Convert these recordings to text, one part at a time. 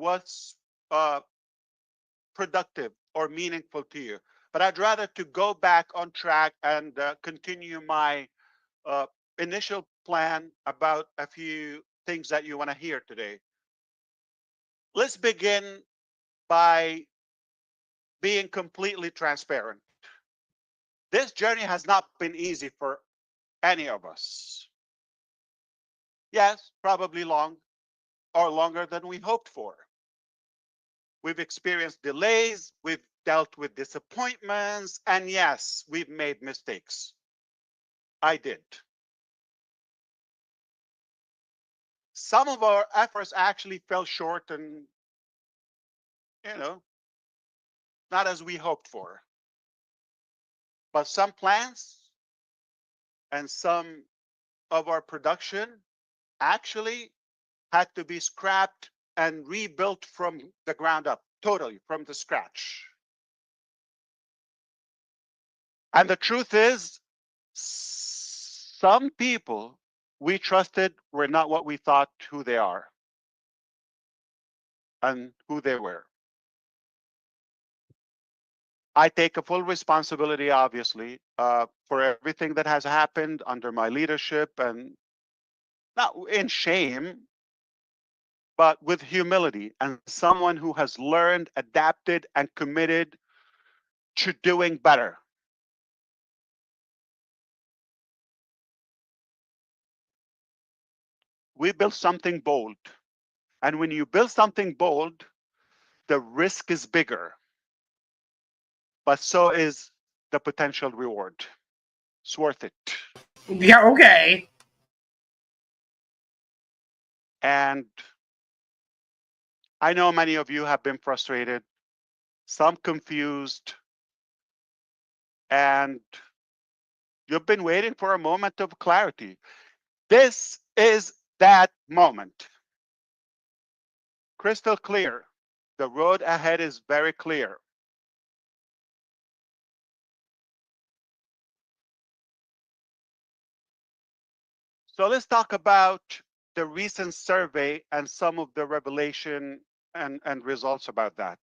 was uh, productive or meaningful to you. But I'd rather to go back on track and continue my uh, initial plan about a few things that you want to hear today. Let's begin by being completely transparent. This journey has not been easy for any of us. Yes, probably long or longer than we hoped for. We've experienced delays, we've dealt with disappointments, and yes, we've made mistakes. I did. Some of our efforts actually fell short and, you know, not as we hoped for. But some plans and some of our production actually had to be scrapped and rebuilt from the ground up, totally from the scratch. And the truth is, some people we trusted were not what we thought who they are and who they were. I take a full responsibility, obviously, for everything that has happened under my leadership, and not in shame, but with humility and someone who has learned, adapted, and committed to doing better. We built something bold. And when you build something bold, the risk is bigger, but so is the potential reward. It's worth it. Yeah, okay. And I know many of you have been frustrated, some confused, and you've been waiting for a moment of clarity. This is that moment. Crystal clear. The road ahead is very clear. So let's talk about the recent survey and some of the revelation and results about that.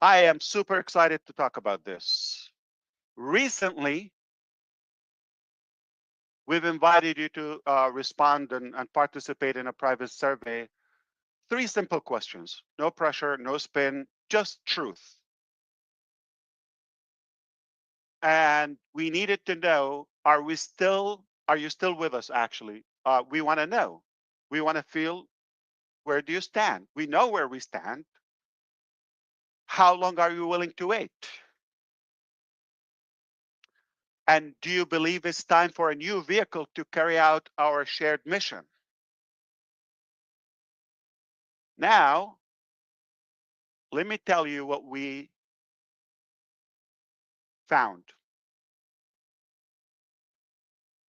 I am super excited to talk about this. Recently, we've invited you to respond and participate in a private survey. 3 simple questions, no pressure, no spin, just truth. And we needed to know, are you still with us actually? We want to know. We want to feel, where do you stand? We know where we stand. How long are you willing to wait? And do you believe it's time for a new vehicle to carry out our shared mission? Now, let me tell you what we found.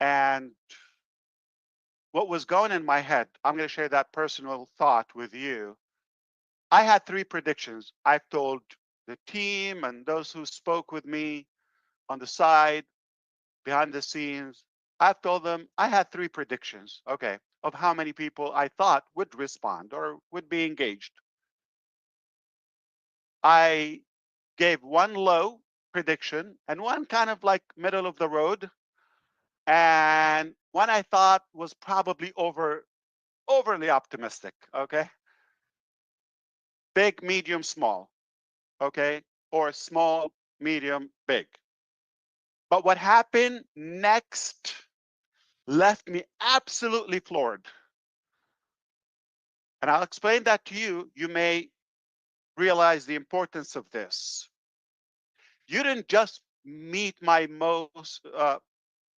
And what was going in my head, I'm going to share that personal thought with you. I had 3 predictions. I've told the team and those who spoke with me on the side, behind the scenes, I've told them I had 3 predictions, okay, of how many people I thought would respond or would be engaged. I gave one low prediction and one kind of like middle of the road, and one I thought was probably overly optimistic, okay? Big, medium, small, okay? Or small, medium, big. But what happened next left me absolutely floored. And I'll explain that to you. You may realize the importance of this. You didn't just meet my most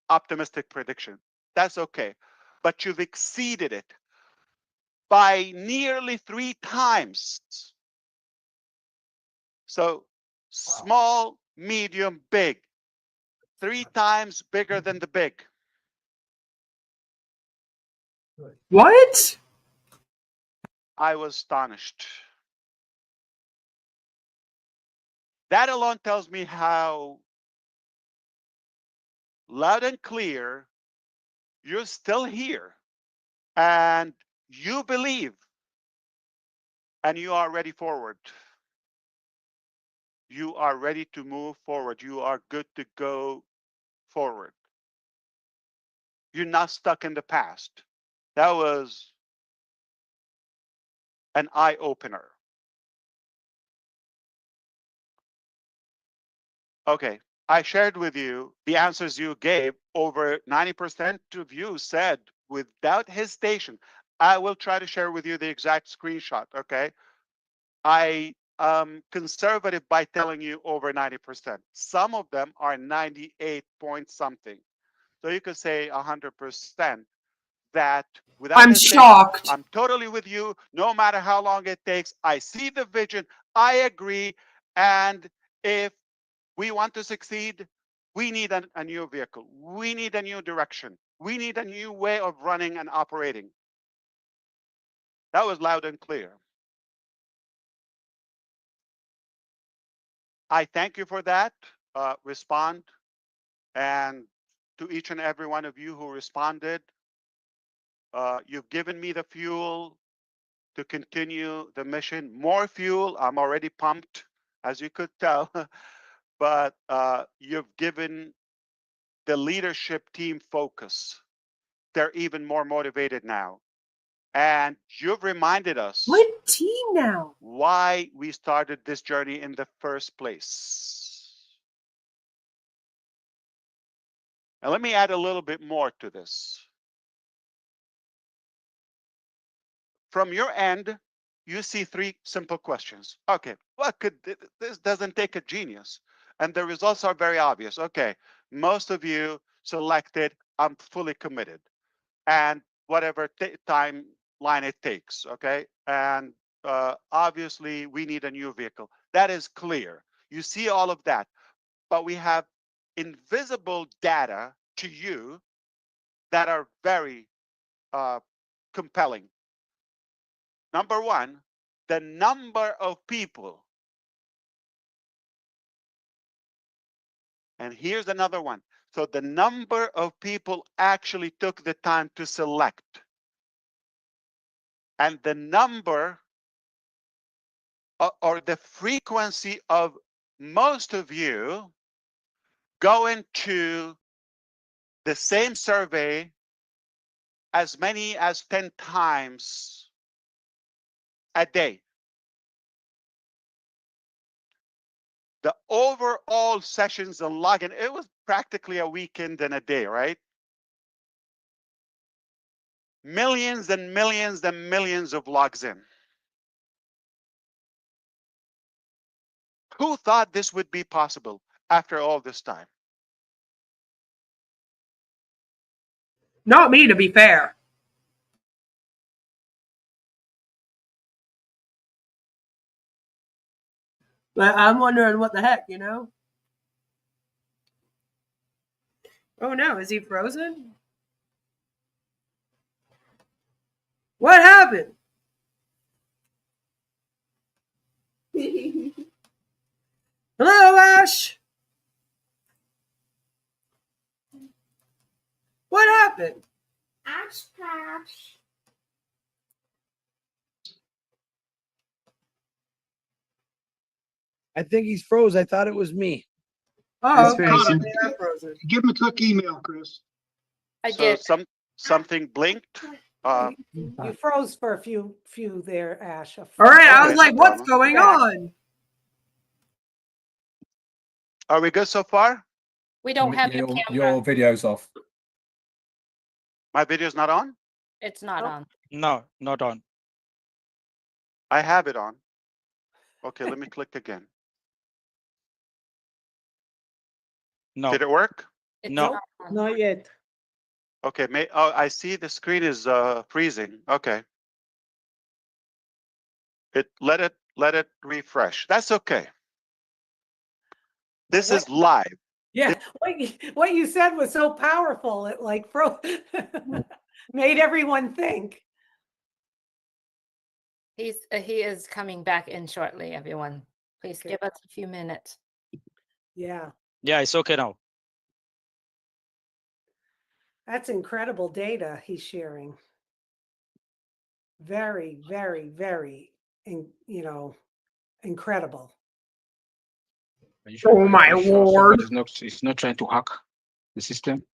optimistic prediction. That's okay. But you've exceeded it by nearly 3 times. So small, medium, big. 3 times bigger than the big. What? I was astonished. That alone tells me how loud and clear you're still here and you believe and you are ready forward. You are ready to move forward. You are good to go forward. You're not stuck in the past. That was an eye opener. Okay, I shared with you the answers you gave. Over 90% of you said without hesitation. I will try to share with you the exact screenshot, okay? I am conservative by telling you over 90%. Some of them are 98 point something. So you could say 100% that without I'm hesitation, shocked. I'm totally with you. No matter how long it takes, I see the vision. I agree. And if we want to succeed, we need a new vehicle. We need a new direction. We need a new way of running and operating. That was loud and clear. I thank you for that. Respond. And to each and every one of you who responded, you've given me the fuel to continue the mission. More fuel. I'm already pumped, as you could tell. But you've given the leadership team focus. They're even more motivated now. And you've reminded us What team now? why we started this journey in the first place. And let me add a little bit more to this. From your end, you see three simple questions. Okay, what could this doesn't take a genius? And the results are very obvious. Okay, most of you selected, I'm fully committed. And whatever timeline it takes, okay? And obviously, we need a new vehicle. That is clear. You see all of that. But we have invisible data to you that are very compelling. Number one, the number of people. And here's another one. So the number of people actually took the time to select. And the number or the frequency of most of you go into the same survey as many as 10 times a day. The overall sessions and login, it was practically a weekend and a day, right? Millions and millions and millions of logs in. Who thought this would be possible after all this time? Not me, to be fair. But I'm wondering what the heck, you know? Oh no, is he frozen? What happened? Hello, Ash. What happened? Ash Crash. I think he's froze. I thought it was me. Oh, That's okay. very So simple. they are frozen. Give him a quick email, Chris. I So did. something blinked. You froze for a few there, Ash. All right, I was Okay, like, no what's problem. going Back. on? Are we good so far? We don't have your camera. Your video's off. My video's not on? It's not Nope. on. No, not on. I have it on. Okay, let me click again. No. Did it work? It's No. not on. Not yet. Okay, oh, I see the screen is freezing. Okay. Let it refresh. That's okay. This is live. Yeah, what you said was so powerful. It like made everyone think. He is coming back in shortly, everyone. Please Okay. give us a few minutes. Yeah, Yeah, it's okay now. that's incredible data he's sharing. Very, very, very incredible. Are you sure? Oh my Are you sure lord. somebody's not trying to hack the system?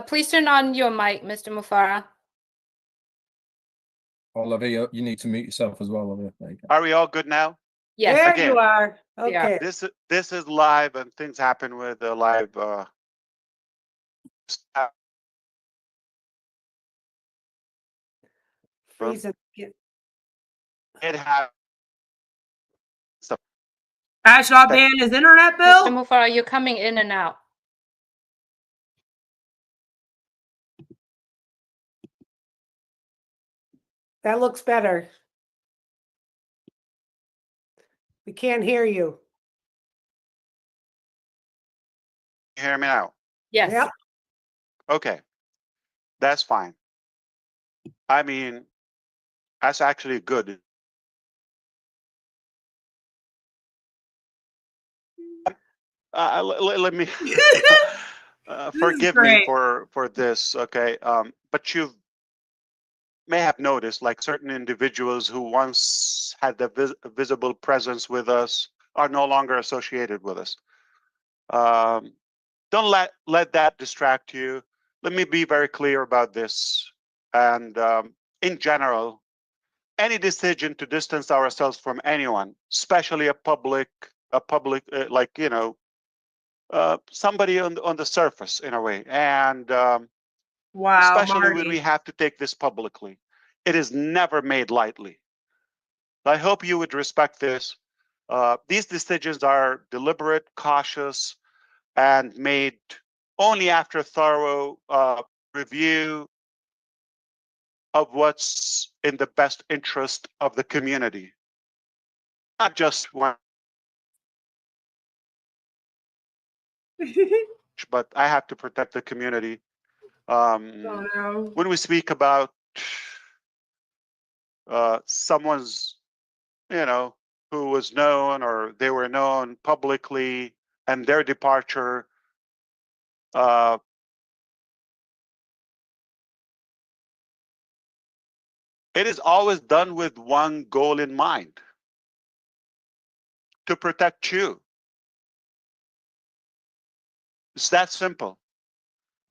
Please turn on your mic, Mr. Mufareh. Olivia, you need to mute yourself as well, Olivia. There you go. Are we all good now? Yes. There again, you are. we are. Okay. This is live, and things happen with the live stuff. Freeze it. It happens. Ash not paying his internet Mr. bill? Mufareh, you're coming in and out. That looks better. We can't hear you. You hear me now? Yes. Yep. Okay, that's fine. I mean, that's actually good. Let me forgive me great. for this, okay? But you may have noticed, like certain individuals who once had the visible presence with us are no longer associated with us. Don't let that distract you. Let me be very clear about this. And in general, any decision to distance ourselves from anyone, especially a public like somebody on the surface in a way, and Wow, especially when Marty. we have to take this publicly, it is never made lightly. I hope you would respect this. These decisions are deliberate, cautious, and made only after thorough review of what's in the best interest of the community, not just one. But I have to protect the community. Oh no. When we speak about someone's, who was known or they were known publicly and their departure, it is always done with one goal in mind: to protect you. It's that simple.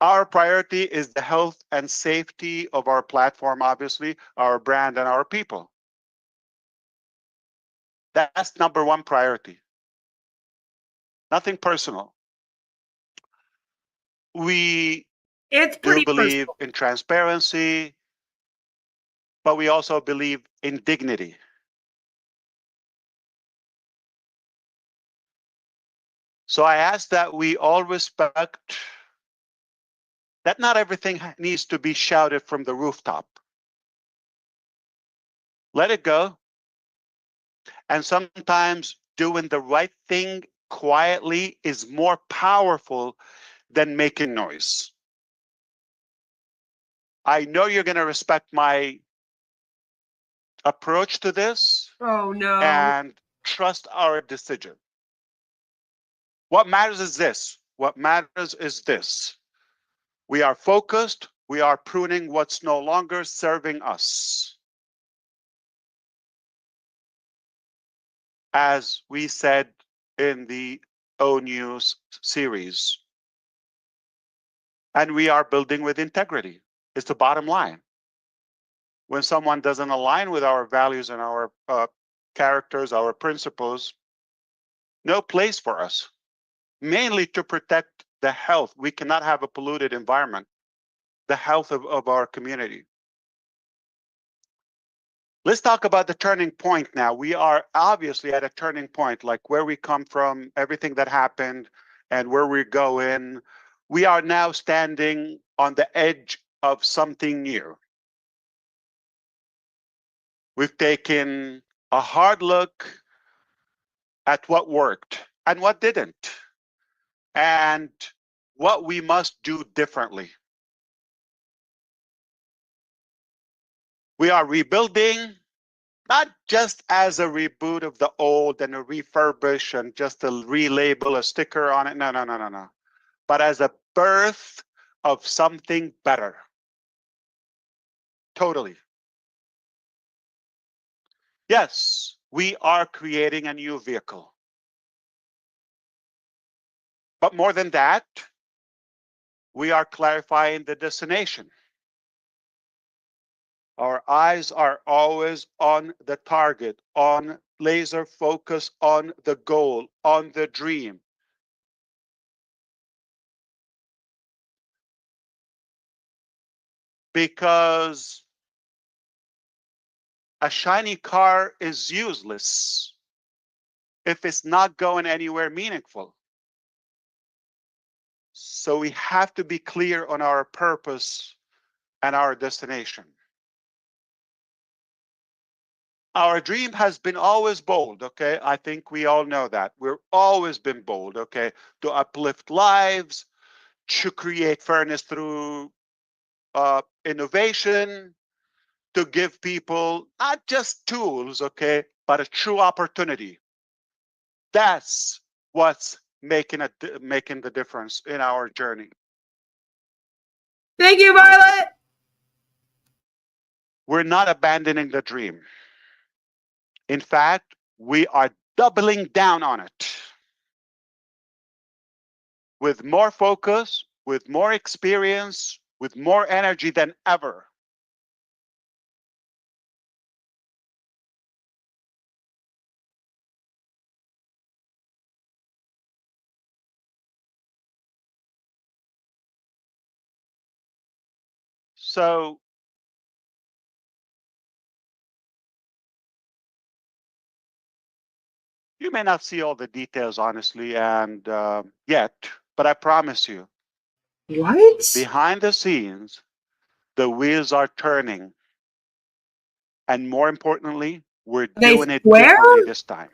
Our priority is the health and safety of our platform, obviously, our brand, and our people. That's number one priority. Nothing personal. We It's do pretty believe personal. in transparency, but we also believe in dignity. So I ask that we all respect that not everything needs to be shouted from the rooftop. Let it go. And sometimes doing the right thing quietly is more powerful than making noise. I know you're going to respect my approach to this Oh no. and trust our decision. What matters is this. What matters is this. We are focused. We are pruning what's no longer serving us. As we said in the O News series. And we are building with integrity. It's the bottom line. When someone doesn't align with our values and our characters, our principles, no place for us. Mainly to protect the health. We cannot have a polluted environment. The health of our community. Let's talk about the turning point now. We are obviously at a turning point, like where we come from, everything that happened, and where we're going. We are now standing on the edge of something new. We've taken a hard look at what worked and what didn't, and what we must do differently. We are rebuilding, not just as a reboot of the old and a refurbish and just a relabel, a sticker on it. No. But as a birth of something better. Totally. Yes, we are creating a new vehicle. But more than that, we are clarifying the destination. Our eyes are always on the target, on laser focus on the goal, on the dream. Because a shiny car is useless if it's not going anywhere meaningful. So we have to be clear on our purpose and our destination. Our dream has been always bold, okay? I think we all know that. We've always been bold, okay? To uplift lives, to create fairness through innovation, to give people not just tools, okay, but a true opportunity. That's what's making the difference in our journey. Thank you, Violet. We're not abandoning the dream. In fact, we are doubling down on it with more focus, with more experience, with more energy than ever. So you may not see all the details, honestly, and yet, but I promise you, What? behind the scenes, the wheels are turning. And more importantly, we're They doing it swear? differently this time.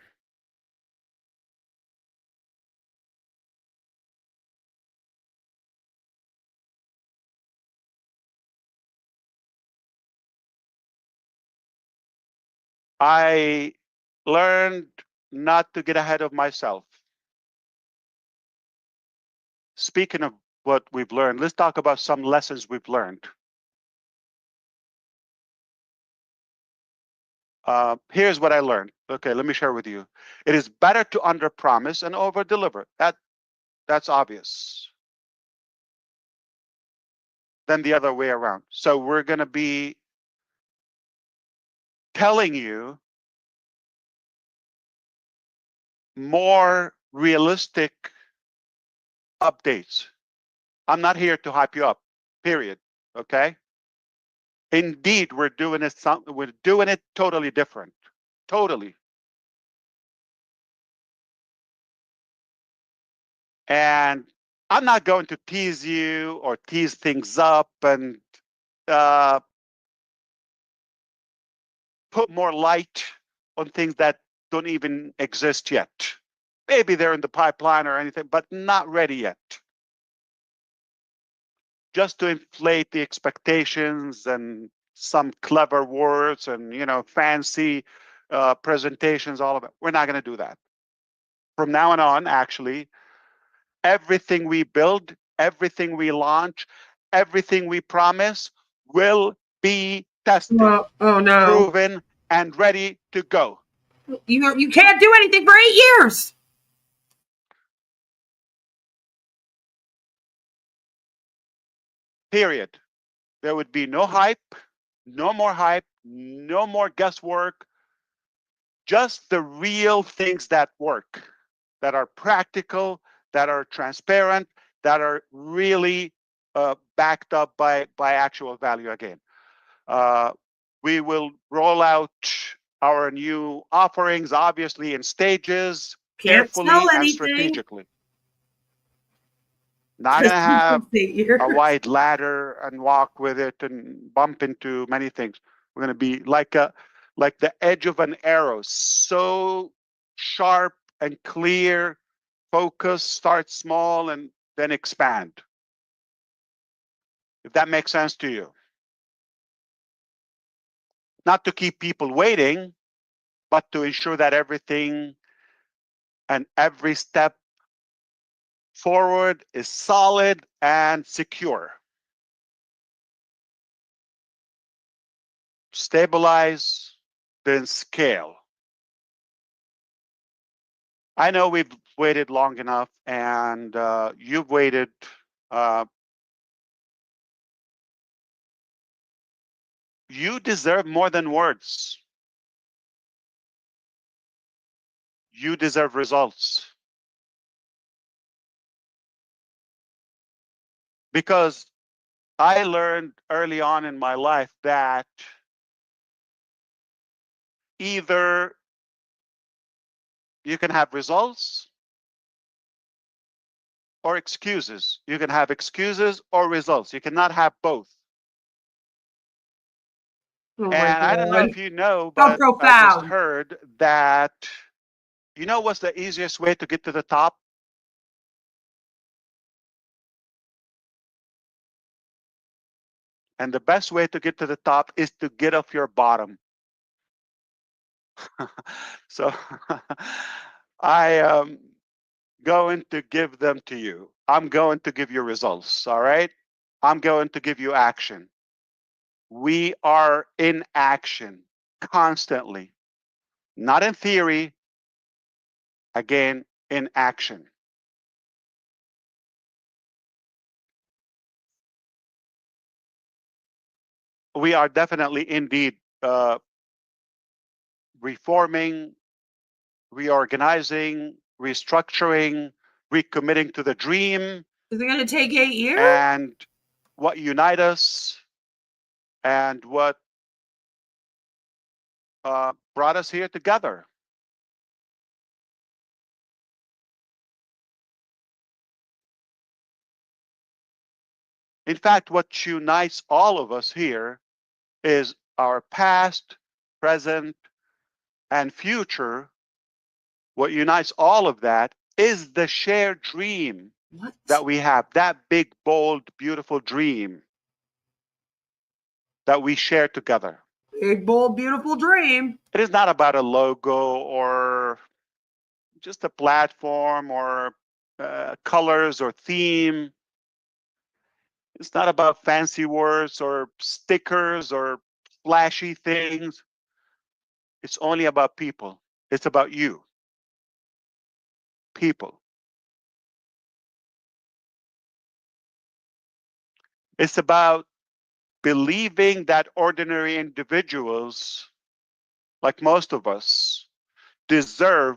I learned not to get ahead of myself. Speaking of what we've learned, let's talk about some lessons we've learned. Here's what I learned. Okay, let me share with you. It is better to underpromise and overdeliver. That's obvious. Than the other way around. So we're going to be telling you more realistic updates. I'm not here to hype you up, period. Okay? Indeed, we're doing it totally different. Totally. And I'm not going to tease you or tease things up and put more light on things that don't even exist yet. Maybe they're in the pipeline or anything, but not ready yet. Just to inflate the expectations and some clever words and fancy presentations, all of it. We're not going to do that. From now on, actually, everything we build, everything we launch, everything we promise will be tested, Oh no. proven, and ready to go. You can't do anything for 8 years. Period. There would be no hype, no more guesswork, just the real things that work, that are practical, that are transparent, that are really backed up by actual value again. We will roll out our new offerings, obviously in stages, Can't carefully sell and anything. strategically. Not going to have a wide ladder and walk with it and bump into many things. We're going to be like the edge of an arrow, so sharp and clear. Focus, start small and then expand. If that makes sense to you. Not to keep people waiting, but to ensure that everything and every step forward is solid and secure. Stabilize, been scale. I know we've waited long enough, and you've waited. You deserve more than words. You deserve results. Because I learned early on in my life that either you can have results or excuses. You can have excuses or results. You cannot have both. Oh my And I don't know God. if you know, How but I just profound. heard that, you know what's the easiest way to get to the top? And the best way to get to the top is to get off your bottom. So I am going to give them to you. I'm going to give you results, all right? I'm going to give you action. We are in action constantly, not in theory, again, in action. We are definitely indeed reforming, reorganizing, restructuring, recommitting to the dream. Is it going to take 8 years? And what unite us and what brought us here together. In fact, what unites all of us here is our past, present, and future. What unites all of that is the shared dream What? that we have, that big, bold, beautiful dream that we share together. Big, bold, beautiful dream. It is not about a logo or just a platform or colors or theme. It's not about fancy words or stickers or flashy things. It's only about people. It's about you. People. It's about believing that ordinary individuals, like most of us, deserve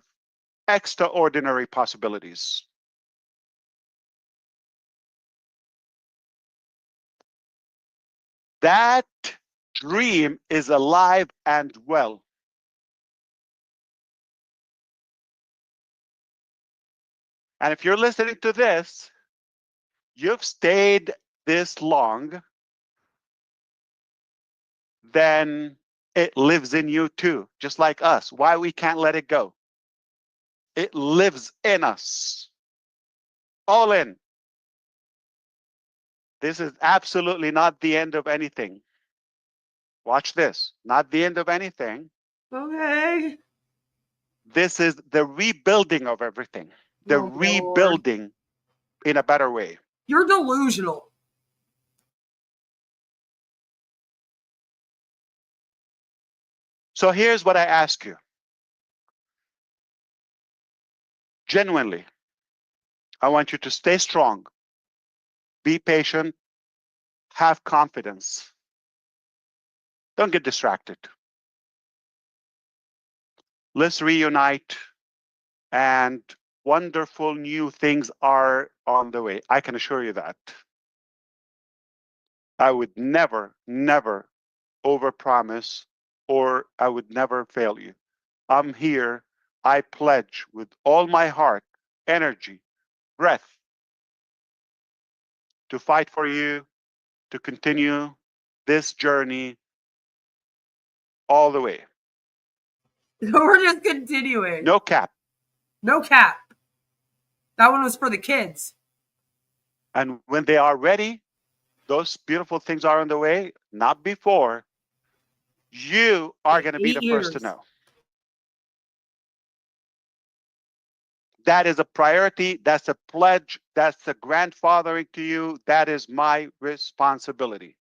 extraordinary possibilities. That dream is alive and well. And if you're listening to this, you've stayed this long, then it lives in you too, just like us. Why we can't let it go? It lives in us. All in. This is absolutely not the end of anything. Watch this. Not the end of anything. Okay. This is the rebuilding of everything. The Oh, my Lord. rebuilding in a better way. You're delusional. So here's what I ask you. Genuinely, I want you to stay strong, be patient, have confidence. Don't get distracted. Let's reunite, and wonderful new things are on the way. I can assure you that. I would never, never overpromise, or I would never fail you. I'm here. I pledge with all my heart, energy, breath to fight for you, to continue this journey all the way. We're just continuing. No cap. No cap. That one was for the kids. And when they are ready, those beautiful things are on the way, not before. You are going to be 8 the first to years. know. That is a priority. That's a pledge. That's a grandfathering to you. That is my responsibility.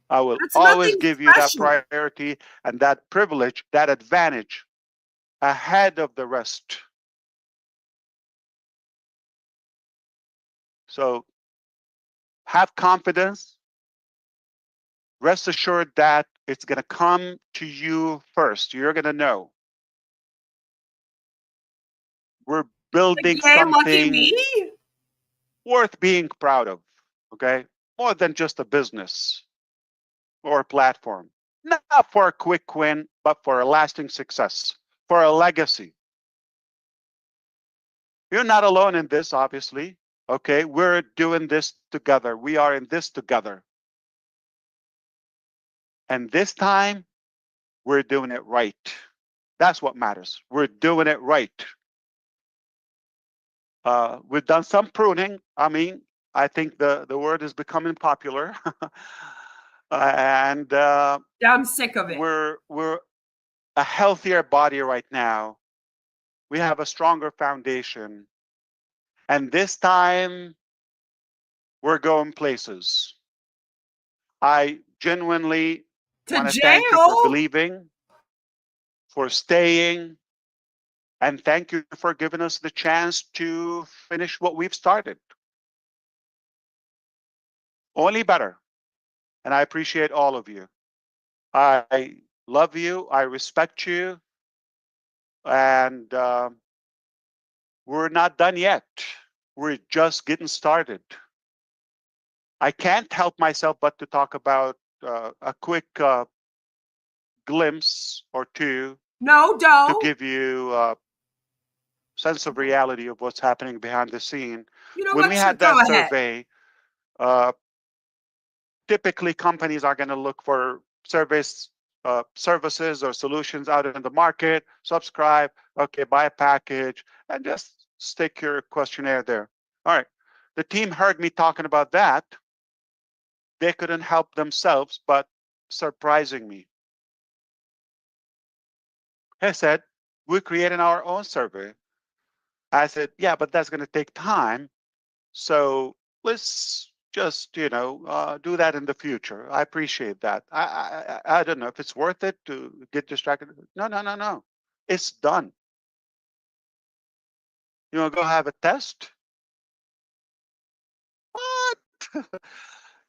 I will That's always nothing give you that special. priority and that privilege, that advantage ahead of the rest. So have confidence. Rest assured that it's going to come to you first. You're going to know. We're building Yay, lucky something me. worth being proud of, okay? More than just a business or a platform. Not for a quick win, but for a lasting success, for a legacy. You're not alone in this, obviously, okay? We're doing this together. We are in this together. And this time, we're doing it right. That's what matters. We're doing it right. We've done some pruning. I mean, I think the word is becoming popular. And Yeah, I'm sick of it. we're a healthier body right now. We have a stronger foundation. And this time, we're going places. I genuinely To want to thank you for jail. believing, for staying, and thank you for giving us the chance to finish what we've started. Only better. And I appreciate all of you. I love you. I respect you. And we're not done yet. We're just getting started. I can't help myself but to talk about a quick glimpse or two No, to don't. give you a sense of reality of what's happening behind the scene. You know When what? we Sure, had go that ahead. survey, typically companies are going to look for services or solutions out in the market, subscribe, okay, buy a package, and just stick your questionnaire there. All right. The team heard me talking about that. They couldn't help themselves but surprising me. He said, we're creating our own survey. I said, yeah, but that's going to take time. So let's just, do that in the future. I appreciate that. I don't know if it's worth it to get distracted. No. It's done. You want to go have a test? What?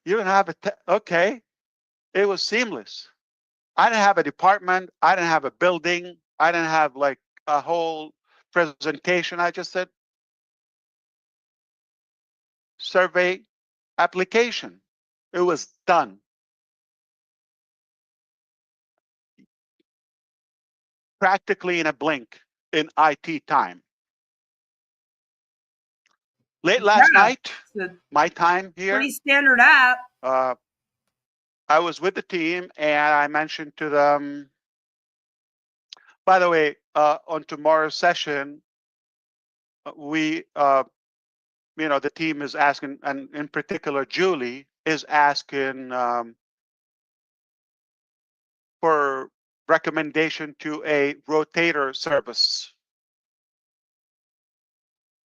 You don't have a test? Okay. It was seamless. I didn't have a department. I didn't have a building. I didn't have like a whole presentation. I just said, survey application. It was done. Practically in a blink in IT time. Late last Yeah, night, it's a my time here, pretty standard app. I was with the team and I mentioned to them, by the way, on tomorrow's session, the team is asking, and in particular, Julie is asking for recommendation to a rotator service.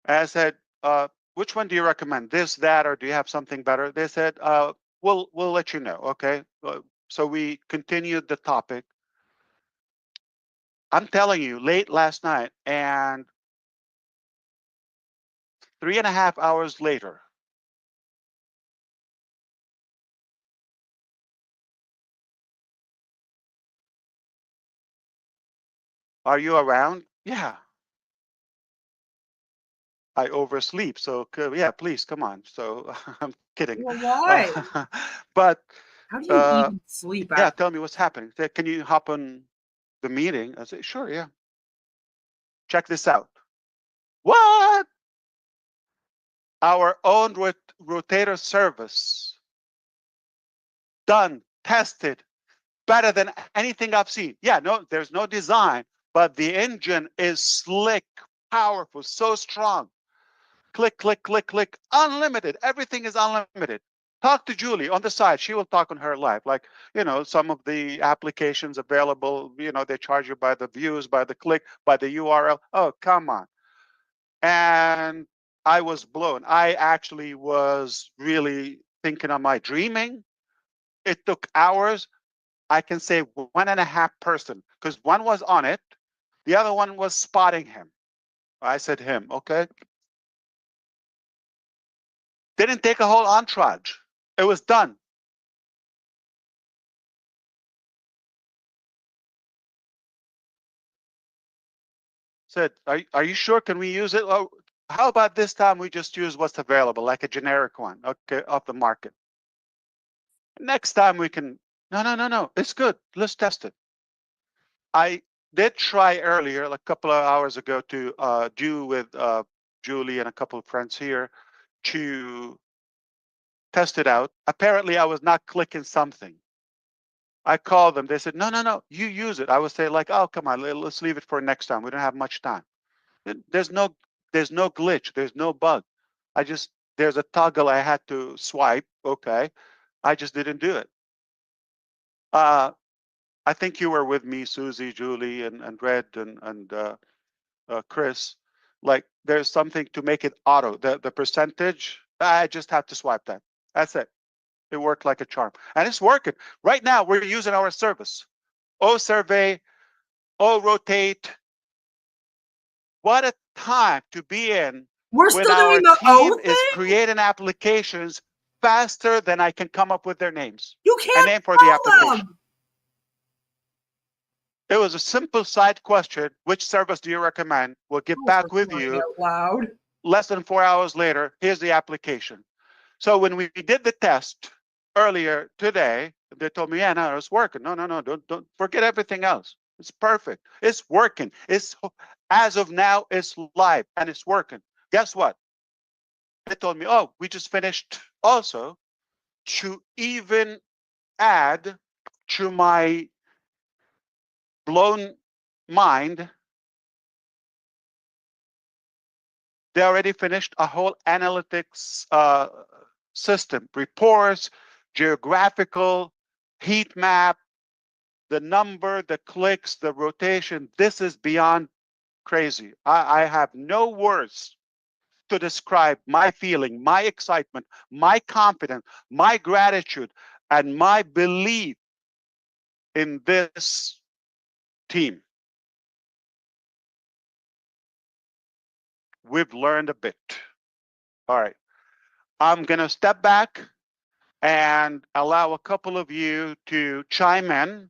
And I said, which one do you recommend? This, that, or do you have something better? They said, we'll let you know. Okay. So we continued the topic. I'm telling you, late last night, and 3.5 hours later, are you around? Yeah. I oversleep. So yeah, please come on. So I'm kidding. Well, why? But How do you even sleep yeah, after? tell me what's happening. Say, can you hop on the meeting? I said, sure, yeah. Check this out. What? Our own rotator service, done, tested, better than anything I've seen. Yeah, no, there's no design, but the engine is slick, powerful, so strong. Click, click, click, click, unlimited. Everything is unlimited. Talk to Julie on the side. She will talk on her live. Like, some of the applications available, they charge you by the views, by the click, by the URL. Oh, come on. And I was blown. I actually was really thinking, am I dreaming? it took hours. I can say 1.5 person, because one was on it, the other one was spotting him. I said him, okay. Didn't take a whole entourage. It was done. Said, are you sure? Can we use it? Well, how about this time we just use what's available, like a generic one, okay, off the market. Next time we can, no, it's good. Let's test it. I did try earlier, like a couple of hours ago, to do with Julie and a couple of friends here to test it out. Apparently, I was not clicking something. I called them. They said, no, you use it. I would say like, oh, come on, let's leave it for next time. We don't have much time. There's no glitch. There's no bug. There's a toggle I had to swipe. Okay. I just didn't do it. I think you were with me, Susie, Julie, and Red, and Chris. Like, there's something to make it auto. The percentage, I just had to swipe that. That's it. It worked like a charm. And it's working. Right now, we're using our service. Survey, Rotate. What a time to be in. We're when still our doing the team O is thing? creating applications faster than I can come up with their names. You A can't name for the spell application. them. It was a simple side question. Which service do you recommend? We'll get Oh, back for with crying you. out loud. Less than 4 hours later, here's the application. So when we did the test earlier today, they told me, yeah, no, it's working. No, don't forget everything else. It's perfect. It's working. It's, as of now, it's live and it's working. Guess what? They told me, oh, we just finished also to even add to my blown mind. They already finished a whole analytics system, reports, geographical, heat map, the number, the clicks, the rotation. This is beyond crazy. I have no words to describe my feeling, my excitement, my confidence, my gratitude, and my belief in this team. We've learned a bit. All right. I'm going to step back and allow a couple of you to chime in,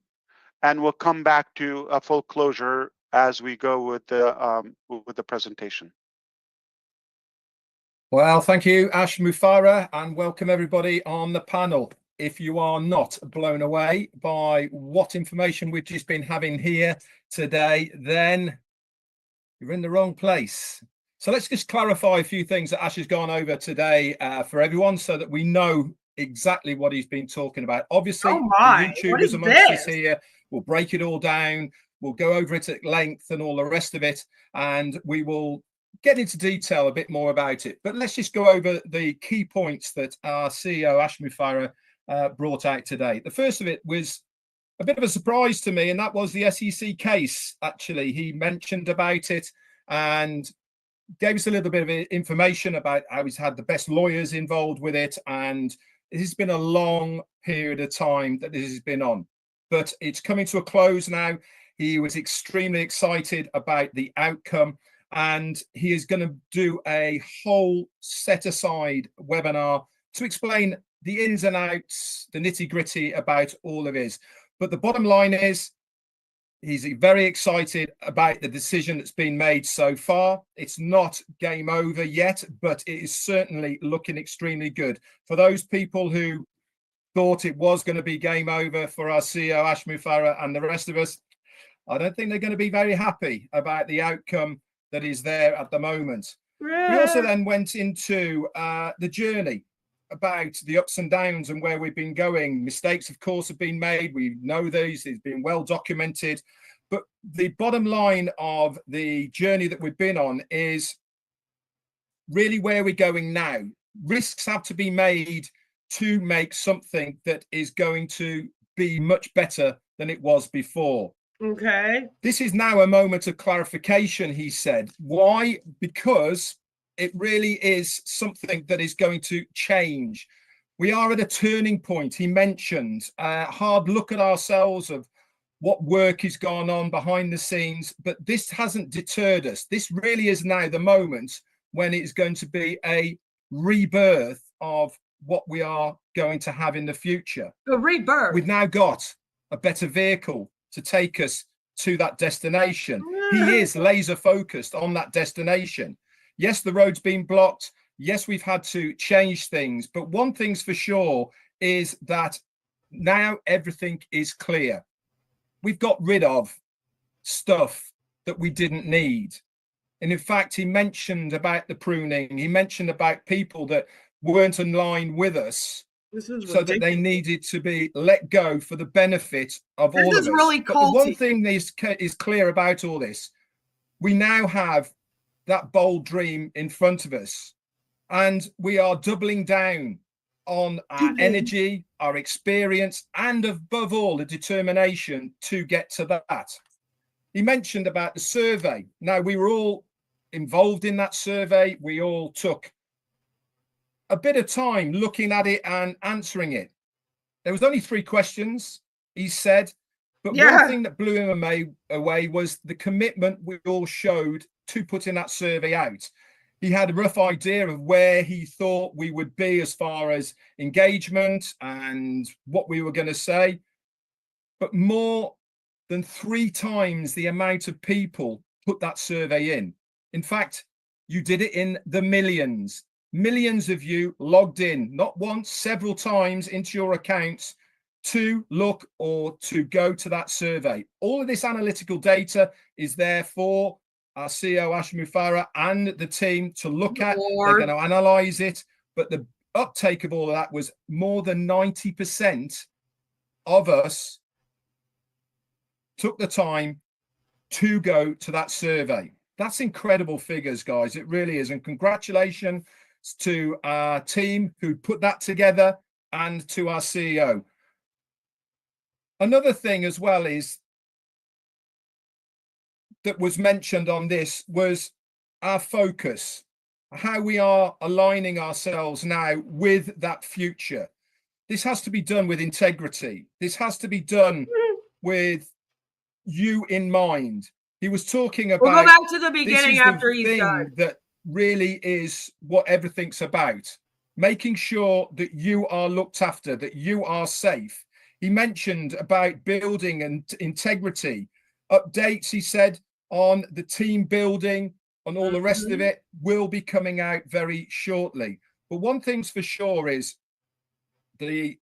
and we'll come back to a full closure as we go with the presentation. Well, thank you, Ash Mufareh, and welcome everybody on the panel. If you are not blown away by what information we've just been having here today, then you're in the wrong place. So let's just clarify a few things that Ash has gone over today for everyone so that we know exactly what he's been talking about. Obviously, Oh my, the what YouTubers is amongst this? us here will break it all down. We'll go over it at length and all the rest of it, and we will get into detail a bit more about it. But let's just go over the key points that our CEO, Ash Mufareh, brought out today. The first of it was a bit of a surprise to me, and that was the SEC case. Actually, he mentioned about it and gave us a little bit of information about how he's had the best lawyers involved with it, and it has been a long period of time that this has been on, but it's coming to a close now. He was extremely excited about the outcome, and he is going to do a whole set aside webinar to explain the ins and outs, the nitty gritty about all of this. But the bottom line is, he's very excited about the decision that's been made so far. It's not game over yet, but it is certainly looking extremely good. For those people who thought it was going to be game over for our CEO, Ash Mufareh, and the rest of us, I don't think they're going to be very happy about the outcome that is there at the moment. We also then went into the journey about the ups and downs and where we've been going. Mistakes, of course, have been made. We know these. It's been well documented. But the bottom line of the journey that we've been on is really where we're going now. Risks have to be made to make something that is going to be much better than it was before. Okay. This is now a moment of clarification, he said. Why? Because it really is something that is going to change We are at a turning point. He mentioned a hard look at ourselves of what work has gone on behind the scenes, but this hasn't deterred us. This really is now the moment when it's going to be a rebirth of what we are going to have in the future. The rebirth. We've now got a better vehicle to take us to that destination. He is laser focused on that destination. Yes, the road's been blocked. Yes, we've had to change things. But one thing's for sure is that now everything is clear. We've got rid of stuff that we didn't need. And in fact, he mentioned about the pruning. He mentioned about people that weren't in line with us, so that they needed to be let go for the benefit of all of us. This is really But the one culty. thing is clear about all this. We now have that bold dream in front of us, and we are doubling down on our energy, our experience, and above all, the determination to get to that. He mentioned about the survey. Now, we were all involved in that survey. We all took a bit of time looking at it and answering it. There was only 3 questions, he said, but one thing that blew him away was the commitment we all showed to putting that survey out. He had a rough idea of where he thought we would be as far as engagement and what we were going to say, but more than 3 times the amount of people put that survey in. In fact, you did it in the millions. Millions of you logged in, not once, several times into your accounts to look or to go to that survey. All of this analytical data is there for our CEO, Ash Mufareh, and the team to look at. They're going to analyze it. But the uptake of all of that was more than 90% of us took the time to go to that survey. That's incredible figures, guys. It really is. And congratulations to our team who put that together and to our CEO. Another thing as well is that was mentioned on this was our focus, how we are aligning ourselves now with that future. This has to be done with integrity. This has to be done with you in mind. He was talking about, we'll go back to the beginning after he's done. That really is what everything's about. Making sure that you are looked after, that you are safe. He mentioned about building and integrity. Updates, he said, on the team building and all the rest of it will be coming out very shortly. But one thing's for sure is the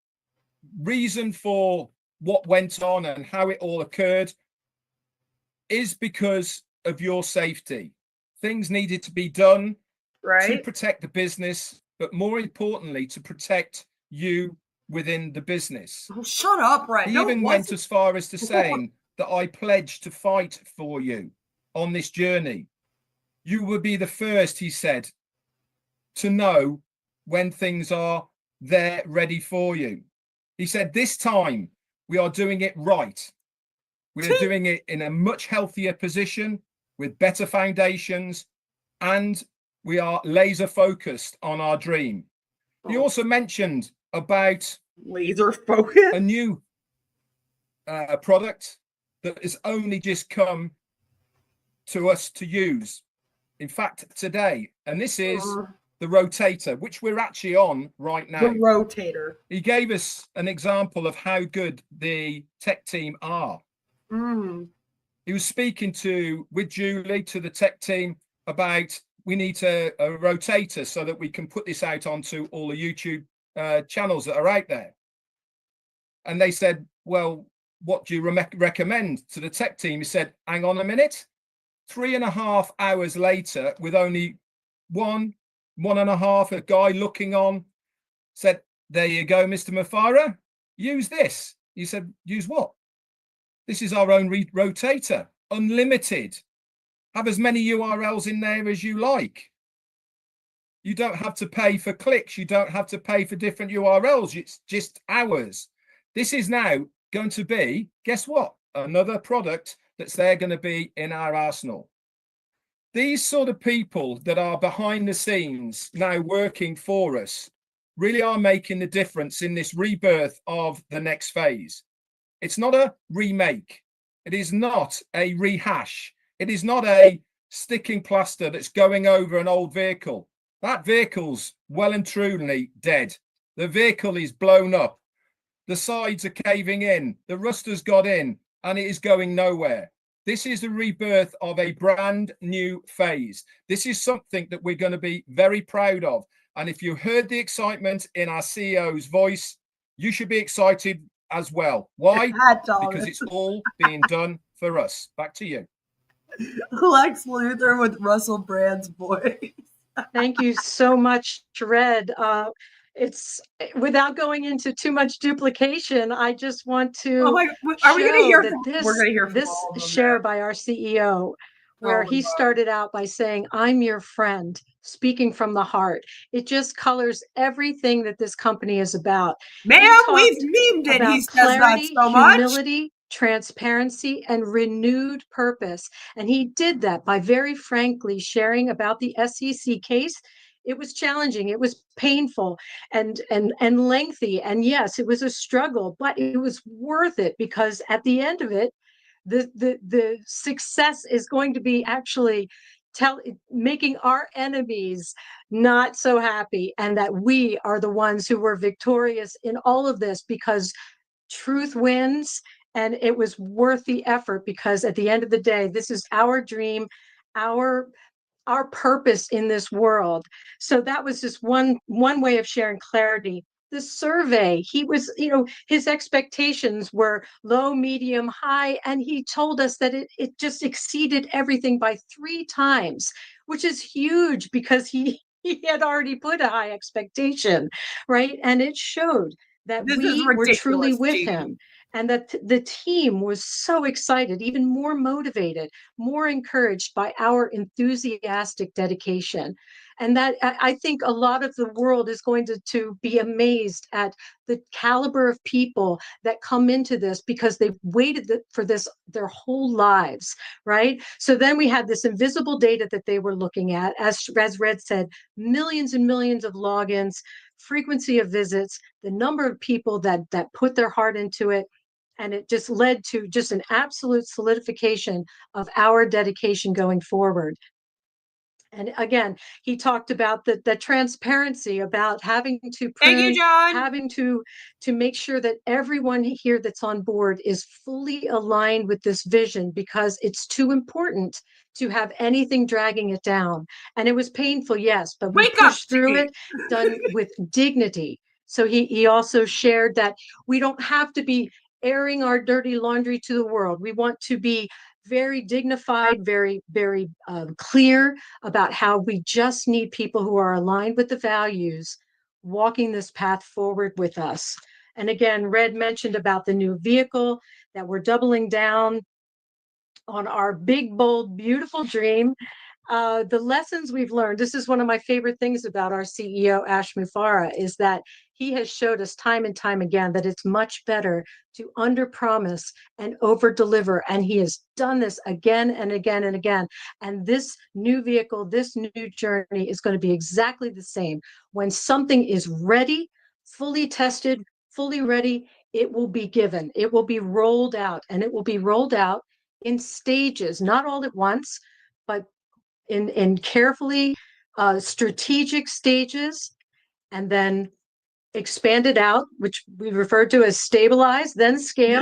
reason for what went on and how it all occurred is because of your safety. Things needed to be done to protect the business, but more importantly, to protect you within the business. Oh, shut up, Brett. He even went as far as to saying that I pledged to fight for you on this journey. You will be the first, he said, to know when things are there ready for you. He said, this time we are doing it right. We are doing it in a much healthier position with better foundations, and we are laser focused on our dream. He also mentioned about laser focus, a new product that has only just come to us to use. In fact, today, and this is the rotator, which we're actually on right now. The rotator. He gave us an example of how good the tech team are. He was speaking with Julie, to the tech team, about we need a rotator so that we can put this out onto all the YouTube channels that are out there. And they said, well, what do you recommend to the tech team? He said, hang on a minute. 3.5 hours later, with only 1.5, a guy looking on, said, there you go, Mr. Mufareh, use this. He said, use what? This is our own rotator, unlimited. Have as many URLs in there as you like. You don't have to pay for clicks. You don't have to pay for different URLs. It's just ours. This is now going to be, guess what? Another product that's there going to be in our arsenal. These sort of people that are behind the scenes now working for us really are making the difference in this rebirth of the next phase. It's not a remake. It is not a rehash. It is not a sticking plaster that's going over an old vehicle. That vehicle's well and truly dead. The vehicle is blown up. The sides are caving in. The rust has got in and it is going nowhere. This is the rebirth of a brand new phase. This is something that we're going to be very proud of. And if you heard the excitement in our CEO's voice, you should be excited as well. Why? Because it's all being done for us. Back to you. Lex Luthor with Russell Brand's voice. Thank you so much, Red. It's without going into too much duplication. I just want to Oh my, are we going to hear that from, this, we're going to hear from this all of them share now. by our CEO, where Oh my he God. started out by saying, "I'm your friend," speaking from the heart. It just colors everything that this company is about. Ma'am, He we've talked memed it. He about says that clarity, so much. humility, transparency, and renewed purpose. And he did that by very frankly sharing about the SEC case. It was challenging, it was painful and lengthy. And yes, it was a struggle, but it was worth it, because at the end of it, the success is going to be actually making our enemies not so happy, and that we are the ones who were victorious in all of this, because truth wins. And it was worth the effort, because at the end of the day, this is our dream, our purpose in this world. So that was just one way of sharing clarity. The survey, he was, his expectations were low, medium, high, and he told us that it just exceeded everything by 3 times, which is huge, because he had already put a high expectation, right? And it showed that This is we were truly ridiculous, with team. him, and that the team was so excited, even more motivated, more encouraged by our enthusiastic dedication. And that, I think a lot of the world is going to be amazed at the caliber of people that come into this, because they've waited for this their whole lives, right? So then we had this invisible data that they were looking at, as Red said, millions and millions of logins, frequency of visits, the number of people that put their heart into it. And it just led to just an absolute solidification of our dedication going forward. And again, he talked about the transparency, about having to Thank you, prune, John. having to make sure that everyone here that's on board is fully aligned with this vision, because it's too important to have anything dragging it down. And it was painful, yes, but we Wake up, pushed through Steve. it, done with dignity. So he also shared that we don't have to be airing our dirty laundry to the world. We want to be very dignified, very, very clear about how we just need people who are aligned with the values, walking this path forward with us. And again, Red mentioned about the new vehicle, that we're doubling down on our big, bold, beautiful dream. The lessons we've learned, this is one of my favorite things about our CEO, Ash Mufareh, is that he has showed us time and time again that it's much better to under-promise and over-deliver. And he has done this again and again and again. And this new vehicle, this new journey is going to be exactly the same. When something is ready, fully tested, fully ready, it will be given. It will be rolled out, and it will be rolled out in stages, not all at once, but in carefully strategic stages, and then expanded out, which we refer to as stabilize, then scale.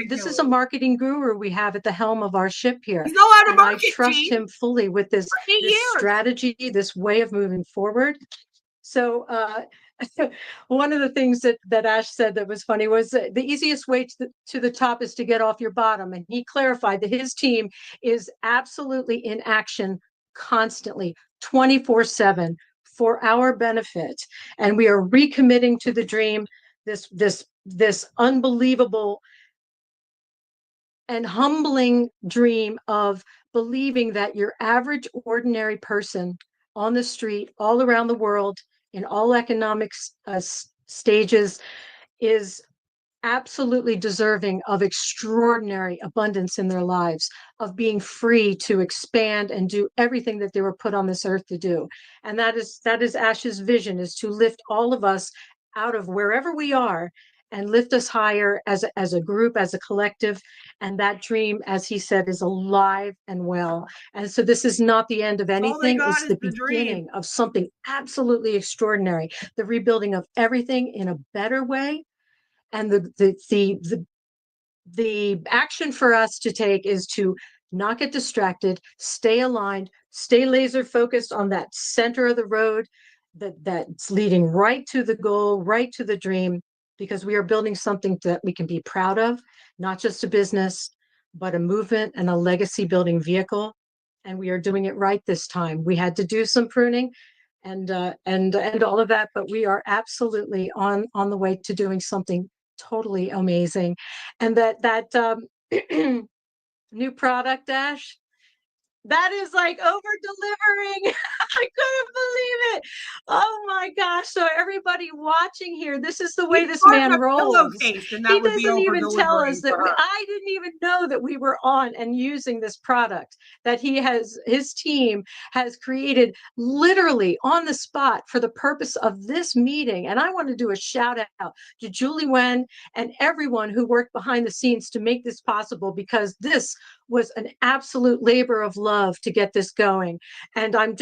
This is a marketing guru we have at the helm of our ship here. He's allowed to And I market, trust Gene. him fully with this strategy, this way of moving forward. So one of the things that Ash said that was funny was the easiest way to the top is to get off your bottom. And he clarified that his team is absolutely in action constantly, 24/7, for our benefit. And we are recommitting to the dream, this unbelievable and humbling dream of believing that your average ordinary person on the street all around the world in all economic stages is absolutely deserving of extraordinary abundance in their lives, of being free to expand and do everything that they were put on this earth to do. And that is Ash's vision, is to lift all of us out of wherever we are and lift us higher as a group, as a collective. And that dream, as he said, is alive and well. And so this is not the end of All they anything. got It's is the the dream. beginning of something absolutely extraordinary, the rebuilding of everything in a better way. And the action for us to take is to not get distracted, stay aligned, stay laser focused on that center of the road that's leading right to the goal, right to the dream, because we are building something that we can be proud of, not just a business, but a movement and a legacy building vehicle. And we are doing it right this time. We had to do some pruning and all of that, but we are absolutely on the way to doing something totally amazing. And that new product, Dash, that is like over delivering. I couldn't believe it. Oh my gosh. So everybody watching here, this is the way this man rolls. Pillowcase, and that He would be doesn't over even tell delivering us that for her. I didn't even know that we were on and using this product that his team has created literally on the spot for the purpose of this meeting. And I want to do a shout out to Julie Wen and everyone who worked behind the scenes to make this possible, because this was an absolute labor of love to get this going. And I'm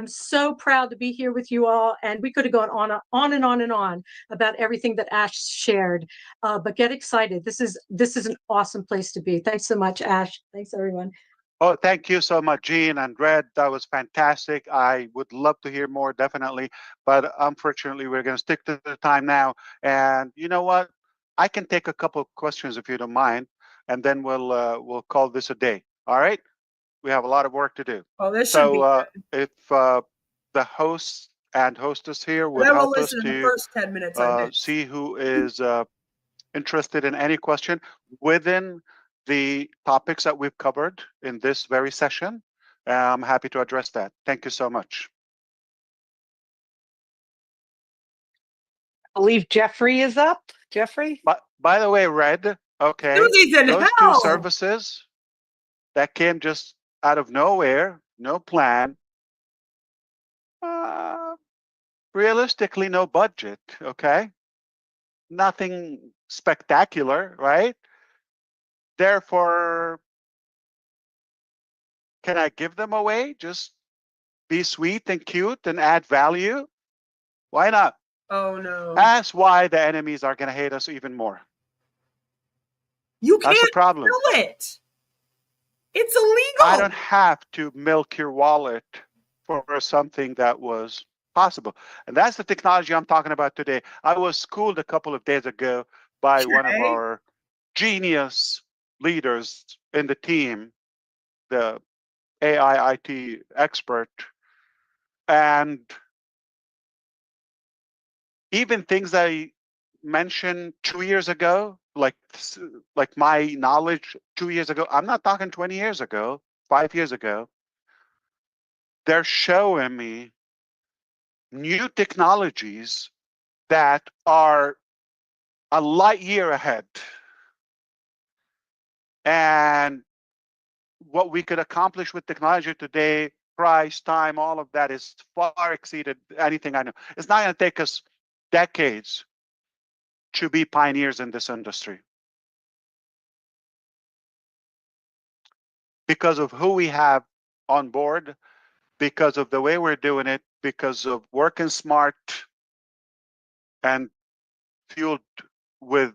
so proud to be here with you all. And we could have gone on and on and on about everything that Ash shared, but get excited. This is an awesome place to be. Thanks so much, Ash. Thanks, everyone. Oh, thank you so much, Gene and Red. That was fantastic. I would love to hear more, definitely. But unfortunately, we're going to stick to the time now. And you know what? I can take a couple of questions if you don't mind, and then we'll call this a day. All right? We have a lot of work to do. Oh, this should be So good. if the host and hostess here would And I will help us listen to the to first 10 minutes I missed. see who is interested in any question within the topics that we've covered in this very session, I'm happy to address that. Thank you so much. I believe Jeffrey is up. Jeffrey? But by the way, Red, okay, Susie's in those hell. two services that came just out of nowhere, no plan, realistically, no budget, okay? Nothing spectacular, right? Therefore, can I give them away? Just be sweet and cute and add value? Why not? Oh no. That's why the enemies are going to hate us even more. You That's can't the problem. sell it. It's illegal. I don't have to milk your wallet for something that was possible. And that's the technology I'm talking about today. I was schooled a couple of days ago by one of our genius leaders in the team, the AI IT expert. And even things I mentioned 2 years ago, like my knowledge 2 years ago, I'm not talking 20 years ago, 5 years ago, they're showing me new technologies that are a light year ahead. And what we could accomplish with technology today, price, time, all of that is far exceeded anything I know. It's not going to take us decades to be pioneers in this industry because of who we have on board, because of the way we're doing it, because of working smart and fueled with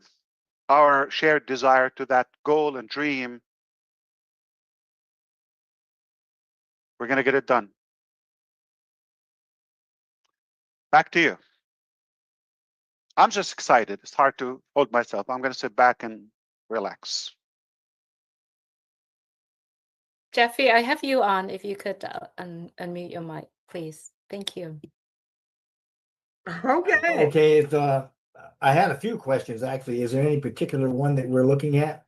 our shared desire to that goal and dream. We're going to get it done. Back to you. I'm just excited. It's hard to hold myself. I'm going to sit back and relax. Jeffrey, I have you on. If you could unmute your mic, please. Thank you. Okay. Okay, I had a few questions actually. Is there any particular one that we're looking at?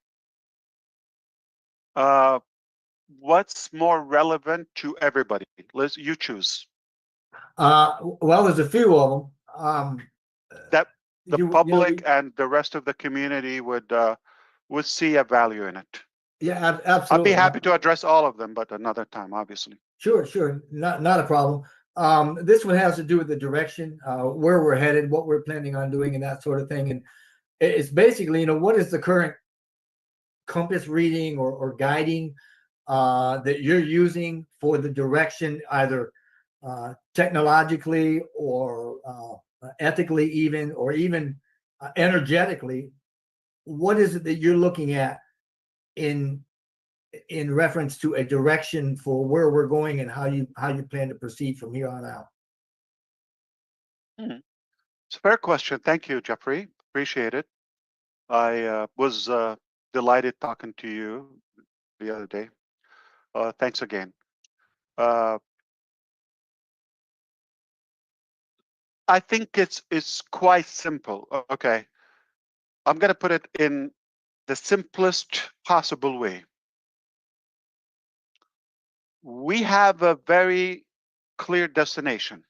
What's more relevant to everybody? Liz, you choose. Well, there's a few of them. That the public and the rest of the community would see a value in it. Yeah, I'd absolutely. be happy to address all of them, but another time, obviously. Sure. Not a problem. This one has to do with the direction, where we're headed, what we're planning on doing, and that sort of thing. And it's basically, what is the current compass reading or guiding that you're using for the direction, either technologically or ethically, even, or even energetically? What is it that you're looking at in reference to a direction for where we're going and how you plan to proceed from here on out? It's a fair question. Thank you, Jeffrey. Appreciate it. I was delighted talking to you the other day. Thanks again. I think it's quite simple. Okay. I'm going to put it in the simplest possible way. We have a very clear destination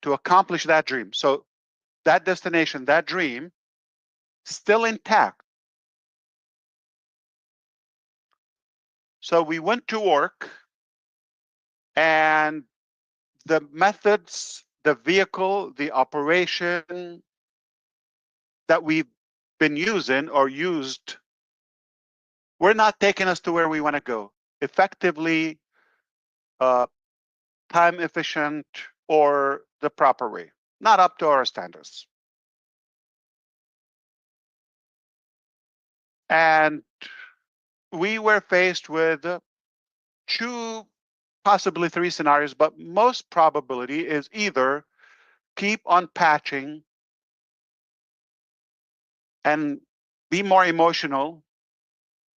to accomplish that dream. So that destination, that dream, still intact. So we went to work, and the methods, the vehicle, the operation that we've been using or used, we're not taking us to where we want to go effectively, time efficient, or the proper way, not up to our standards. And we were faced with 2, possibly 3 scenarios, but most probability is either keep on patching and be more emotional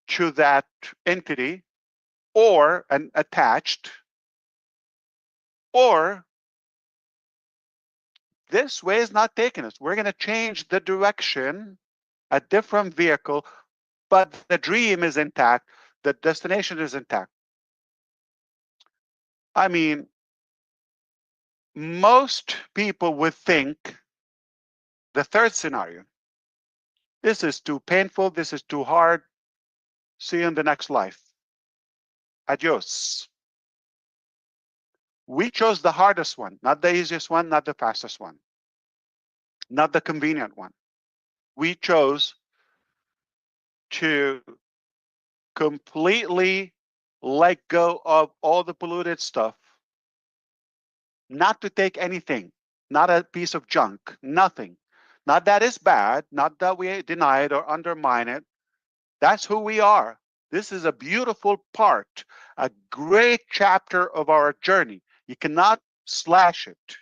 to that entity or attached, or this way is not taking us. We're going to change the direction, a different vehicle, but the dream is intact. The destination is intact. I mean, most people would think the third scenario, this is too painful, this is too hard, see you in the next life. Adios. We chose the hardest one, not the easiest one, not the fastest one, not the convenient one. We chose to completely let go of all the polluted stuff, not to take anything, not a piece of junk, nothing. Not that it's bad, not that we deny it or undermine it. That's who we are. This is a beautiful part, a great chapter of our journey. You cannot slash it.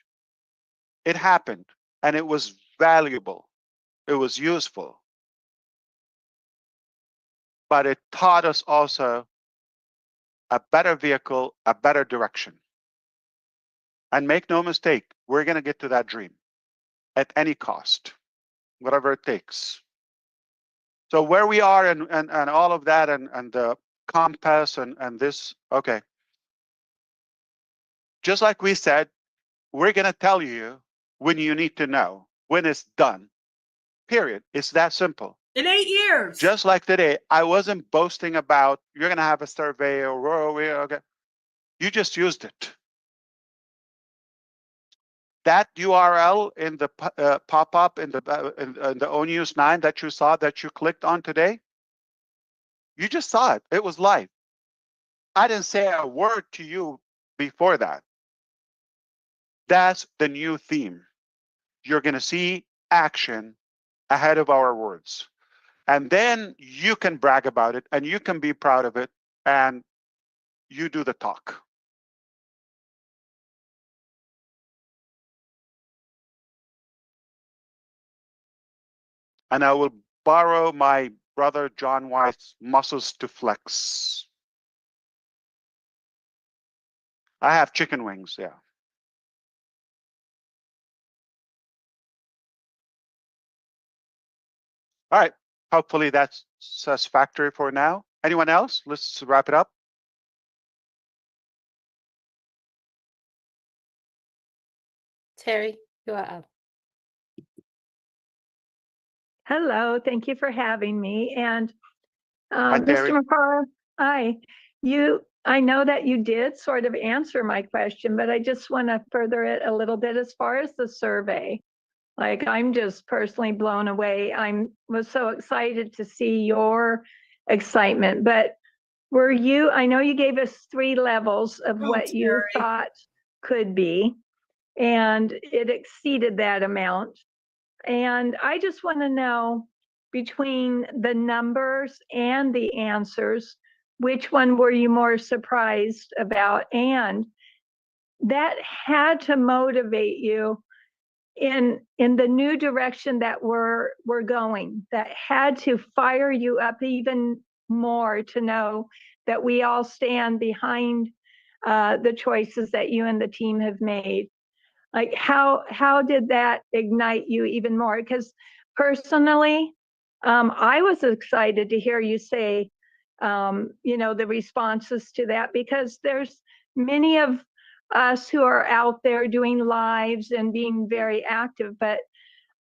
It happened, and it was valuable. It was useful. But it taught us also a better vehicle, a better direction. And make no mistake, we're going to get to that dream at any cost, whatever it takes. So where we are and all of that and the compass and this, okay. Just like we said, we're going to tell you when you need to know, when it's done, period. It's that simple. In 8 years. Just like today, I wasn't boasting about you're going to have a survey or okay. You just used it. That URL in the pop-up in the ONews 9 that you saw, that you clicked on today, you just saw it. It was live. I didn't say a word to you before that. That's the new theme. You're going to see action ahead of our words. And then you can brag about it and you can be proud of it and you do the talk. And I will borrow my brother John White's muscles to flex. I have chicken wings, yeah. All right, hopefully that's satisfactory for now. Anyone else? Let's wrap it up. Terry, you are up. Hello, thank you for having me. And Hi, Terry. Mr. Mufareh, hi. I know that you did sort of answer my question, but I just want to further it a little bit as far as the survey. Like, I'm just personally blown away. Was so excited to see your excitement, but I know you gave us 3 levels of what you Terry. thought could be, and it exceeded that amount. And I just want to know, between the numbers and the answers, which one were you more surprised about? And that had to motivate you in the new direction that we're going. That had to fire you up even more to know that we all stand behind the choices that you and the team have made. Like, how did that ignite you even more? Because personally, I was excited to hear you say, the responses to that, because there's many of us who are out there doing lives and being very active, but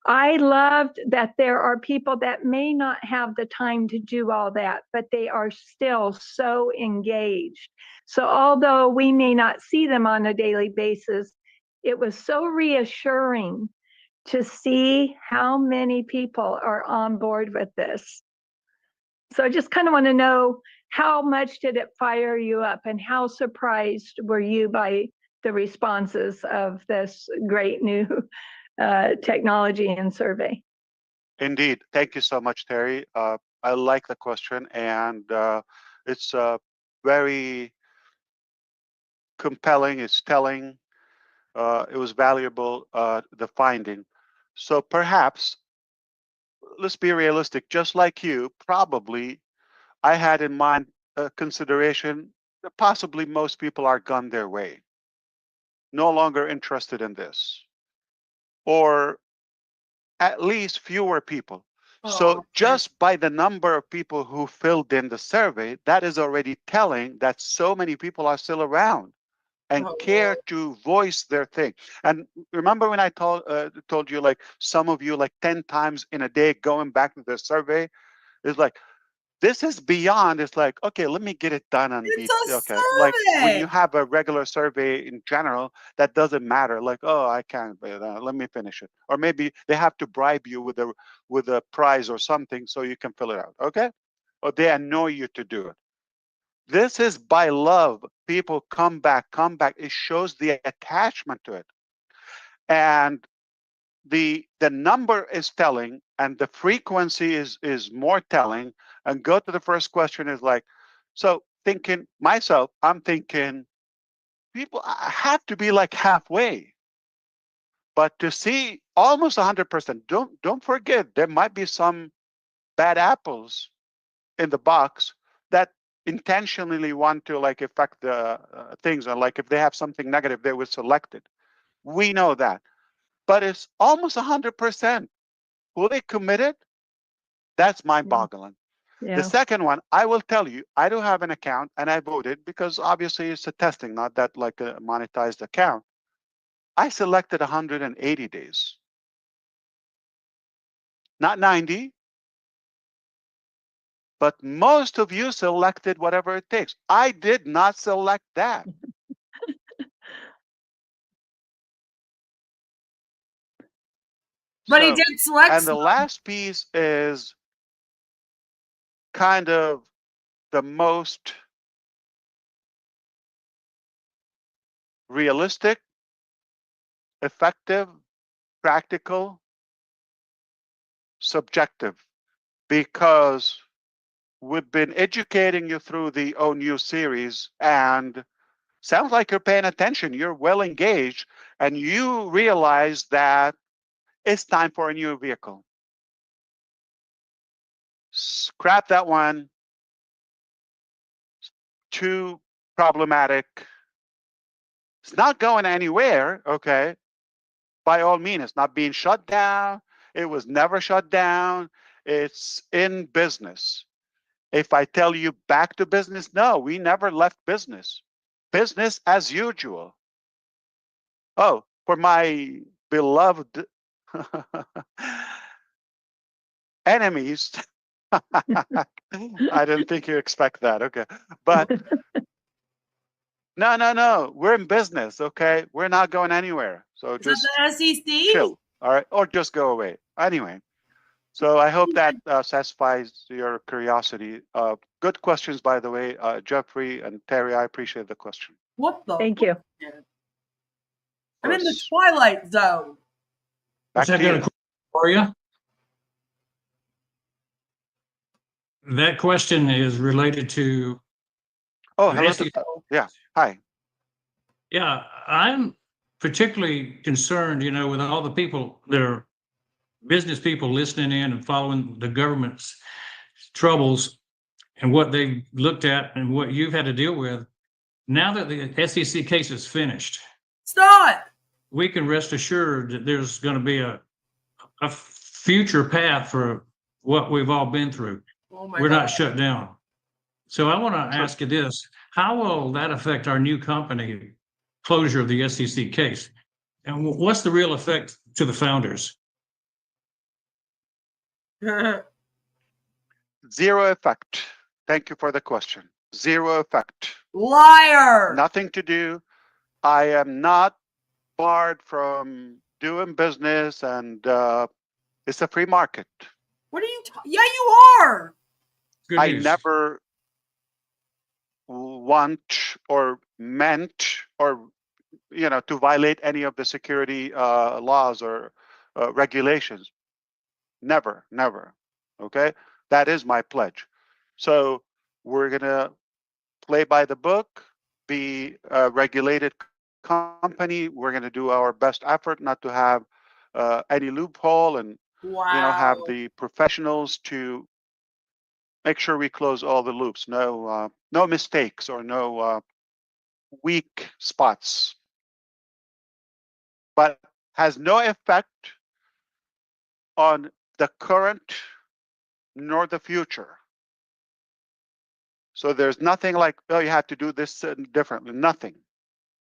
I loved that there are people that may not have the time to do all that, but they are still so engaged. So although we may not see them on a daily basis, it was so reassuring to see how many people are on board with this. So I just kind of want to know, how much did it fire you up, and how surprised were you by the responses of this great new technology and survey? Indeed. Thank you so much, Terry. I like the question, and it's very compelling. It's telling. It was valuable, the finding. So perhaps, let's be realistic. Just like you, probably I had in mind a consideration that possibly most people are gone their way, no longer interested in this, or at least fewer people. So just by the number of people who filled in the survey, that is already telling that so many people are still around and care to voice their thing. And remember when I told you, like, some of you, like 10 times in a day going back to the survey, it's like, this is beyond. It's like, okay, let me get it done and It's a okay. Like when you survey. have a regular survey in general, that doesn't matter. Like, oh, I can't, let me finish it. Or maybe they have to bribe you with a prize or something so you can fill it out. Okay, or they annoy you to do it. This is by love. People come back. It shows the attachment to it, and the number is telling, and the frequency is more telling. And go to the first question is like, so thinking myself, I'm thinking people have to be like halfway, but to see almost 100%, don't forget there might be some bad apples in the box that intentionally want to like affect the things, or like if they have something negative they would select it. We know that, but it's almost 100%. Fully committed, that's mind-boggling. Yeah. The second one, I will tell you, I do have an account and I voted because obviously it's a testing, not that like a monetized account. I selected 180 days, not 90, but most of you selected whatever it takes. I did not select that. But he did select and the some. last piece is kind of the most realistic, effective, practical, subjective, because we've been educating you through the ONU series, and sounds like you're paying attention. You're well engaged, and you realize that it's time for a new vehicle. Scrap that one. Too problematic. It's not going anywhere, okay? By all means, it's not being shut down. It was never shut down. It's in business. If I tell you back to business, no, we never left business. Business as usual. Oh, for my beloved enemies. I didn't think you expect that. Okay. But no. We're in business. Okay. We're not going anywhere. So Is just that the SEC? chill. All right. Or just go away. Anyway. So I hope that satisfies your curiosity. Good questions, by the way, Jeffrey and Terry. I appreciate the question. What the? Thank you. I'm in the Chris, twilight zone. back to you. For you. That question is related to. Oh, hello. Yeah. Hi. Yeah, I'm particularly concerned, with all the people that are business people listening in and following the government's troubles and what they've looked at and what you've had to deal with. Now that the SEC case is finished, Stop. we can rest assured that there's going to be a future path for what we've all been through. Oh my We're God. not shut down. So I want to ask you this: how will that affect our new company closure of the SEC case, and what's the real effect to the founders? Zero effect. Thank you for the question. Zero effect. Liar. Nothing to do. I am not barred from doing business, and it's a free market. What are you? Yeah, you are. Good I news. never want or meant or to violate any of the security laws or regulations. Never. Okay, that is my pledge. So we're gonna play by the book, be a regulated company. We're gonna do our best effort not to have any loophole, and Wow. have the professionals to make sure we close all the loops. No mistakes or no weak spots. But has no effect on the current nor the future. So there's nothing like, oh, you have to do this differently. Nothing.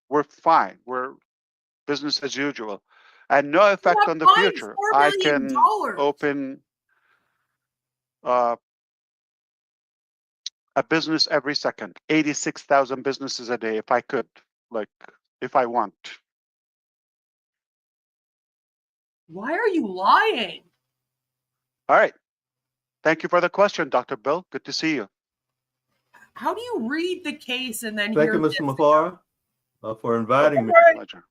We're fine. We're business as usual. And no effect on the future. I can open a business every second, 86,000 businesses a day if I could, if I want. Why are you lying? All right. Thank you for the question, Dr. Bill. Good to see you. How do you read the case and then Thank hear you, Mr. Mufareh, for inviting me. Pleasure.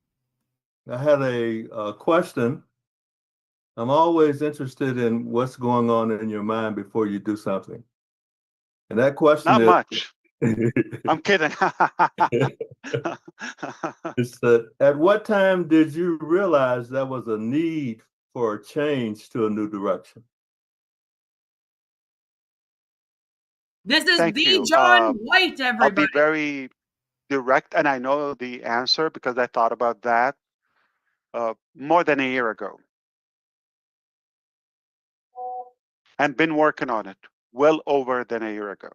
I had a question. I'm always interested in what's going on in your mind before you do something. And that question Not is much. I'm kidding. is that at what time did you realize there was a need for a change to a new direction? This is Thank the you. John White, I'll everybody. be very direct, and I know the answer because I thought about that more than a year ago and been working on it well over than a year ago.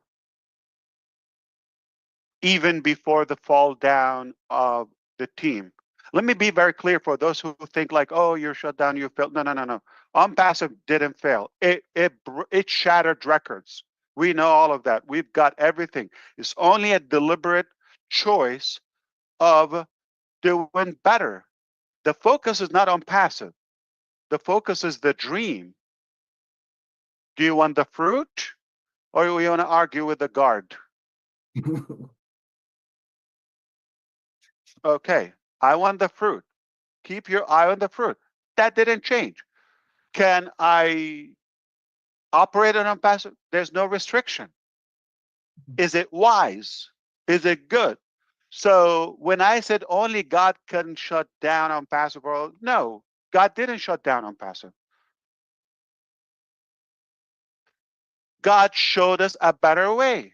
Even before the fall down of the team. Let me be very clear for those who think like, oh, you're shut down, you failed. No. OnPassive didn't fail. It shattered records. We know all of that. We've got everything. It's only a deliberate choice of doing better. The focus is not on passive. The focus is the dream. Do you want the fruit or do you want to argue with the guard? Okay, I want the fruit. Keep your eye on the fruit. That didn't change. Can I operate on passive? There's no restriction. Is it wise? Is it good? So when I said only God can shut down OnPassive world, no, God didn't shut down OnPassive. God showed us a better way.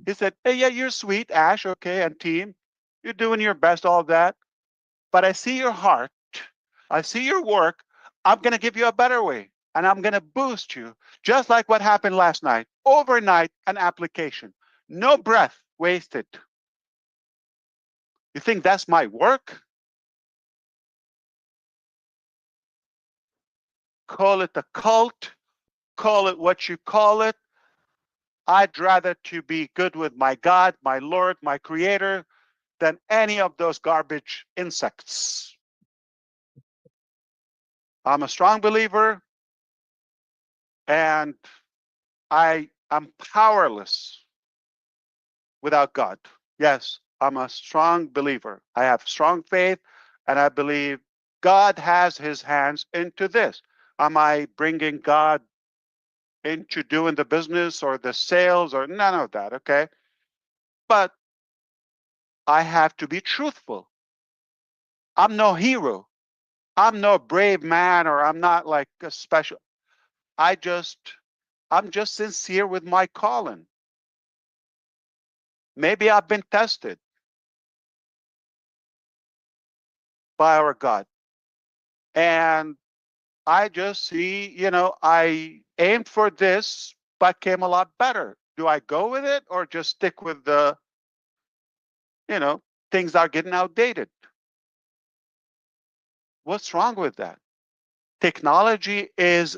He said, hey, yeah, you're sweet, Ash, okay, and team. You're doing your best, all that. But I see your heart. I see your work. I'm going to give you a better way. And I'm going to boost you. Just like what happened last night. Overnight, an application. No breath wasted. You think that's my work? Call it a cult. call it what you call it. I'd rather to be good with my God, my Lord, my Creator, than any of those garbage insects. I'm a strong believer, and I am powerless without God. Yes, I'm a strong believer. I have strong faith, and I believe God has his hands into this. Am I bringing God into doing the business or the sales or none of that? Okay. But I have to be truthful. I'm no hero. I'm no brave man, or I'm not like a special. I'm just sincere with my calling. Maybe I've been tested by our God. And I just see, I aimed for this, but came a lot better. Do I go with it or just stick with the, things that are getting outdated? What's wrong with that? Technology is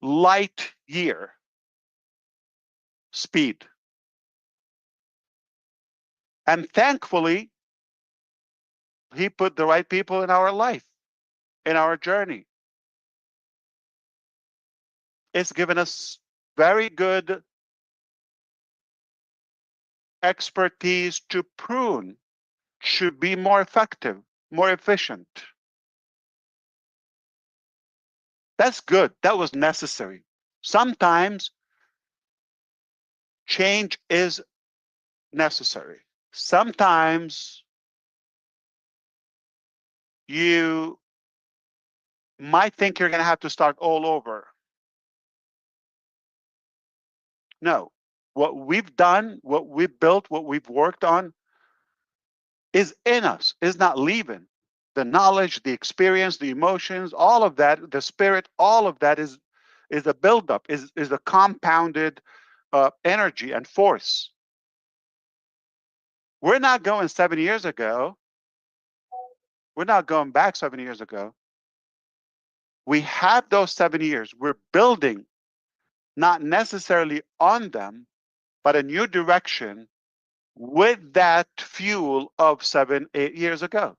light year speed. And thankfully, he put the right people in our life, in our journey. It's given us very good expertise to prune, to be more effective, more efficient. That's good. That was necessary. Sometimes change is necessary. Sometimes you might think you're going to have to start all over. No. What we've done, what we've built, what we've worked on is in us, is not leaving. The knowledge, the experience, the emotions, all of that, the spirit, all of that is a buildup, is a compounded energy and force. We're not going 7 years ago. We're not going back 7 years ago. We have those 7 years. We're building, not necessarily on them, but a new direction with that fuel of 7, 8 years ago.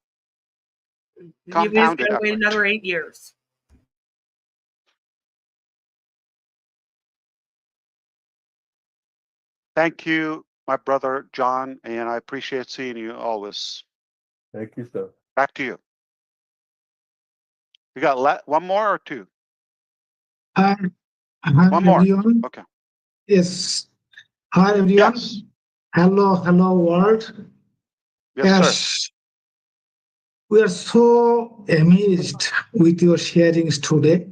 You just Compounded gotta wait effort. another 8 years. Thank you, my brother John, and I appreciate seeing you always. Thank you, sir. Back to you. You got one more or two? Hi, One more. everyone. Okay. Yes. Hi, everyone. Yes. Hello, world. Yes, sir. We are so amazed with your sharings today,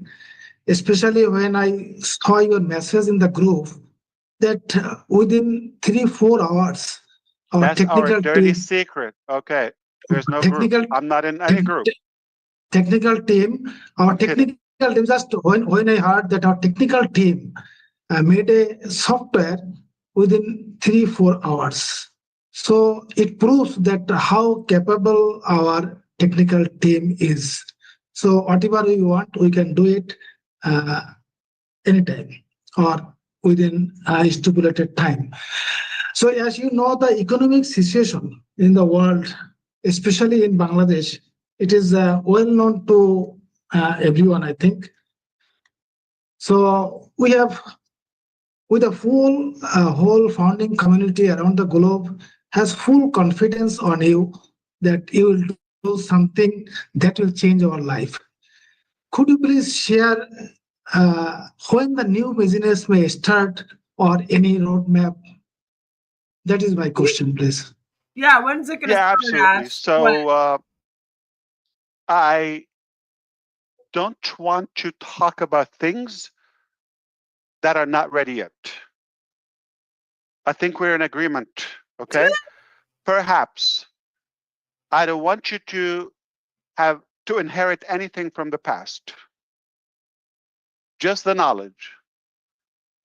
especially when I saw your message in the group that within 3-4 hours, our That's our technical dirty team, secret. Okay. There's no group. technical I'm not in any group. technical team, our I'm kidding. technical team, just when I heard that our technical team made a software within 3-4 hours. So it proves that how capable our technical team is. So whatever we want, we can do it anytime or within a stipulated time. So as you know, the economic situation in the world, especially in Bangladesh, it is well known to everyone, I think. So we have, with the whole founding community around the globe has full confidence on you that you will do something that will change our life. Could you please share when the new business may start or any roadmap? That is my question, please. Yeah, when's it gonna start, Absolutely. Ash? So I don't want to talk about things that are not ready yet. I think we're in agreement, okay? Perhaps I don't want you to have to inherit anything from the past. Just the knowledge.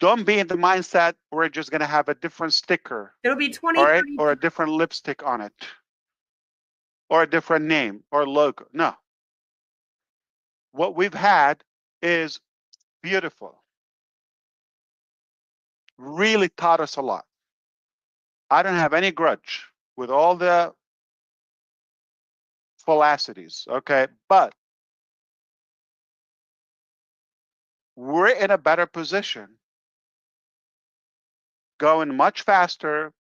Don't be in the mindset we're just going to have a different sticker. It'll be all right, 2032. or a different lipstick on it, or a different name or logo. No. What we've had is beautiful. Really taught us a lot. I don't have any grudge with all the falsities, okay? But we're in a better position, going much faster,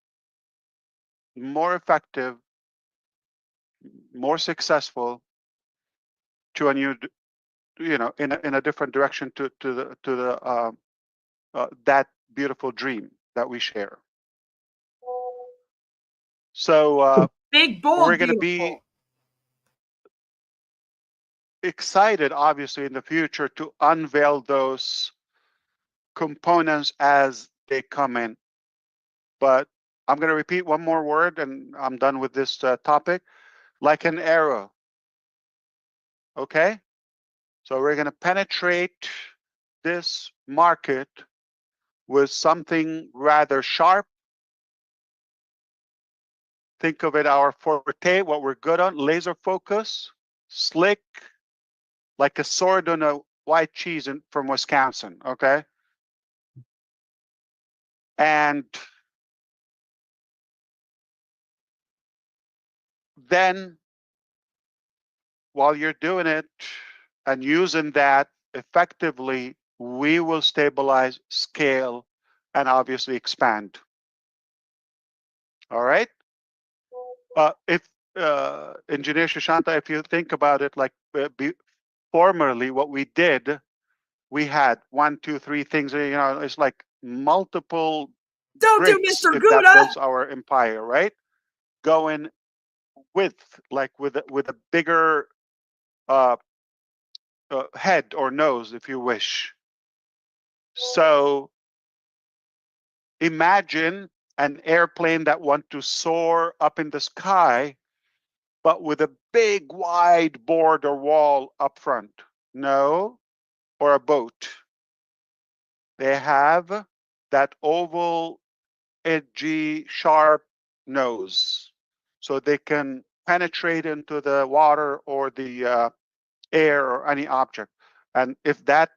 more effective, more successful to a new, in a different direction to the that beautiful dream that we share. So Big, bold, we're going to beautiful. be excited, obviously, in the future to unveil those components as they come in. But I'm going to repeat one more word, and I'm done with this topic. Like an arrow. Okay? So we're going to penetrate this market with something rather sharp. Think of it our forte, what we're good on, laser focus, slick, like a sword on a white cheese from Wisconsin, okay? And then while you're doing it and using that effectively, we will stabilize, scale, and obviously expand. All right? If Engineer Shashanta, if you think about it, like formerly what we did, we had 1, 2, 3 things, it's like multiple Don't do bricks Mr. if that Gouda. builds our empire, right? Going with a bigger head or nose, if you wish. So imagine an airplane that wants to soar up in the sky, but with a big wide board or wall up front. No, or a boat. They have that oval, edgy, sharp nose, so they can penetrate into the water or the air or any object. And if that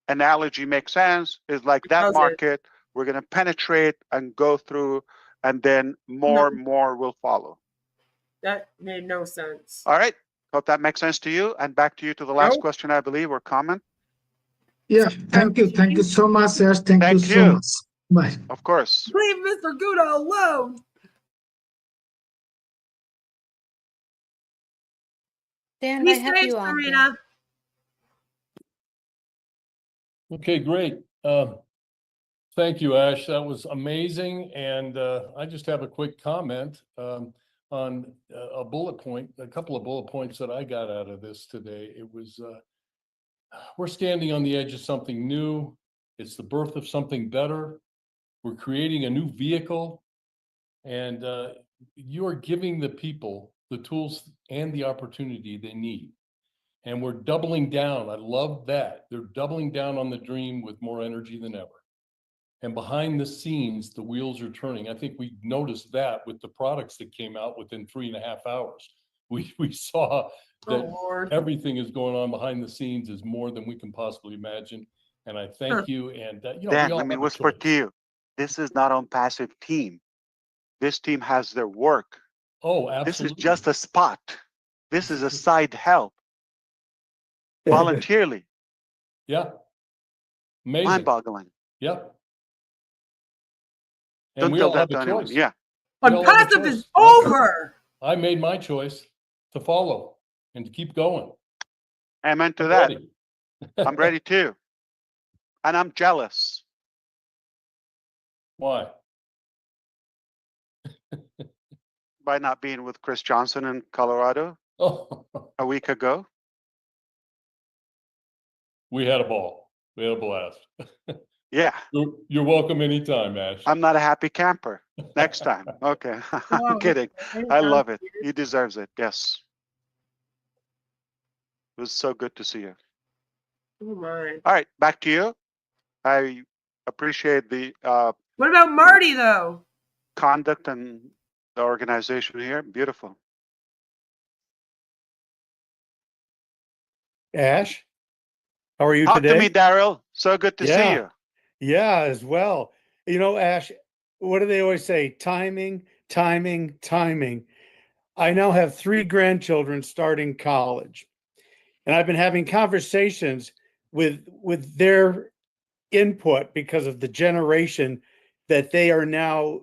analogy makes sense, is like that Does it? market, we're going to penetrate and go through, and then more will follow. That made no sense. All right. Hope that makes sense to you. And back to you to the last question, I believe, or comment. Yeah, thank you. Thank you so much, sir. Thank you so much. Bye. Of course. Leave Mr. Gouda alone. Dan, Be I have safe, you on. Serena. Okay, great. Thank you, Ash. That was amazing. And I just have a quick comment on a bullet point, a couple of bullet points that I got out of this today. It was, we're standing on the edge of something new. It's the birth of something better. We're creating a new vehicle, and you are giving the people the tools and the opportunity they need. And we're doubling down. I love that. They're doubling down on the dream with more energy than ever. And behind the scenes, the wheels are turning. I think we noticed that with the products that came out within 3.5 hours. We saw that everything is going on behind the scenes is more than we can possibly imagine. And I thank you. And Dan, let me whisper to you. This is not on passive team. This team has their work. Oh, absolutely. This is just a spot. This is a side help. Voluntarily. Yeah. Amazing. Mind-boggling. Yep. And Don't we tell all that have to a anyone. choice. Yeah. But passive is over. I made my choice to follow and to keep going. Amen to I'm that. ready. I'm ready too. And I'm jealous. Why? By not being with Chris Johnson in Colorado a week ago. We had a ball. We had a blast. Yeah. You're welcome anytime, Ash. I'm not a happy camper. Next time. Okay. I'm kidding. I love it. He deserves it. Yes. It was so good to see you. Oh my. All right. Back to you. I appreciate the What about Marty though? conduct and the organization here. Beautiful. Ash, How are you Talk today? to me, Daryl. So good to see you. Yeah, as well. You know, Ash, what do they always say? Timing, timing, timing. I now have 3 grandchildren starting college, and I've been having conversations with their input because of the generation that they are now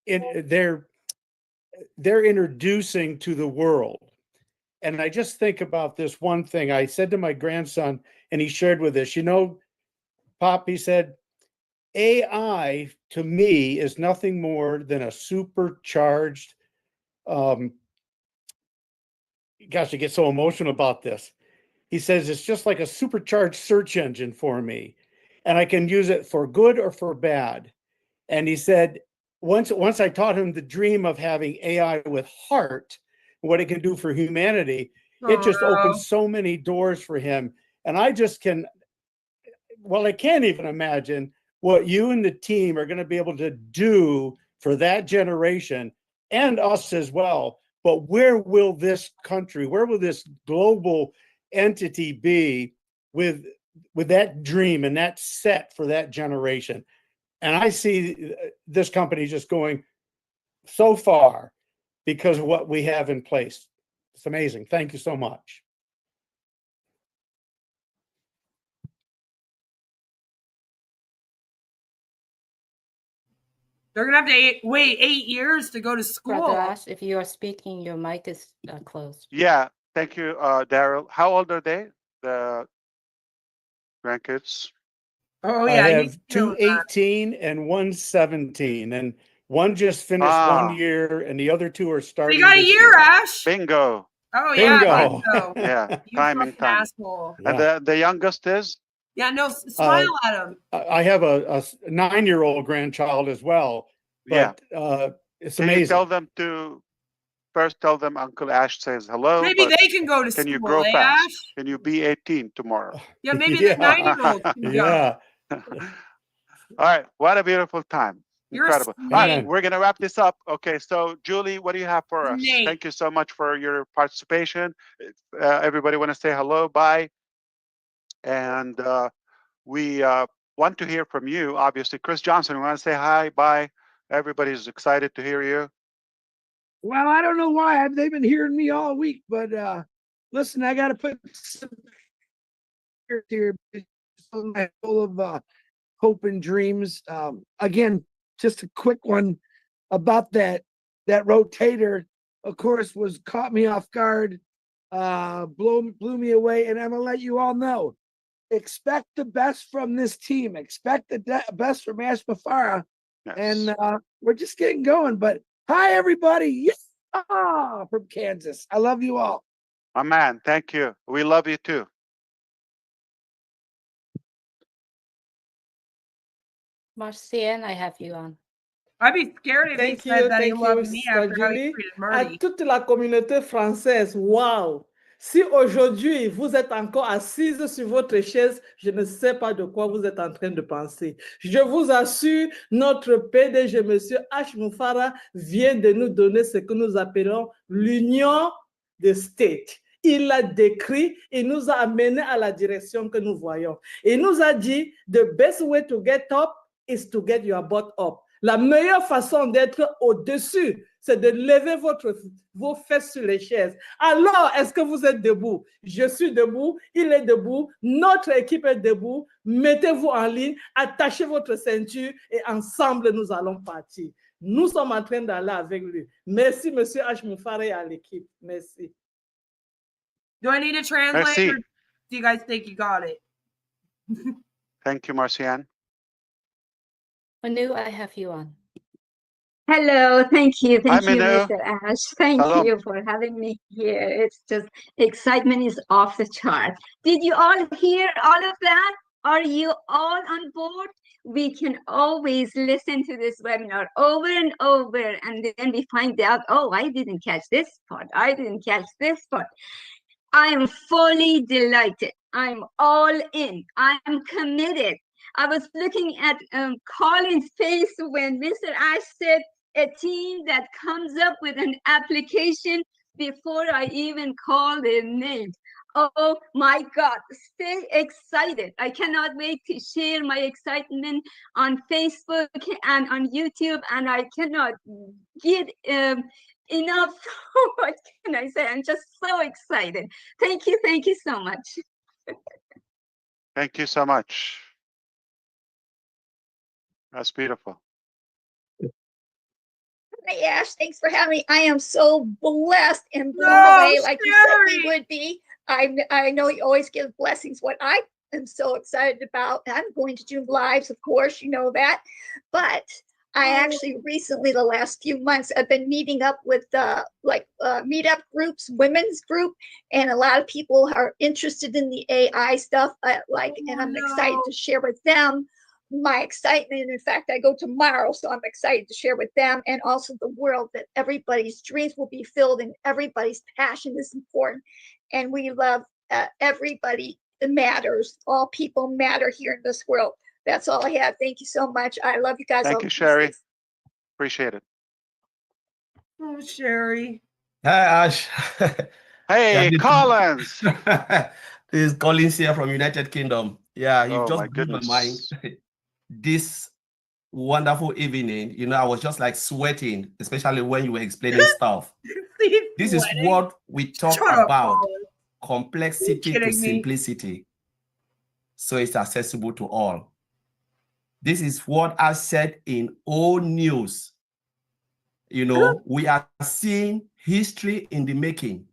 they're introducing to the world. And I just think about this one thing. I said to my grandson, and he shared with us, you know, Pop, he said, AI to me is nothing more than a supercharged, gosh, I get so emotional about this. He says it's just like a supercharged search engine for me, and I can use it for good or for bad. And he said, once I taught him the dream of having AI with heart, what it can do for humanity, it just opens so many doors for him. And I just can, well, I can't even imagine what you and the team are going to be able to do for that generation and us as well. But where will this country, where will this global entity be with that dream and that set for that generation? And I see this company just going so far because of what we have in place. It's amazing. Thank you so much. They're gonna have to wait 8 years to go to school. Brother Ash, if you are speaking, your mic is closed. Yeah, thank you, Daryl. How old are they, the grandkids? Oh I yeah, have 2 18 and 1 17, and one just finished 1 year, and the other 2 are starting. You got a this year, Ash. Bingo. Oh Bingo. yeah, bingo. Yeah, You timing, fucking timing. asshole. And the youngest is? Yeah, no, smile at him. I have a 9-year-old grandchild as well, but it's Can you amazing. tell them to first tell them Uncle Ash says hello? Maybe but they can go to Can you school, grow eh, fast? Ash? Can you be 18 tomorrow? Yeah, maybe the 9-year-old can go. All right. What a beautiful time. You're Incredible. a All right, snake. we're going to wrap this up. Okay, so Julie, what do you have for us? Snake. Thank you so much for your participation. Everybody want to say hello, bye. And we want to hear from you, obviously. Chris Johnson, we want to say hi, bye. Everybody's excited to hear you. Well, I don't know why they've been hearing me all week, but listen, I got to put some here full of hope and dreams. Again, just a quick one about that rotator. Of course, was caught me off guard, blew me away, and I'm gonna let you all know. Expect the best from this team. Expect the best from Ash Mufareh, and we're just getting going. But hi, everybody! Yeah, from Kansas. I love you all. My man, thank you. We love you too. Marcienne, I have you on. I'd be scared if he said that he loved me after how he Julie. treated À Murray. toute la communauté française, waouh! Si aujourd'hui vous êtes encore assise sur votre chaise, je ne sais pas de quoi vous êtes en train de penser. Je vous assure, notre PDG, M. H. Mufareh, vient de nous donner ce que nous appelons l'union des States. Il l'a décrit et nous a amené à la direction que nous voyons. Il nous a dit, the best way to get up is to get your butt up. La meilleure façon d'être au-dessus, c'est de lever vos fesses sur les chaises. Alors, est-ce que vous êtes debout? Je suis debout, il est debout, notre équipe est debout. Mettez-vous en ligne, attachez votre ceinture et ensemble, nous allons partir. Nous sommes en train d'aller avec lui. Merci, M. H. Mufareh, à l'équipe. Merci. Do I need to translate, Merci. or do you guys think you got it? Thank you, Marcienne. Manu, I have you on. Hello, thank you, Hi, Mr. Minu. Ash. Thank Hello. you for having me here. It's just excitement is off the chart. Did you all hear all of that? Are you all on board? We can always listen to this webinar over and over, and then we find out, oh, I didn't catch this part. I didn't catch this part. I am fully delighted. I'm all in. I'm committed. I was looking at Colin's face when Mr. Ash said a team that comes up with an application before I even call their name. Oh my God, stay excited. I cannot wait to share my excitement on Facebook and on YouTube, and I cannot get enough. What can I say? I'm just so excited. Thank you so much. Thank you so much. That's beautiful. Hi, Ash. Thanks for having me. I am so blessed and blown No, away, like you said we Sherry. would be. I know you always give blessings. What I am so excited about, I'm going to do lives, of course, you know that. But I actually recently, the last few months, I've been meeting up with meetup groups, women's group, and a lot of people are interested in the AI stuff. And I'm excited to share with them my excitement. In fact, I go tomorrow, so I'm excited to share with them and also the world that everybody's dreams will be filled and everybody's passion is important. And we love everybody that matters. All people matter here in this world. That's all I have. Thank you so much. I love you guys. Thank you, Sherry. Appreciate it. Oh, Sherry. Hi, Ash. Hey, Collins. This is Collins here from United Kingdom. Yeah, you Oh just my blew my mind. goodness. This wonderful evening, I was just like sweating, especially when you were explaining stuff. This is what we talk Shut up, about, Colin. complexity to kidding me? simplicity. So it's accessible to all. This is what I said in all news. We are seeing history in the making,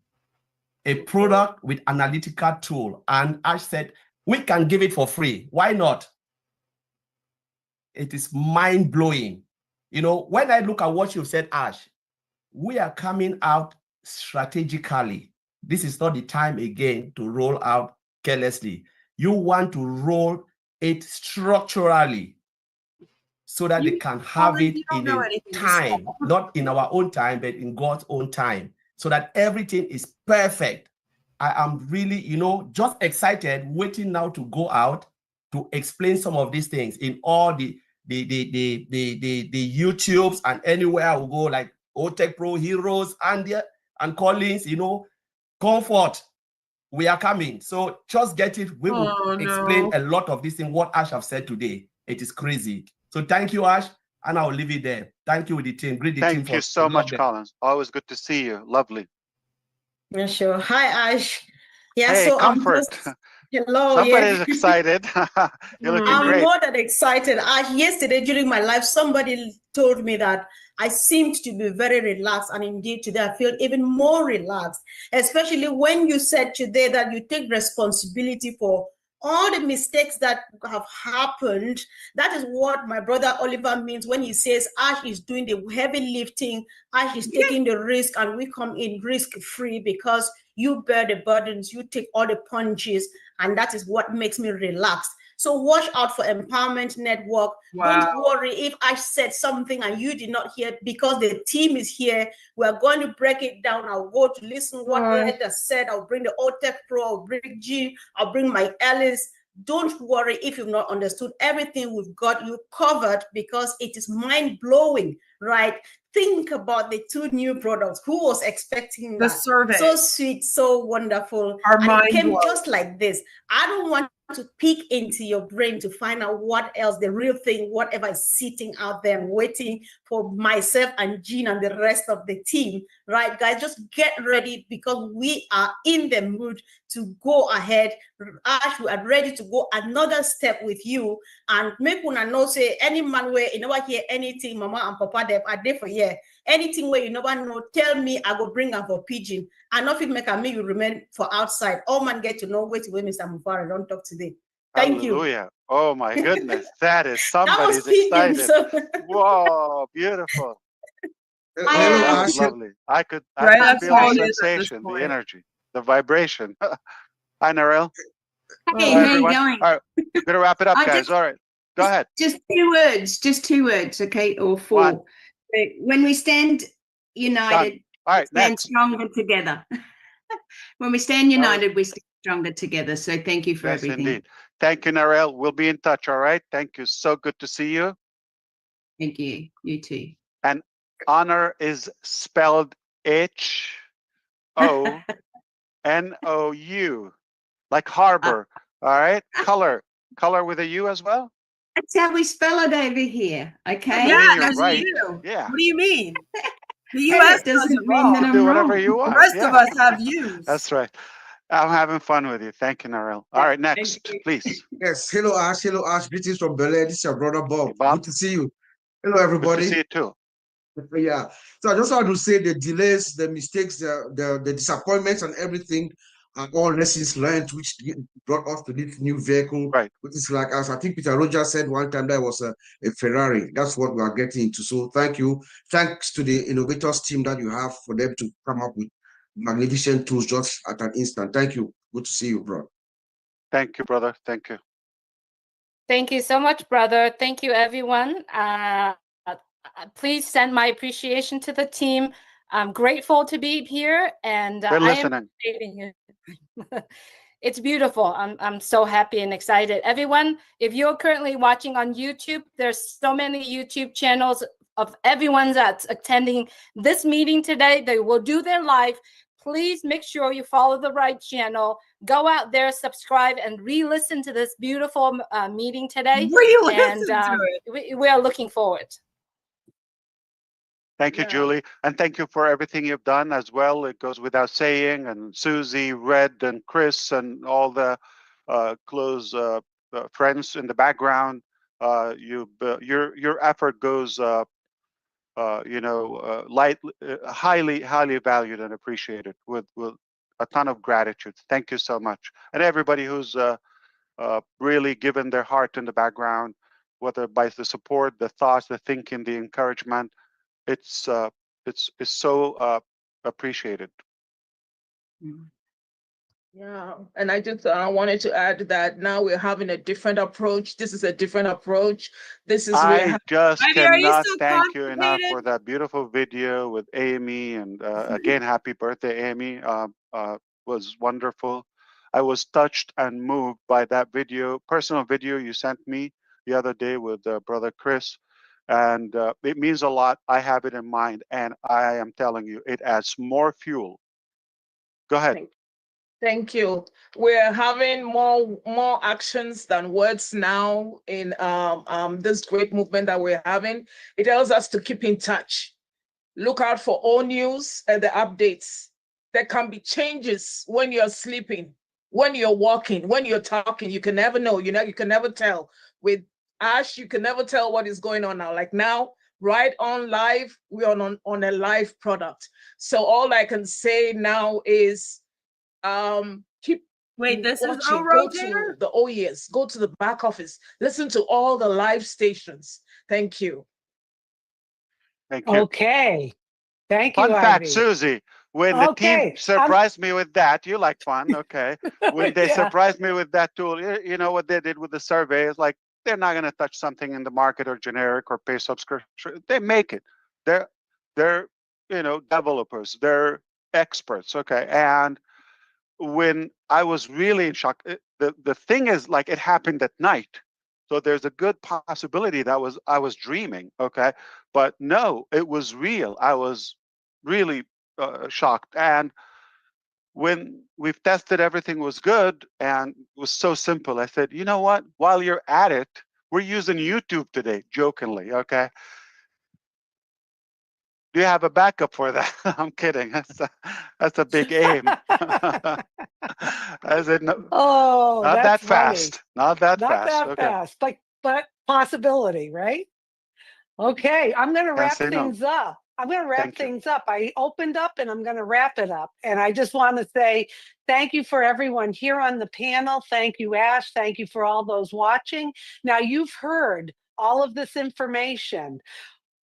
a product with analytical tool. And Ash said, we can give it for free. Why not? It is mind-blowing. When I look at what you said, Ash, we are coming out strategically. This is not the time again to roll out carelessly. You want to roll it structurally so that they can have it in a time, not in our own time, but in God's own time, so that everything is perfect. I am really, just excited, waiting now to go out to explain some of these things in all the YouTubes and anywhere I will go, like OTech Pro Heroes and Collins, comfort. We are coming. So just get it. We will explain a lot of this in what Ash have said today. It is crazy. So thank you, Ash, and I'll leave it there. Thank you, the team. Greet the team. Thank you so much, Collins. Always good to see you. Lovely. Yeah, sure. Hi, Ash. Yeah, Hey, so Comfort. hello. Somebody Yeah. is excited. You're looking I'm great. more than excited. Yesterday during my life, somebody told me that I seemed to be very relaxed, and indeed today I feel even more relaxed, especially when you said today that you take responsibility for all the mistakes that have happened. That is what my brother Oliver means when he says Ash is doing the heavy lifting, Ash is taking the risk, and we come in risk-free because you bear the burdens, you take all the punches, and that is what makes me relaxed. So watch out for Empowerment Network. Wow. Don't worry if I said something and you did not hear, because the team is here. We're going to break it down. I'll go to listen what Ed has said. I'll bring the OTech Pro, I'll bring G, I'll bring Mike Ellis. Don't worry if you've not understood everything. We've got you covered because it is mind-blowing, right? Think about the 2 new products. Who was expecting The that? survey. So sweet, so wonderful. Our and mind it came blows. just like this. I don't want to peek into your brain to find out what else, the real thing, whatever is sitting out there and waiting for myself and Jean and the rest of the team, right? Guys, just get ready because we are in the mood to go ahead. Ash, we are ready to go another step with you and make una know say any man where you never hear anything, mama and papa them are there for here. Anything where you never know, tell me, I go bring them for pigeon. And nothing make me you remain for outside. All man get to know wait when Mr. Mufareh don't talk today. Thank you. Hallelujah. Oh my goodness. That is That was somebody's pigeon, excited. so Whoa, beautiful. Hello, That was Ash. lovely. I could Right, feel that's the all it is at this sensation, the point. energy, the vibration. Hi, Narelle. Hey, Hi, how you everyone. going? All right, we're gonna wrap it up, I guys. All right, go ahead. Just 2 words, okay, or 4. One. When we stand united, Done. All right, we stand next. stronger together. When we stand united, we stand stronger together. So thank you for Yes, everything. indeed. Thank you, Narelle. We'll be in touch. All right. Thank you. So good to see you. Thank you. You too. And honor is spelled H-O N-O-U, like harbor. All right. Color with a U as well. That's how we spell it over here. Okay. I mean, you're there's right. you. Yeah. What do you mean? The And US it does doesn't it mean that wrong. You can do I'm whatever wrong. you The want. rest of Yeah. us have yous. That's right. I'm having fun with you. Thank you, Narelle. All right, next, please. Yes, hello Ash, greetings from Berlin. This is your brother Bob. Bob. Good to see you. Hello, Good to everybody. see you too. Yeah. So I just want to say the delays, the mistakes, the disappointments and everything are all lessons learned, which brought us to this new vehicle. Right. Which is like, as I think Peter Rogers said one time, that was a Ferrari. That's what we are getting into. So thank you. Thanks to the innovators team that you have for them to come up with magnificent tools just at an instant. Thank you. Good to see you, bro. Thank you, brother. Thank you. Thank you so much, brother. Thank you, everyone. Please send my appreciation to the team. I'm grateful to be here, and They're I am listening. appreciating it. It's beautiful. I'm so happy and excited. Everyone, if you're currently watching on YouTube, there's so many YouTube channels of everyone that's attending this meeting today. They will do their live. Please make sure you follow the right channel. Go out there, subscribe, and re-listen to this beautiful meeting today. Re-listen And to it. we are looking forward. Thank you, Yeah. Julie. And thank you for everything you've done as well. It goes without saying. And Susie, Red, and Chris, and all the close friends in the background. Your effort goes, highly valued and appreciated with a ton of gratitude. Thank you so much. And everybody who's really given their heart in the background, whether by the support, the thoughts, the thinking, the encouragement. It's so appreciated. Yeah, and I just wanted to add that now we're having a different approach. This is a different approach. This is I just Ivy, are you cannot still thank you enough constipated? for that beautiful video with Amy, and again, happy birthday, Amy. Was wonderful. I was touched and moved by that personal video you sent me the other day with brother Chris. And it means a lot. I have it in mind, and I am telling you, it adds more fuel. Go ahead. Thank you. We're having more actions than words now in this great movement that we're having. It tells us to keep in touch. Look out for all news and the updates. There can be changes when you're sleeping, when you're walking, when you're talking. You can never know. You can never tell. With Ash, you can never tell what is going on now. Like now, right on live, we're on a live product. So all I can say now is keep Wait, this is watching. Oro Go to there? the OES, go to the back office, listen to all the live stations. Thank you. Thank you. Okay. Thank you, Fun fact, Ivy. Susie, when the team Okay. surprised me with that, you like fun, okay? When they Yeah. surprised me with that tool, you know what they did with the survey? It's like, they're not going to touch something in the market or generic or pay subscription. They make it. They're developers. They're experts, okay? And when I was really in shock, the thing is, like, it happened at night. So there's a good possibility that I was dreaming, okay? But no, it was real. I was really shocked. And when we've tested, everything was good and it was so simple. I said, you know what? While you're at it, we're using YouTube today, jokingly, okay? Do you have a backup for that? I'm kidding. That's a big aim. I said, no, Oh, not that's that funny. fast. Not that Not fast. that Okay. fast, but possibility, right? Okay, I'm going to Can't wrap say no. things up. I'm going to wrap Thank you. things up. I opened up and I'm going to wrap it up. And I just want to say thank you for everyone here on the panel. Thank you, Ash. Thank you for all those watching. Now, you've heard all of this information.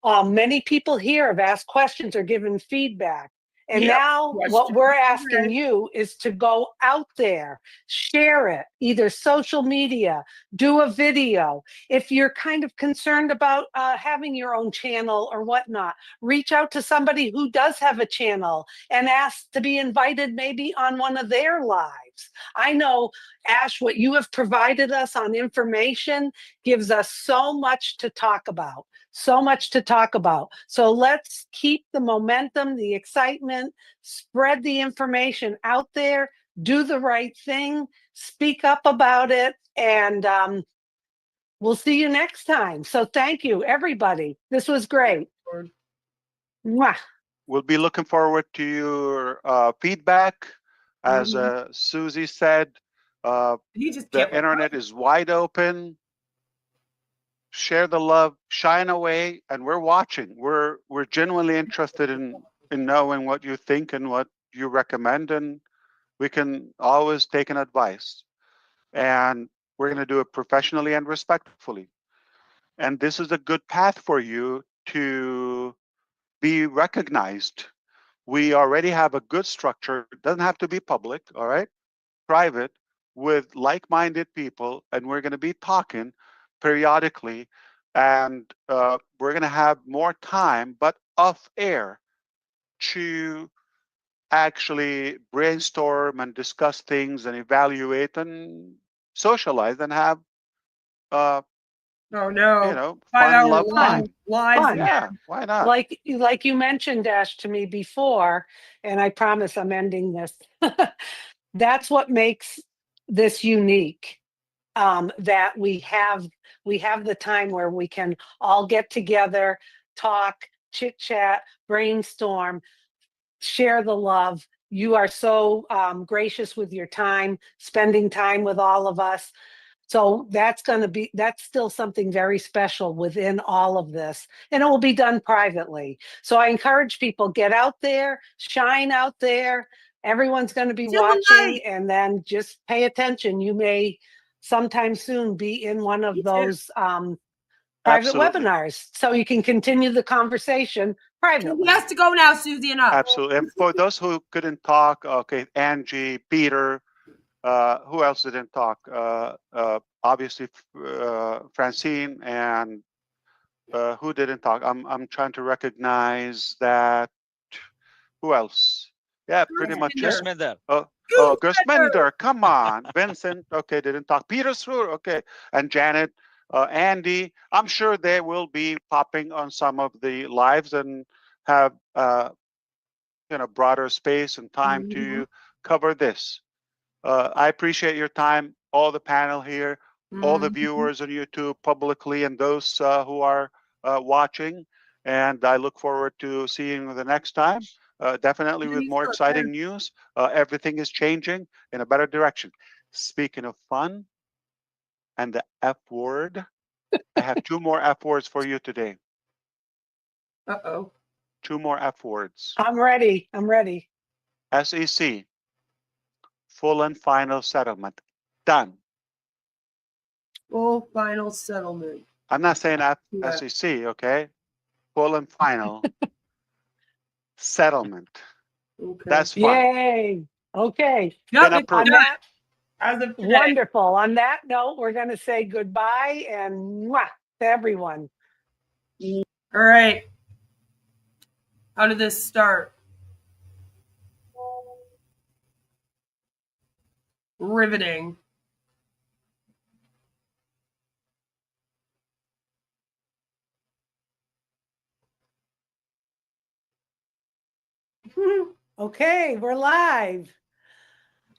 Many people here have asked questions or given feedback. And Yep. now what we're asking you is to go out there, share it, either social media, do a video. If you're kind of concerned about having your own channel or whatnot, reach out to somebody who does have a channel and ask to be invited maybe on one of their lives. groups. I know, Ash, what you have provided us on information gives us so much to talk about, so much to talk about. So let's keep the momentum, the excitement, spread the information out there, do the right thing, speak up about it, and we'll see you next time. So thank you, everybody. This was great. Mwah. We'll be looking forward to your feedback. As Susie said, the internet is wide open. Share the love, shine away, and we're watching. We're genuinely interested in knowing what you think and what you recommend, and we can always take an advice. And we're going to do it professionally and respectfully. And this is a good path for you to be recognized. We already have a good structure. It doesn't have to be public, all right? Private, with like-minded people, and we're going to be talking periodically, and we're going to have more time, but off air, to actually brainstorm and discuss things and evaluate and socialize and have oh no, you know, 5 fun hour love long time. lives Fun. again. Yeah, why not? Like you mentioned, Ash, to me before, and I promise I'm ending this. That's what makes this unique. That we have the time where we can all get together, talk, chit chat, brainstorm, share the love. You are so gracious with your time, spending time with all of us. So that's still something very special within all of this. And it will be done privately. So I encourage people, get out there, shine out there. Everyone's going to be watching, and then just pay attention. You may sometime soon be in one of those private Absolutely. webinars, so you can continue the conversation privately. He has to go now, Susie, and Absolutely. And for those who couldn't talk, okay, Angie, Peter, who else didn't talk? Obviously, Francine, and who didn't talk? I'm trying to recognize that. Who else? Yeah, pretty much. Gersminder. Oh, Gersminder, come on. Vincent, okay, didn't talk. Peter Sroor, okay, and Janet, Andy. I'm sure they will be popping on some of the lives and have broader space and time to cover this. I appreciate your time, all the panel here, all the viewers on YouTube publicly, and those who are watching. And I look forward to seeing you the next time. Definitely with more exciting news. Everything is changing in a better direction. Speaking of fun and the F word, I have 2 more F words for you today. Uh-oh. 2 more F words. I'm ready. SEC. Full and final settlement. Done. Full final settlement. I'm not saying SEC, okay? Full and final settlement. Okay. That's fun. Yay. Okay. Been approved. Wonderful. On that note, we're going to say goodbye and mwah to everyone. All right. How did this start? Riveting. Okay, we're live.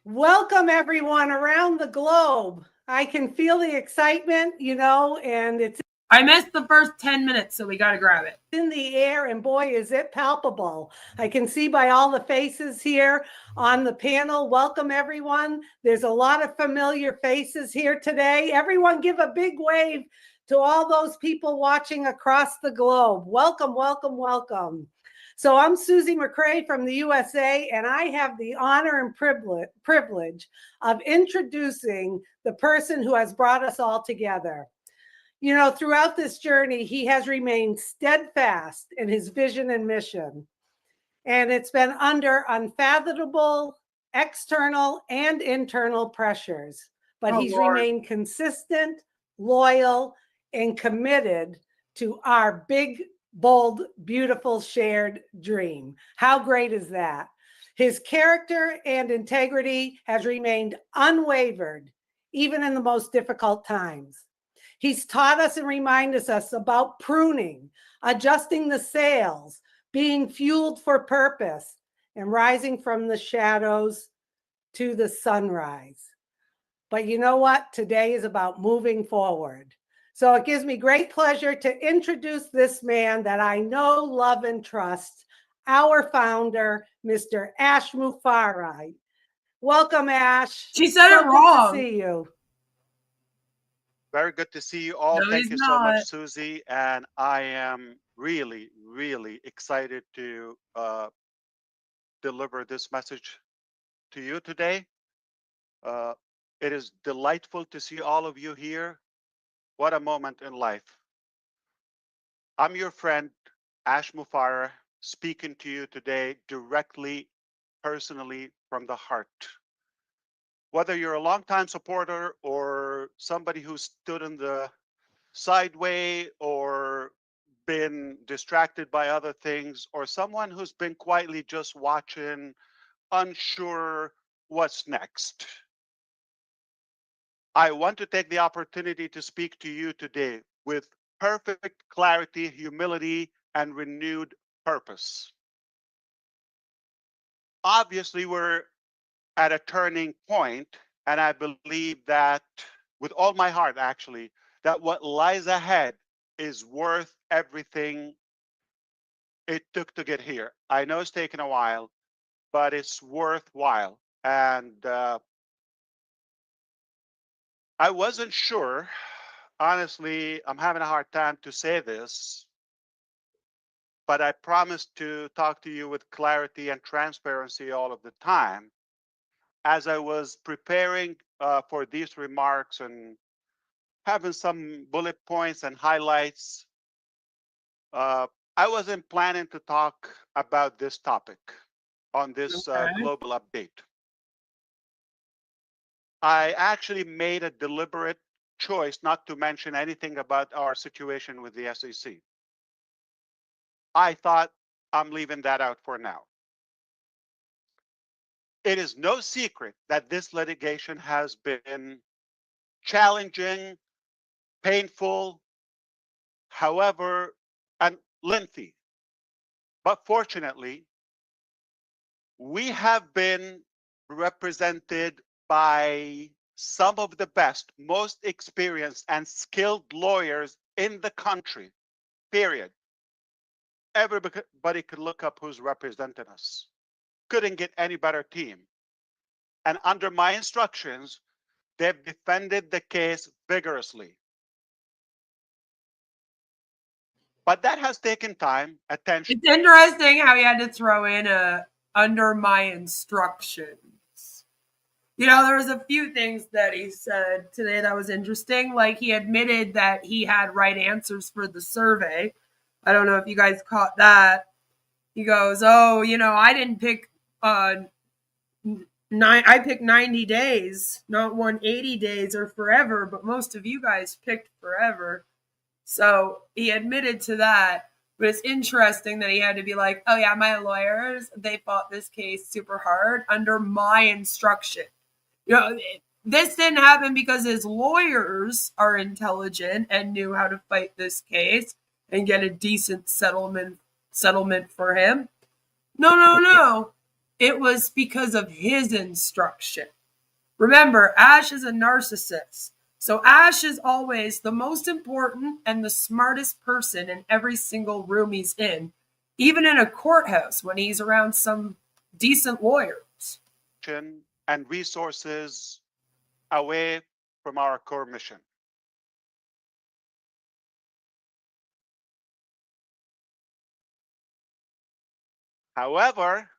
Welcome everyone around the globe. I can feel the excitement, and it's I missed the first 10 minutes, so we got to grab it. in the air, and boy, is it palpable. I can see by all the faces here on the panel. Welcome, everyone. There's a lot of familiar faces here today. Everyone give a big wave to all those people watching across the globe. Welcome, welcome, welcome. So I'm Susie McCrae from the USA, and I have the honor and privilege of introducing the person who has brought us all together. Throughout this journey, he has remained steadfast in his vision and mission. And it's been under unfathomable external and internal pressures. But he's remained consistent, loyal, and committed to our big, bold, beautiful shared dream. How great is that? His character and integrity has remained unwavered, even in the most difficult times. He's taught us and reminded us about pruning, adjusting the sails, being fueled for purpose, and rising from the shadows to the sunrise. But you know what? Today is about moving forward. So it gives me great pleasure to introduce this man that I know, love, and trust, our founder, Mr. Ash Mufareh. Welcome, Ash. She said so it wrong. Good to see you. Very good to see you all. No, Thank he's you so much, not. Susie. And I am really, really excited to deliver this message to you today. It is delightful to see all of you here. What a moment in life. I'm your friend, Ash Mufareh, speaking to you today directly, personally, from the heart. Whether you're a longtime supporter or somebody who stood in the sideway or been distracted by other things, or someone who's been quietly just watching, unsure what's next. I want to take the opportunity to speak to you today with perfect clarity, humility, and renewed purpose. Obviously, we're at a turning point, and I believe that with all my heart, actually, that what lies ahead is worth everything it took to get here. I know it's taken a while, but it's worthwhile. And I wasn't sure. Honestly, I'm having a hard time to say this, but I promised to talk to you with clarity and transparency all of the time. As I was preparing for these remarks and having some bullet points and highlights, I wasn't planning to talk about this topic on this global update. I actually made a deliberate choice not to mention anything about our situation with the SEC. I thought I'm leaving that out for now. It is no secret that this litigation has been challenging, painful, however, and lengthy. But fortunately, we have been represented by some of the best, most experienced, and skilled lawyers in the country, period. Everybody could look up who's representing us. Couldn't get any better team. And under my instructions, they've defended the case vigorously. But that has taken time, attention. It's interesting how he had to throw in a under my instructions. You know, there was a few things that he said today that was interesting. Like he admitted that he had right answers for the survey. I don't know if you guys caught that. He goes, "Oh, you know, I didn't pick I picked 90 days, not 180 days or forever, but most of you guys picked forever." So he admitted to that. But it's interesting that he had to be like, "Oh yeah, my lawyers, they fought this case super hard under my instruction." You know, this didn't happen because his lawyers are intelligent and knew how to fight this case and get a decent settlement for him. No. It was because of his instruction. Remember, Ash is a narcissist. So Ash is always the most important and the smartest person in every single room he's in, even in a courthouse when he's around some decent lawyers. And resources away from our core mission. However,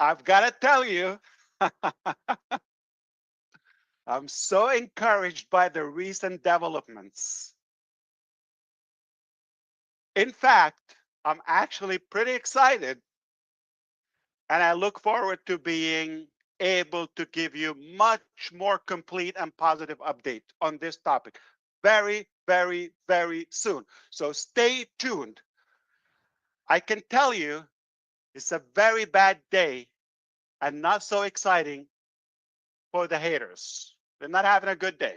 I've got to tell you, I'm so encouraged by the recent developments. In fact, I'm actually pretty excited, and I look forward to being able to give you much more complete and positive update on this topic very, very, very soon. So stay tuned. I can tell you It's a very bad day and not so exciting for the haters. They're not having a good day.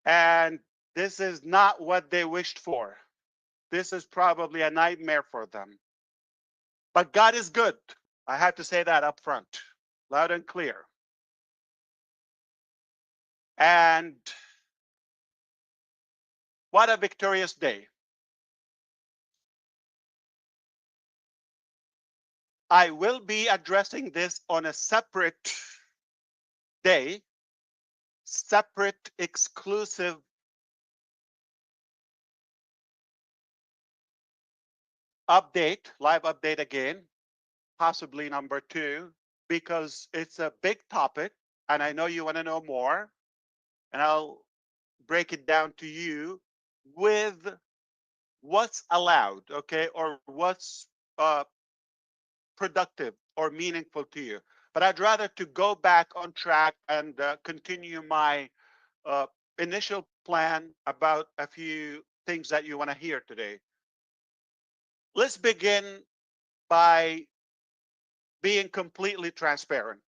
And this is not what they wished for. This is probably a nightmare for them. But God is good. I have to say that up front, loud and clear. And what a victorious day. I will be addressing this on a separate day, separate, exclusive update, live update again, possibly number 2, because it's a big topic and I know you want to know more. And I'll break it down to you with what's allowed, okay, or what's productive or meaningful to you. But I'd rather to go back on track and continue my initial plan about a few things that you want to hear today. Let's begin by being completely transparent.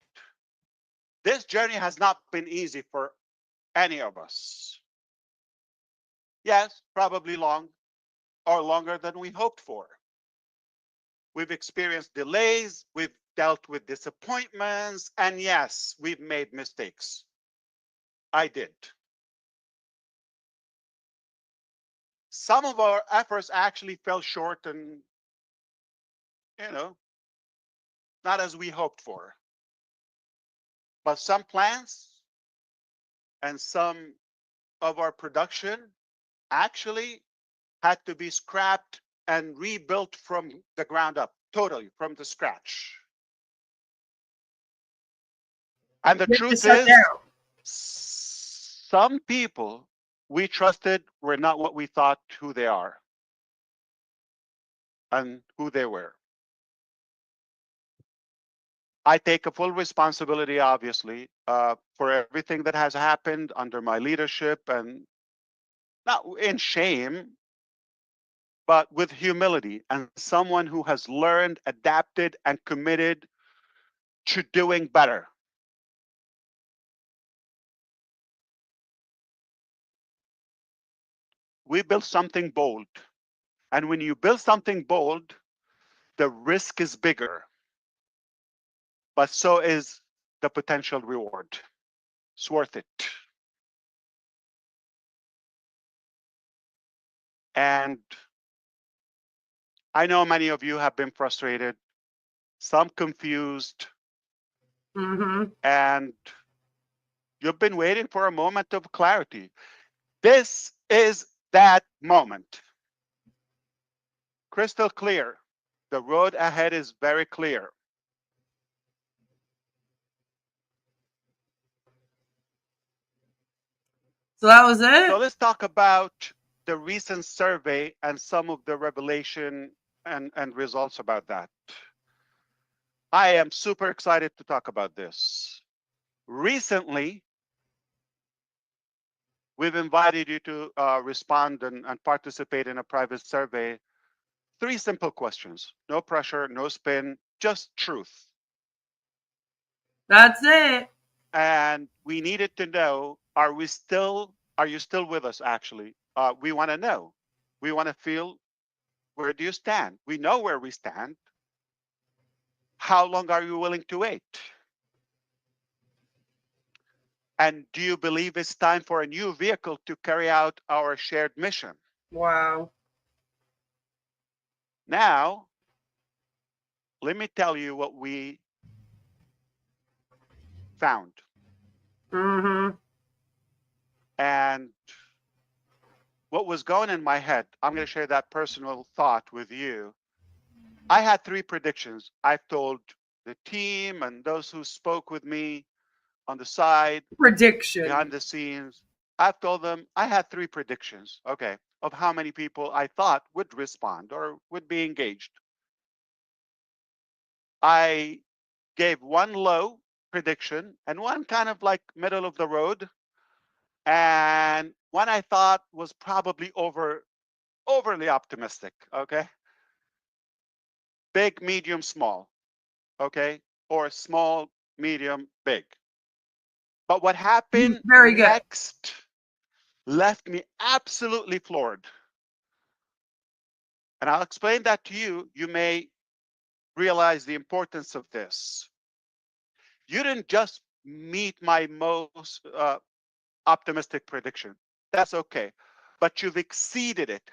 This journey has not been easy for any of us. Yes, probably long or longer than we hoped for. We've experienced delays, we've dealt with disappointments, and yes, we've made mistakes. I did. Some of our efforts actually fell short and, not as we hoped for. But some plans and some of our production actually had to be scrapped and rebuilt from the ground up, totally from the scratch. And the truth is, some people we trusted were not what we thought who they are and who they were. I take a full responsibility, obviously, for everything that has happened under my leadership, and not in shame, but with humility and someone who has learned, adapted, and committed to doing better. We built something bold. And when you build something bold, the risk is bigger, but so is the potential reward. It's worth it. And I know many of you have been frustrated, some confused, and you've been waiting for a moment of clarity. This is that moment. Crystal clear. The road ahead is very clear. So that was it? So let's talk about the recent survey and some of the revelation and results about that. I am super excited to talk about this. Recently, we've invited you to respond and participate in a private survey. 3 simple questions. No pressure, no spin, just truth. That's it. And we needed to know, are you still with us, actually? We want to know. We want to feel, where do you stand? We know where we stand. How long are you willing to wait? And do you believe it's time for a new vehicle to carry out our shared mission? Wow. Now, let me tell you what we found. And what was going in my head, I'm going to share that personal thought with you. I had 3 predictions. I've told the team and those who spoke with me on the side, behind the scenes. I've told them I had 3 predictions, okay, of how many people I thought would respond or would be engaged. I gave 1 low prediction and 1 kind of like middle of the road, and 1 I thought was probably overly optimistic, okay? big, medium, small, okay? Or small, medium, big. But what happened Very good. next left me absolutely floored. And I'll explain that to you. You may realize the importance of this. You didn't just meet my most optimistic prediction. That's okay. But you've exceeded it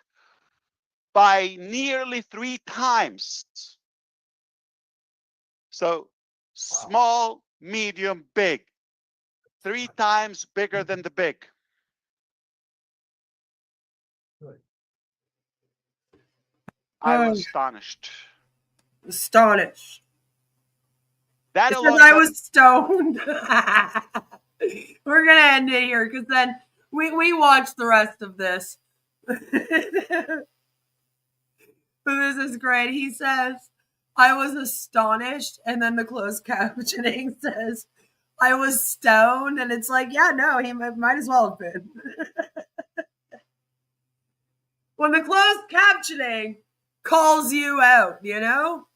by nearly 3 times. So small, medium, big. 3 times bigger than the big. I was astonished. Astonished. That It alone says I was stoned. We're gonna end it here because then we watched the rest of this. This is great. He says, I was astonished, and then the closed captioning says, I was stoned, and it's like, yeah, no, he might as well have been. When the closed captioning calls you out, you know?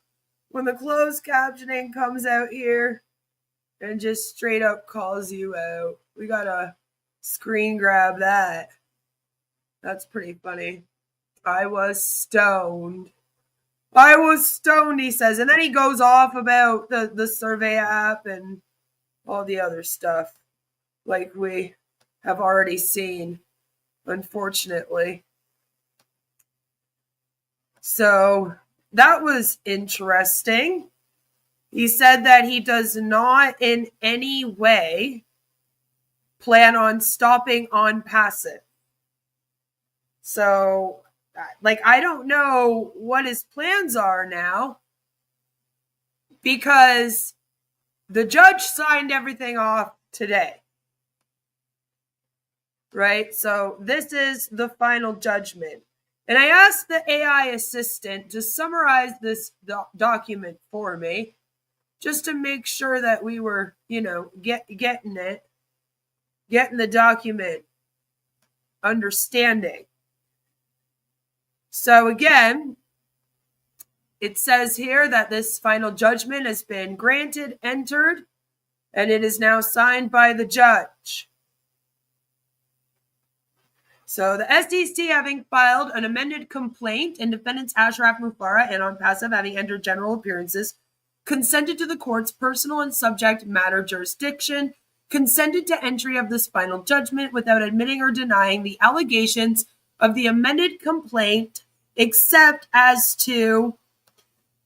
When the closed captioning comes out here and just straight up calls you out. We gotta screen grab that. That's pretty funny. I was stoned. I was stoned, he says. And then he goes off about the survey app and all the other stuff, like we have already seen, unfortunately. So that was interesting. He said that he does not in any way plan on stopping on passive. So, like, I don't know what his plans are now because the judge signed everything off today. Right? So this is the final judgment. And I asked the AI assistant to summarize this document for me, just to make sure that we were, getting the document, understanding. So again, it says here that this final judgment has been granted, entered, and it is now signed by the judge. So the SEC having filed an amended complaint and defendants Ashraf Mufareh and On Passive having entered general appearances, consented to the court's personal and subject matter jurisdiction, consented to entry of this final judgment without admitting or denying the allegations of the amended complaint, except as to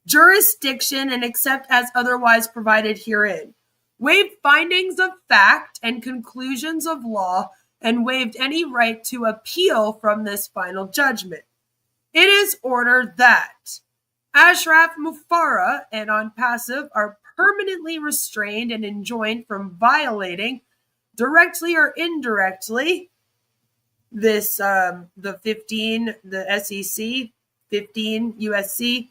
jurisdiction and except as otherwise provided herein, waived findings of fact and conclusions of law, and waived any right to appeal from this final judgment. It is ordered that Ashraf Mufareh and On Passive are permanently restrained and enjoined from violating, directly or indirectly, this the SEC 15 USC,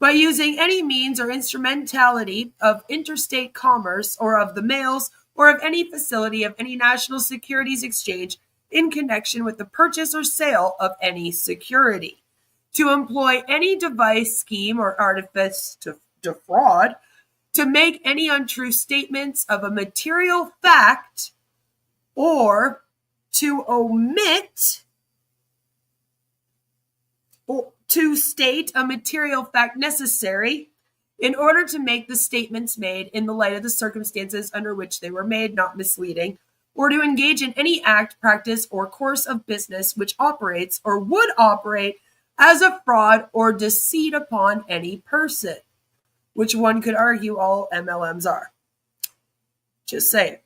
by using any means or instrumentality of interstate commerce or of the mails or of any facility of any national securities exchange in connection with the purchase or sale of any security, to employ any device, scheme, or artifice to defraud, to make any untrue statements of a material fact, or to omit or to state a material fact necessary in order to make the statements made in the light of the circumstances under which they were made not misleading, or to engage in any act, practice, or course of business which operates or would operate as a fraud or deceit upon any person, which one could argue all MLMs are. Just saying.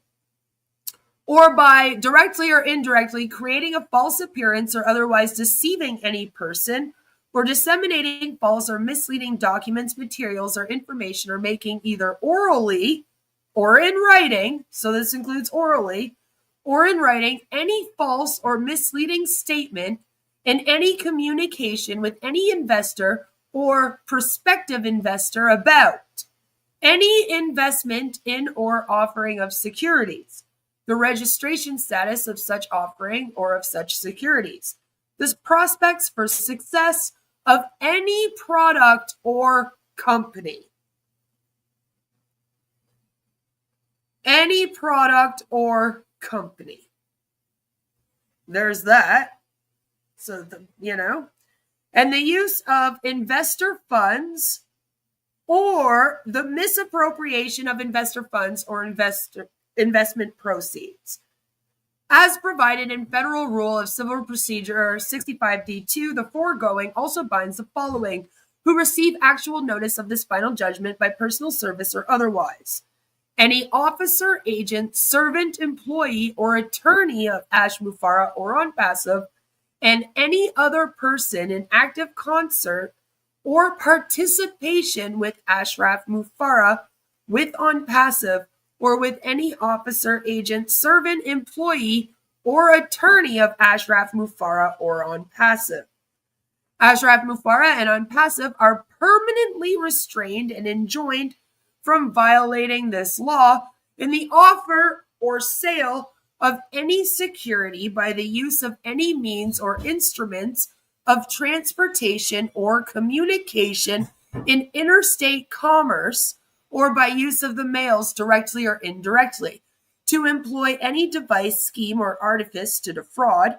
Or by directly or indirectly creating a false appearance or otherwise deceiving any person, or disseminating false or misleading documents, materials, or information, or making either orally or in writing, so this includes orally, or in writing, any false or misleading statement in any communication with any investor or prospective investor about any investment in or offering of securities, the registration status of such offering or of such securities, the prospects for success of any product or company. Any product or company. There's that. So, and the use of investor funds or the misappropriation of investor funds or investment proceeds. As provided in Federal Rule of Civil Procedure 65D2, the foregoing also binds the following who receive actual notice of this final judgment by personal service or otherwise. Any officer, agent, servant, employee, or attorney of Ash Mufareh or on passive, and any other person in active concert or participation with Ashraf Mufareh with on passive or with any officer, agent, servant, employee, or attorney of Ashraf Mufareh or on passive. Ashraf Mufareh and on passive are permanently restrained and enjoined from violating this law in the offer or sale of any security by the use of any means or instruments of transportation or communication in interstate commerce or by use of the mails directly or indirectly, to employ any device, scheme, or artifice to defraud,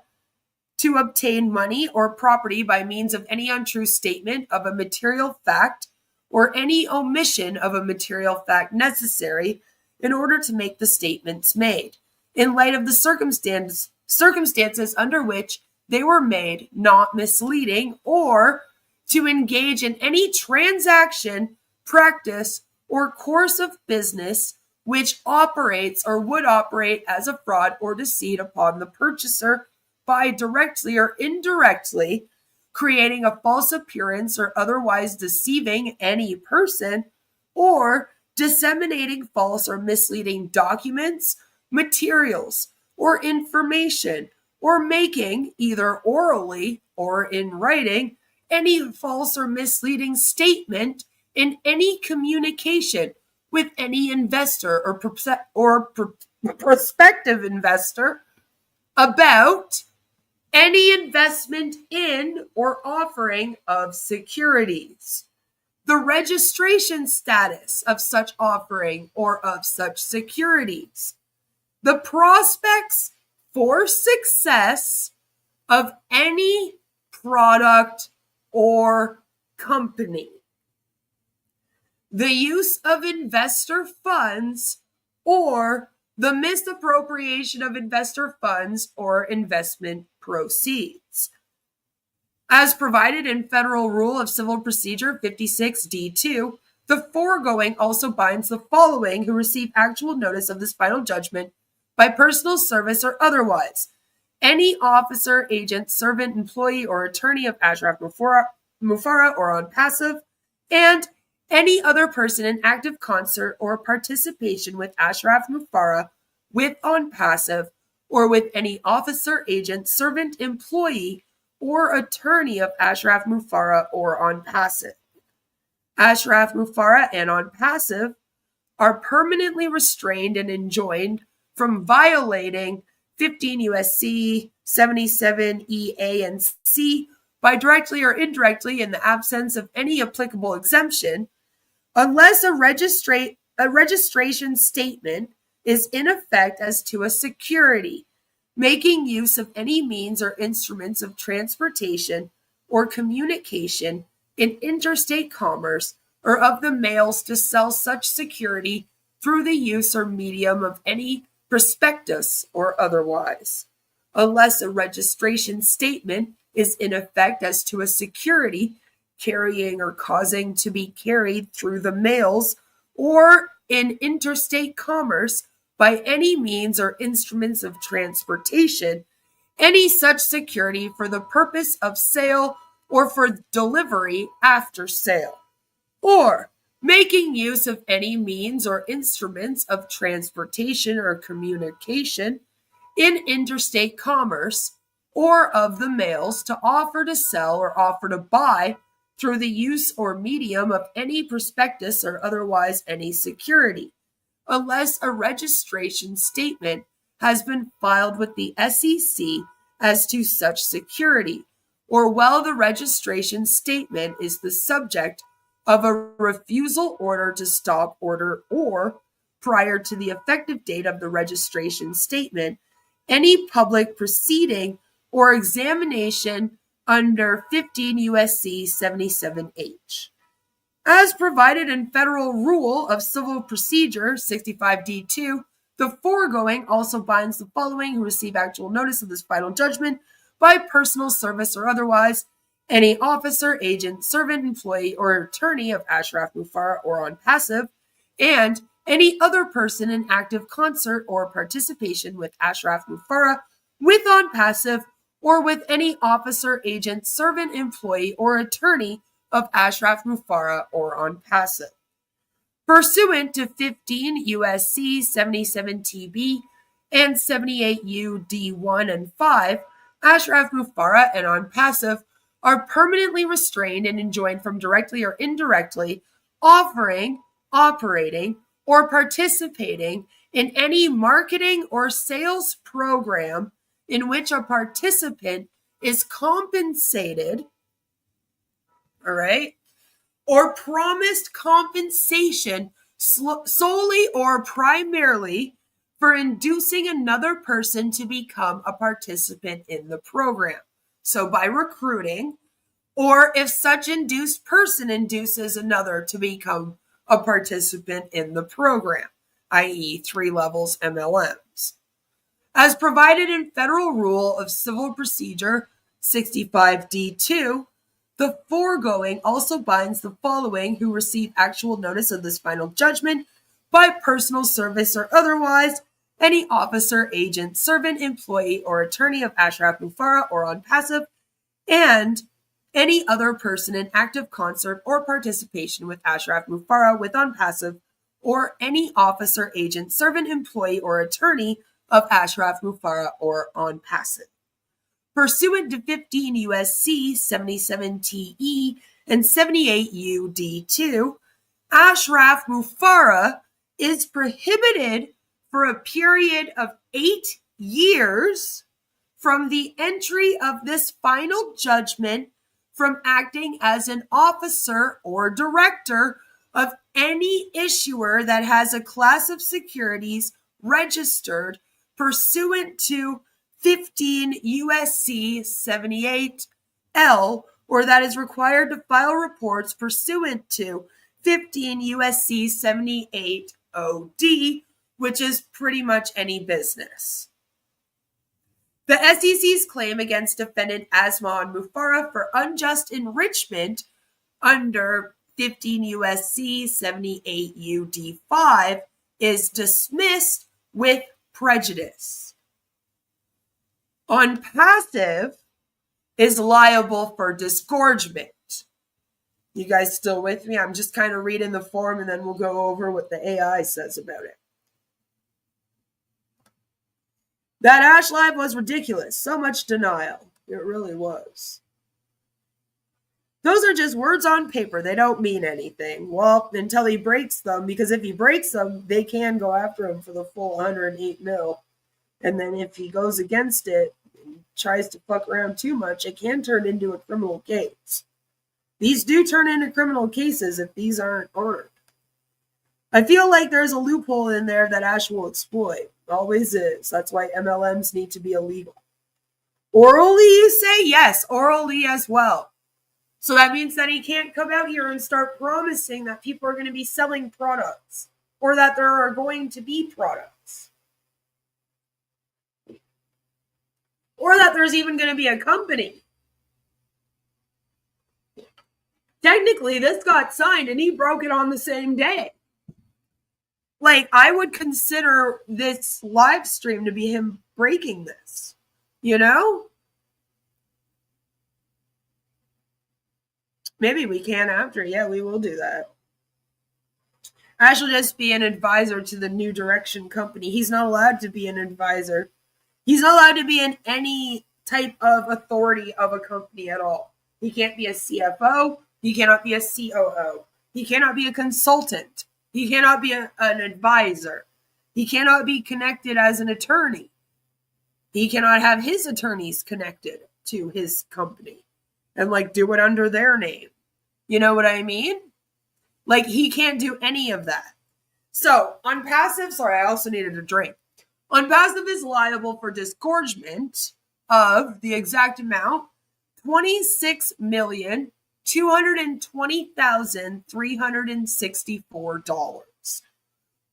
to obtain money or property by means of any untrue statement of a material fact or any omission of a material fact necessary in order to make the statements made, in light of the circumstances under which they were made, not misleading, or to engage in any transaction, practice, or course of business which operates or would operate as a fraud or deceit upon the purchaser by directly or indirectly creating a false appearance or otherwise deceiving any person, or disseminating false or misleading documents, materials, or information, or making, either orally or in writing, any false or misleading statement in any communication with any investor or prospective investor about any investment in or offering of securities, the registration status of such offering or of such securities, the prospects for success of any product or company, the use of investor funds or the misappropriation of investor funds or investment proceeds. As provided in Federal Rule of Civil Procedure 56D2, the foregoing also binds the following who receive actual notice of this final judgment by personal service or otherwise. Any officer, agent, servant, employee, or attorney of Ashraf Mufareh or on passive, and any other person in active concert or participation with Ashraf Mufareh with on passive or with any officer, agent, servant, employee, or attorney of Ashraf Mufareh or on passive. Ashraf Mufareh and on passive are permanently restrained and enjoined from violating 15 U.S.C. 77 E.A. and C by directly or indirectly in the absence of any applicable exemption, unless a registration statement is in effect as to a security, making use of any means or instruments of transportation or communication in interstate commerce or of the mails to sell such security through the use or medium of any prospectus or otherwise, unless a registration statement is in effect as to a security carrying or causing to be carried through the mails or in interstate commerce by any means or instruments of transportation, any such security for the purpose of sale or for delivery after sale, or making use of any means or instruments of transportation or communication in interstate commerce or of the mails to offer to sell or offer to buy through the use or medium of any prospectus or otherwise any security, unless a registration statement has been filed with the SEC as to such security, or while the registration statement is the subject of a refusal order to stop, order, or prior to the effective date of the registration statement, any public proceeding or examination under 15 U.S.C. 77H. As provided in Federal Rule of Civil Procedure 65D2, the foregoing also binds the following who receive actual notice of this final judgment by personal service or otherwise: any officer, agent, servant, employee, or attorney of Ashraf Mufareh or on passive, and any other person in active concert or participation with Ashraf Mufareh with on passive, or with any officer, agent, servant, employee, or attorney of Ashraf Mufareh or on passive. Pursuant to 15 U.S.C. 77 TB and 78 U.D. 1 and 5, Ashraf Mufareh and on passive are permanently restrained and enjoined from directly or indirectly offering, operating, or participating in any marketing or sales program in which a participant is compensated, all right, or promised compensation solely or primarily for inducing another person to become a participant in the program. So by recruiting, or if such induced person induces another to become a participant in the program, i.e. 3 levels MLMs. As provided in Federal Rule of Civil Procedure 65D2, the foregoing also binds the following who receive actual notice of this final judgment by personal service or otherwise: any officer, agent, servant, employee, or attorney of Ashraf Mufareh or on passive, and any other person in active concert or participation with Ashraf Mufareh with on passive, or any officer, agent, servant, employee, or attorney of Ashraf Mufareh or on passive. Pursuant to 15 U.S.C. 77 TE and 78 UD2, Ashraf Mufareh is prohibited for a period of 8 years from the entry of this final judgment from acting as an officer or director of any issuer that has a class of securities registered pursuant to 15 U.S.C. 78L, or that is required to file reports pursuant to 15 U.S.C. 78 OD, which is pretty much any business. The SEC's claim against defendant Asma Mufareh for unjust enrichment under 15 U.S.C. 78 UD5 is dismissed with prejudice. On passive is liable for disgorgement. You guys still with me? I'm just kind of reading the form and then we'll go over what the AI says about it. That Ash Live was ridiculous. So much denial. It really was. Those are just words on paper. They don't mean anything. Well, until he breaks them, because if he breaks them, they can go after him for the full 108 mil. And then if he goes against it and tries to fuck around too much, it can turn into a criminal case. These do turn into criminal cases if these aren't honored. I feel like there's a loophole in there that Ash will exploit. Always is. That's why MLMs need to be illegal. Orally, you say? Yes, orally as well. So that means that he can't come out here and start promising that people are going to be selling products or that there are going to be products. Or that there's even going to be a company. Technically, this got signed and he broke it on the same day. Like, I would consider this live stream to be him breaking this, you know? Maybe we can after. Yeah, we will do that. Ash will just be an advisor to the New Direction company. He's not allowed to be an advisor. He's not allowed to be in any type of authority of a company at all. He can't be a CFO. He cannot be a COO. He cannot be a consultant. He cannot be an advisor. He cannot be connected as an attorney. He cannot have his attorneys connected to his company and like do it under their name. You know what I mean? Like, he can't do any of that. So, unpassive, sorry, I also needed a drink. Unpassive is liable for disgorgement of the exact amount, $26,220,364,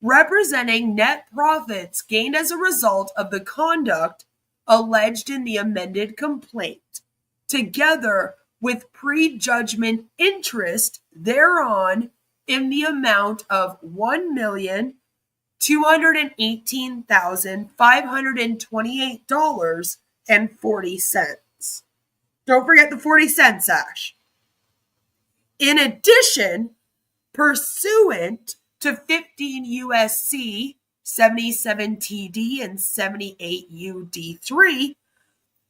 representing net profits gained as a result of the conduct alleged in the amended complaint, together with prejudgment interest thereon in the amount of $1,218,528.40. Don't forget the 40 cents, Ash. In addition, pursuant to 15 USC 77 TD and 78 UD3,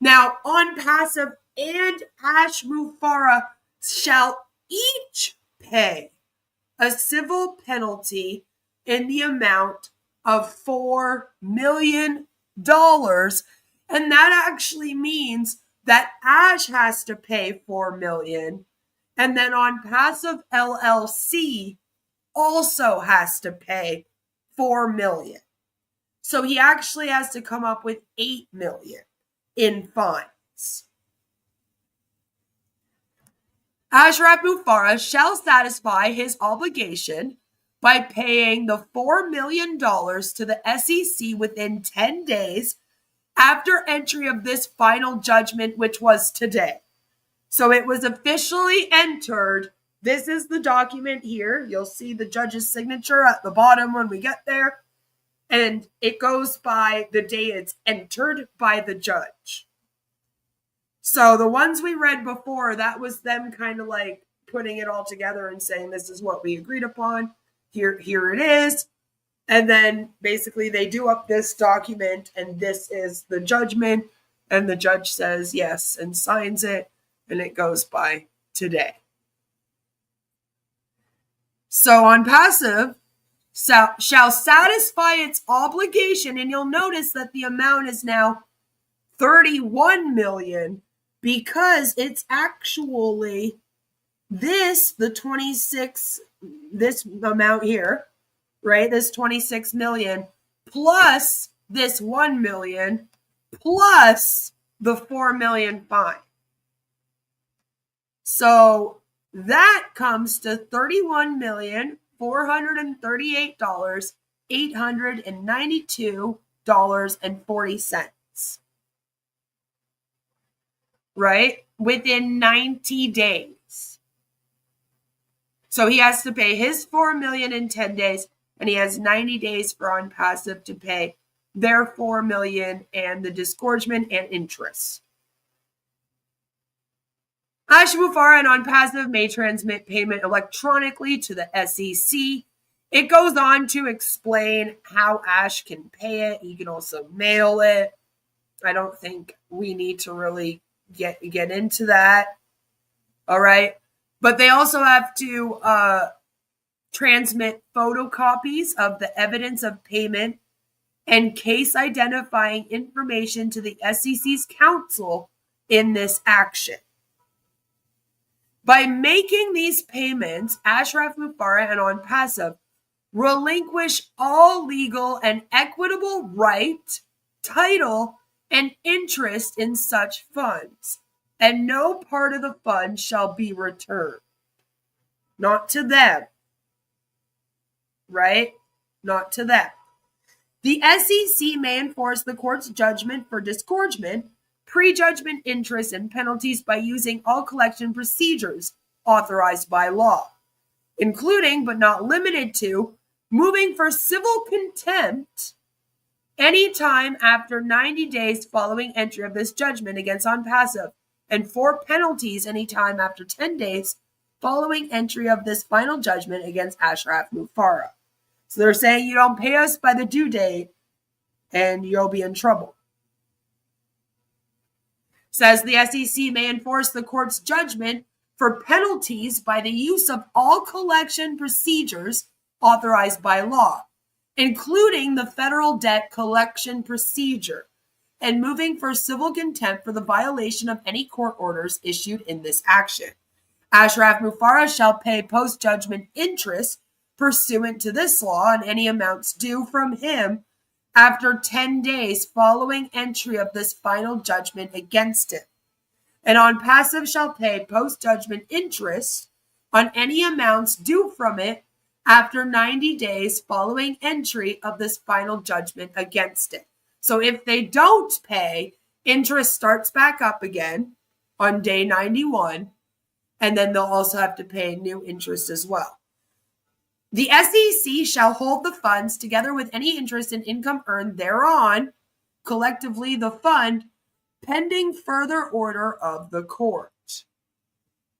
now Unpassive and Ash Mufareh shall each pay a civil penalty in the amount of $4 million. And that actually means that Ash has to pay $4 million. And then Unpassive LLC also has to pay $4 million. So he actually has to come up with $8 million in fines. Ashraf Mufareh shall satisfy his obligation by paying the $4 million to the SEC within 10 days after entry of this final judgment, which was today. So it was officially entered. This is the document here. You'll see the judge's signature at the bottom when we get there. And it goes by the day it's entered by the judge. So the ones we read before, that was them kind of like putting it all together and saying, this is what we agreed upon. Here it is. And then basically they do up this document and this is the judgment. And the judge says yes and signs it. And it goes by today. So Unpassive shall satisfy its obligation. And you'll notice that the amount is now $31 million. Because it's actually the 26, this amount here, right? This 26 million plus this 1 million plus the 4 million fine. So that comes to $31,438,892.40. Right? Within 90 days. So he has to pay his $4 million in 10 days, and he has 90 days for Unpassive to pay their $4 million and the disgorgement and interest. Ash Mufareh and Unpassive may transmit payment electronically to the SEC. It goes on to explain how Ash can pay it. He can also mail it. I don't think we need to really get into that. All right. But they also have to transmit photocopies of the evidence of payment and case identifying information to the SEC's counsel in this action. By making these payments, Ashraf Mufareh and Unpassive relinquish all legal and equitable right, title, and interest in such funds, and no part of the fund shall be returned. Not to them. Right? Not to them. The SEC may enforce the court's judgment for disgorgement, prejudgment interest, and penalties by using all collection procedures authorized by law, including but not limited to moving for civil contempt anytime after 90 days following entry of this judgment against Unpassive, and for penalties anytime after 10 days following entry of this final judgment against Ashraf Mufareh. So they're saying you don't pay us by the due date and you'll be in trouble. Says the SEC may enforce the court's judgment for penalties by the use of all collection procedures authorized by law, including the federal debt collection procedure, and moving for civil contempt for the violation of any court orders issued in this action. Ashraf Mufareh shall pay post-judgment interest pursuant to this law on any amounts due from him after 10 days following entry of this final judgment against him. And on passive shall pay post-judgment interest on any amounts due from it after 90 days following entry of this final judgment against it. So if they don't pay, interest starts back up again on day 91, and then they'll also have to pay new interest as well. The SEC shall hold the funds together with any interest and income earned thereon, collectively the fund, pending further order of the court.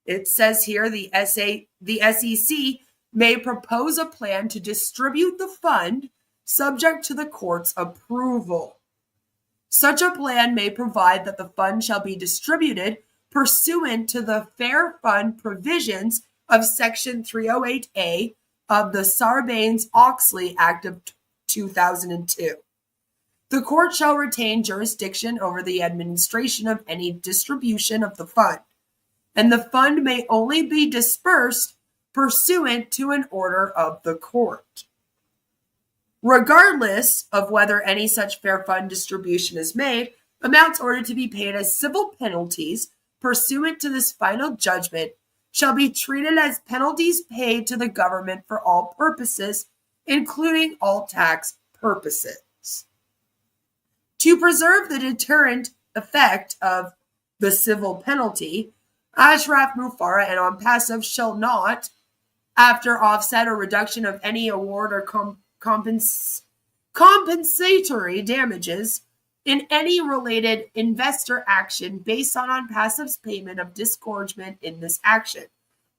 It says here the SEC may propose a plan to distribute the fund subject to the court's approval. Such a plan may provide that the fund shall be distributed pursuant to the Fair Fund provisions of Section 308A of the Sarbanes-Oxley Act of 2002. The court shall retain jurisdiction over the administration of any distribution of the fund, and the fund may only be dispersed pursuant to an order of the court. Regardless of whether any such fair fund distribution is made, amounts ordered to be paid as civil penalties pursuant to this final judgment shall be treated as penalties paid to the government for all purposes, including all tax purposes. To preserve the deterrent effect of the civil penalty, Ashraf Mufareh and on passive shall not, after offset or reduction of any award or compensatory damages in any related investor action based on passive's payment of disgorgement in this action,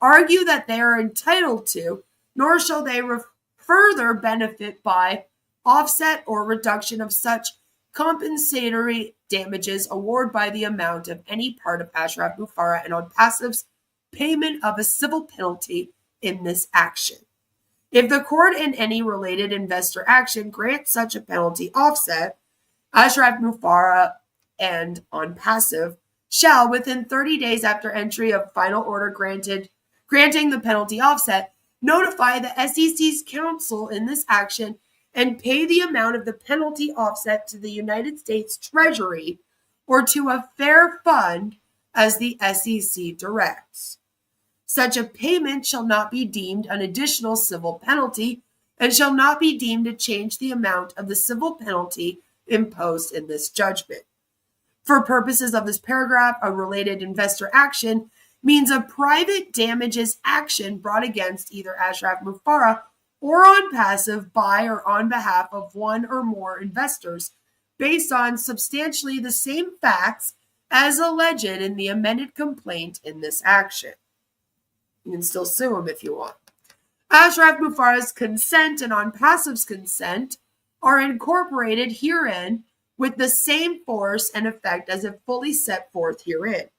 argue that they are entitled to, nor shall they further benefit by offset or reduction of such compensatory damages awarded by the amount of any part of Ashraf Mufareh and on passive's payment of a civil penalty in this action. If the court in any related investor action grants such a penalty offset, Ashraf Mufareh and on passive shall, within 30 days after entry of final order granting the penalty offset, notify the SEC's counsel in this action and pay the amount of the penalty offset to the United States Treasury or to a fair fund as the SEC directs. Such a payment shall not be deemed an additional civil penalty and shall not be deemed to change the amount of the civil penalty imposed in this judgment. For purposes of this paragraph, a related investor action means a private damages action brought against either Ashraf Mufareh or on passive by or on behalf of one or more investors based on substantially the same facts as alleged in the amended complaint in this action. You can still sue him if you want. Ashraf Mufareh's consent and on passive's consent are incorporated herein with the same force and effect as if fully set forth herein.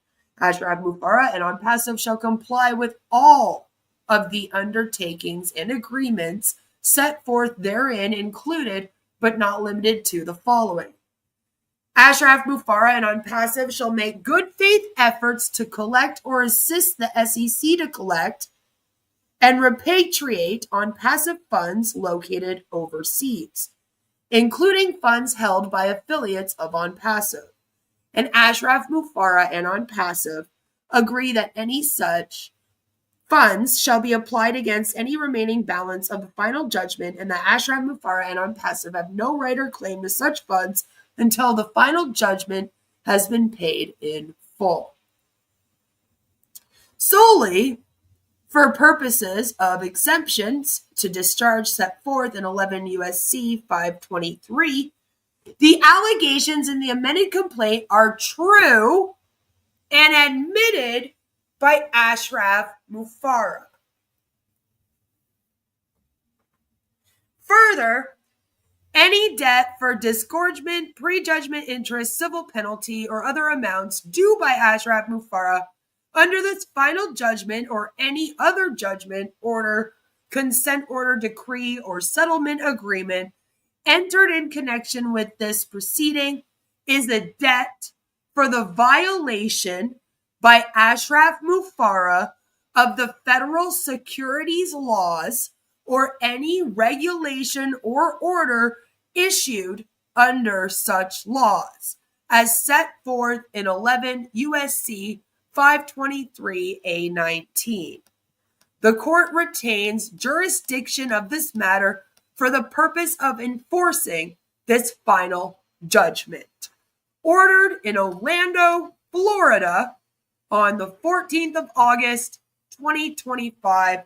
Ashraf Mufareh and on passive shall comply with all of the undertakings and agreements set forth therein, included but not limited to the following. Ashraf Mufareh and on passive shall make good faith efforts to collect or assist the SEC to collect and repatriate on passive funds located overseas, including funds held by affiliates of on passive. And Ashraf Mufareh and on passive agree that any such funds shall be applied against any remaining balance of the final judgment, and that Ashraf Mufareh and on passive have no right or claim to such funds until the final judgment has been paid in full. Solely for purposes of exemptions to discharge set forth in 11 U.S.C. 523, the allegations in the amended complaint are true and admitted by Ashraf Mufareh. Further, any debt for disgorgement, prejudgment interest, civil penalty, or other amounts due by Ashraf Mufareh under this final judgment or any other judgment, order, consent order, decree, or settlement agreement entered in connection with this proceeding is a debt for the violation by Ashraf Mufareh of the federal securities laws or any regulation or order issued under such laws, as set forth in 11 U.S.C. 523A19. The court retains jurisdiction of this matter for the purpose of enforcing this final judgment. Ordered in Orlando, Florida, on the 14th of August, 2025.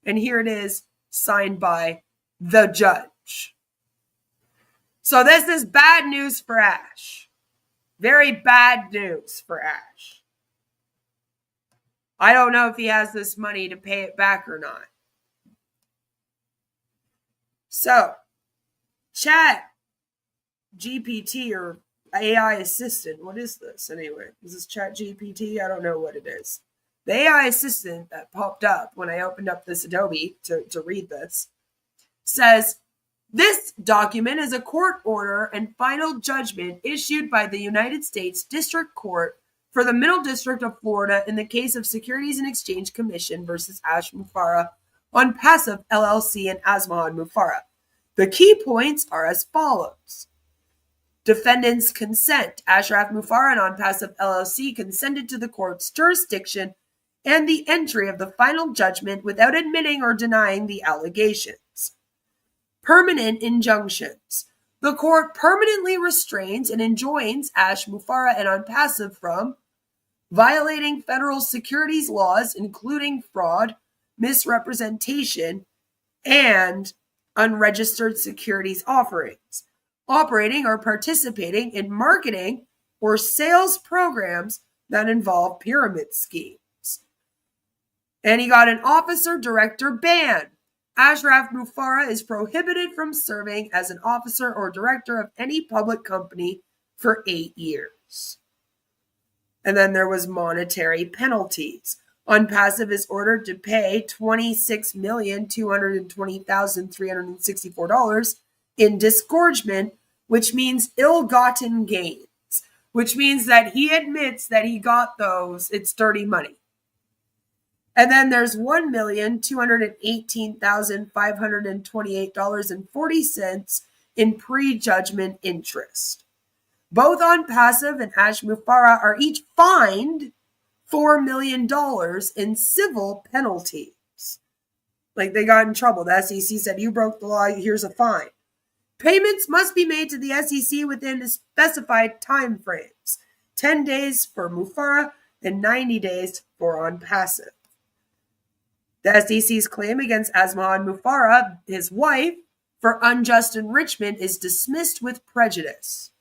And here it is, signed by the judge. So this is bad news for Ash. Very bad news for Ash. I don't know if he has this money to pay it back or not. So, Chat GPT or AI assistant. What is this anyway? Is this Chat GPT? I don't know what it is. The AI assistant that popped up when I opened up this Adobe to read this says, this document is a court order and final judgment issued by the United States District Court for the Middle District of Florida in the case of Securities and Exchange Commission versus Ash Mufareh on Passive LLC and Asmahan Mufareh. The key points are as follows. Defendants consent. Ashraf Mufareh and On Passive LLC consented to the court's jurisdiction and the entry of the final judgment without admitting or denying the allegations. Permanent injunctions. The court permanently restrains and enjoins Ash Mufareh and On Passive from violating federal securities laws, including fraud, misrepresentation, and unregistered securities offerings, operating or participating in marketing or sales programs that involve pyramid schemes. And he got an officer director ban. Ashraf Mufareh is prohibited from serving as an officer or director of any public company for 8 years. And then there was monetary penalties. On Passive is ordered to pay $26,220,364 in disgorgement, which means ill-gotten gains, which means that he admits that he got those. It's dirty money. And then there's $1,218,528.40 in prejudgment interest. Both On Passive and Ash Mufareh are each fined $4 million in civil penalties. Like they got in trouble. The SEC said, you broke the law, here's a fine. Payments must be made to the SEC within specified time frames. 10 days for Mufareh and 90 days for On Passive. The SEC's claim against Asmahan Mufareh, his wife, for unjust enrichment is dismissed with prejudice.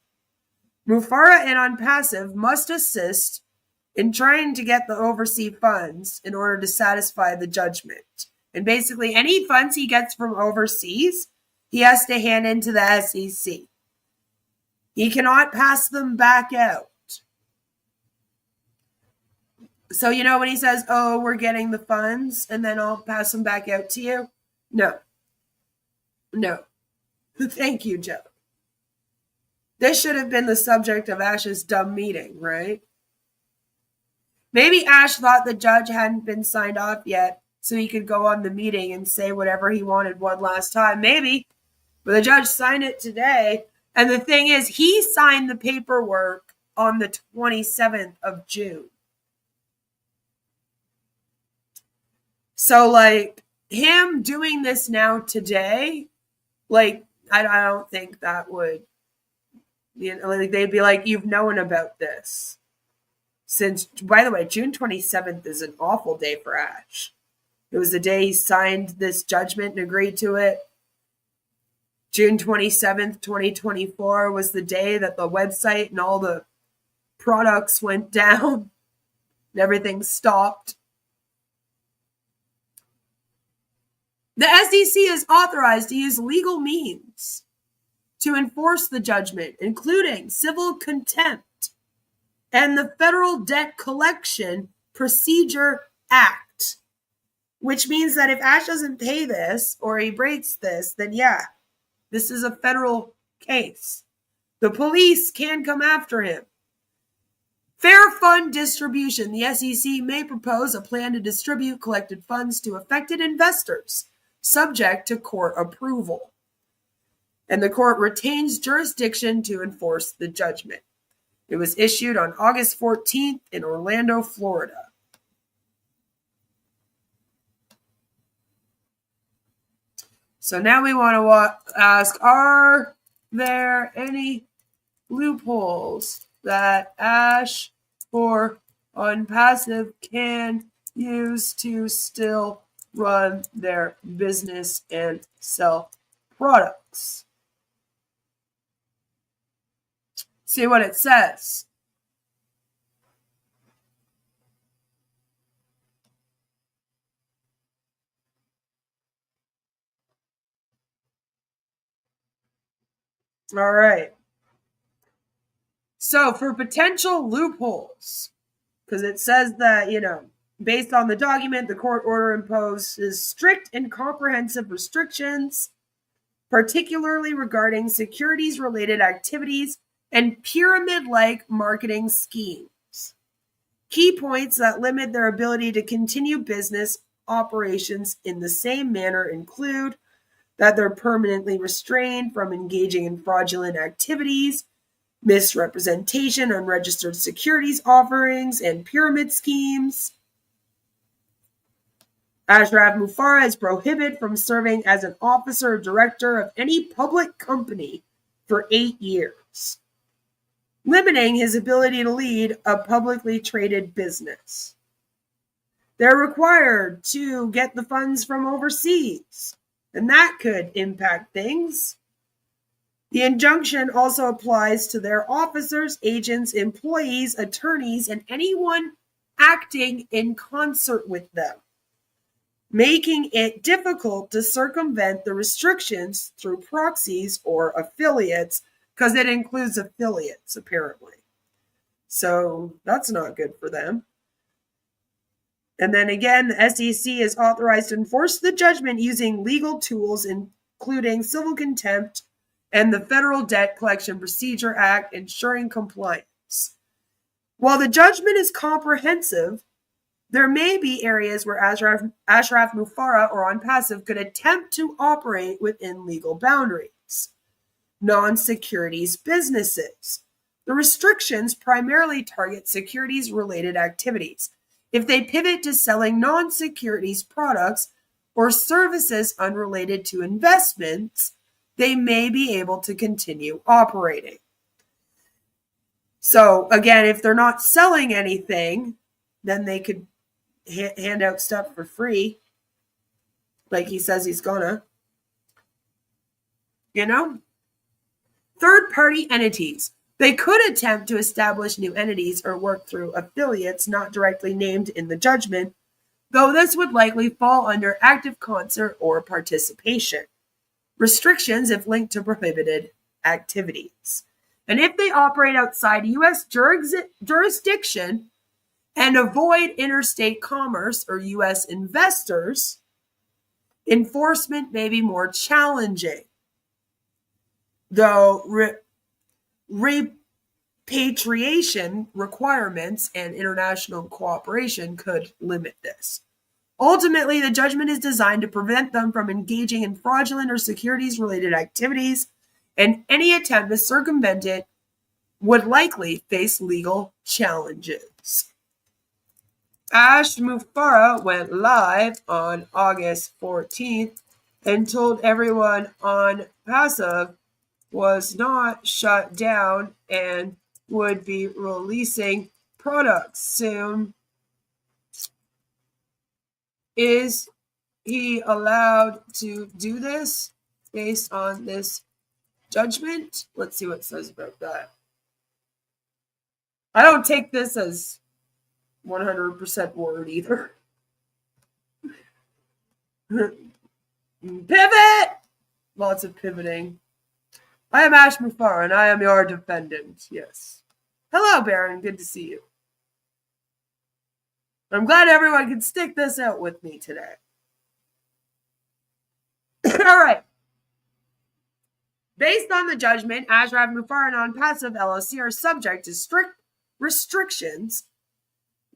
Mufareh and On Passive must assist in trying to get the overseas funds in order to satisfy the judgment. And basically, any funds he gets from overseas, he has to hand into the SEC. He cannot pass them back out. So, you know, when he says, oh, we're getting the funds and then I'll pass them back out to you? No. No. Thank you, Joe. This should have been the subject of Ash's dumb meeting, right? Maybe Ash thought the judge hadn't been signed off yet, so he could go on the meeting and say whatever he wanted one last time. Maybe. But the judge signed it today. And the thing is, he signed the paperwork on the 27th of June. So, like, him doing this now today, like, I don't think that would, you know, like, they'd be like, you've known about this since, by the way, June 27th is an awful day for Ash. It was the day he signed this judgment and agreed to it. June 27th, 2024 was the day that the website and all the products went down and everything stopped. The SEC is authorized to use legal means to enforce the judgment, including civil contempt and the Federal Debt Collection Procedure Act, which means that if Ash doesn't pay this or he breaks this, then yeah, this is a federal case. The police can come after him Fair fund distribution. The SEC may propose a plan to distribute collected funds to affected investors, subject to court approval. And the court retains jurisdiction to enforce the judgment. It was issued on August 14th in Orlando, Florida. So now we want to ask, are there any loopholes that Ash or OnPassive can use to still run their business and sell products? See what it says. All right. So for potential loopholes, because it says that, based on the document, the court order imposes strict and comprehensive restrictions, particularly regarding securities-related activities and pyramid-like marketing schemes. Key points that limit their ability to continue business operations in the same manner include that they're permanently restrained from engaging in fraudulent activities, misrepresentation, unregistered securities offerings, and pyramid schemes. Ashraf Mufareh is prohibited from serving as an officer or director of any public company for 8 years, limiting his ability to lead a publicly traded business. They're required to get the funds from overseas, and that could impact things. The injunction also applies to their officers, agents, employees, attorneys, and anyone acting in concert with them, making it difficult to circumvent the restrictions through proxies or affiliates, because it includes affiliates, apparently. So that's not good for them. And then again, the SEC is authorized to enforce the judgment using legal tools, including civil contempt and the Federal Debt Collection Procedure Act, ensuring compliance. While the judgment is comprehensive, there may be areas where Ashraf Mufareh or OnPassive could attempt to operate within legal boundaries. Non-securities businesses. The restrictions primarily target securities-related activities. If they pivot to selling non-securities products or services unrelated to investments, they may be able to continue operating. So again, if they're not selling anything, then they could hand out stuff for free, like he says he's gonna. Third-party entities. They could attempt to establish new entities or work through affiliates not directly named in the judgment, though this would likely fall under active concert or participation. Restrictions if linked to prohibited activities. And if they operate outside U.S. jurisdiction and avoid interstate commerce or U.S. investors, enforcement may be more challenging, though repatriation requirements and international cooperation could limit this. Ultimately, the judgment is designed to prevent them from engaging in fraudulent or securities-related activities, and any attempt to circumvent it would likely face legal challenges. Ash Mufareh went live on August 14th and told everyone OnPassive was not shut down and would be releasing products soon. Is he allowed to do this based on this judgment? Let's see what it says about that. I don't take this as 100% word either. Pivot! Lots of pivoting. I am Ash Mufareh, and I am your defendant. Yes. Hello, Baron. Good to see you. I'm glad everyone can stick this out with me today. All right. Based on the judgment, Ashraf Mufareh and OnPassive LLC are subject to strict restrictions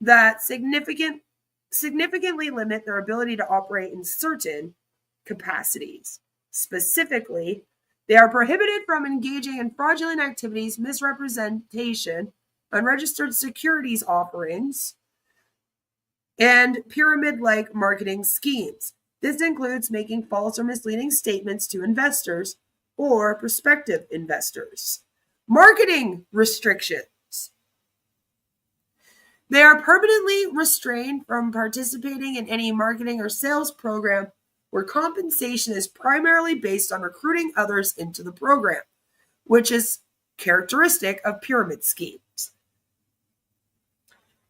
that significantly limit their ability to operate in certain capacities. Specifically, they are prohibited from engaging in fraudulent activities, misrepresentation, unregistered securities offerings, and pyramid-like marketing schemes. This includes making false or misleading statements to investors or prospective investors. Marketing restrictions. They are permanently restrained from participating in any marketing or sales program where compensation is primarily based on recruiting others into the program, which is characteristic of pyramid schemes.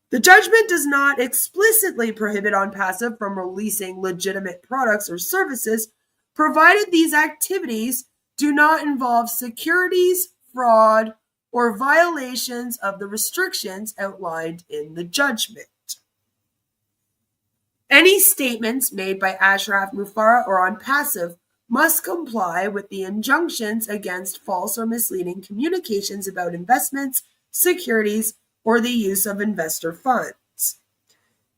The judgment does not explicitly prohibit OnPassive from releasing legitimate products or services, provided these activities do not involve securities, fraud, or violations of the restrictions outlined in the judgment. Any statements made by Ashraf Mufareh or OnPassive must comply with the injunctions against false or misleading communications about investments, securities, or the use of investor funds.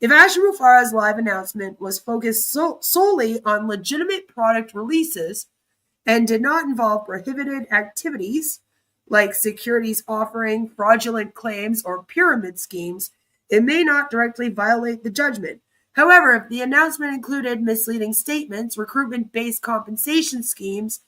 If Ashraf Mufareh's live announcement was focused solely on legitimate product releases and did not involve prohibited activities like securities offering, fraudulent claims, or pyramid schemes, it may not directly violate the judgment. However, if the announcement included misleading statements, recruitment-based compensation schemes,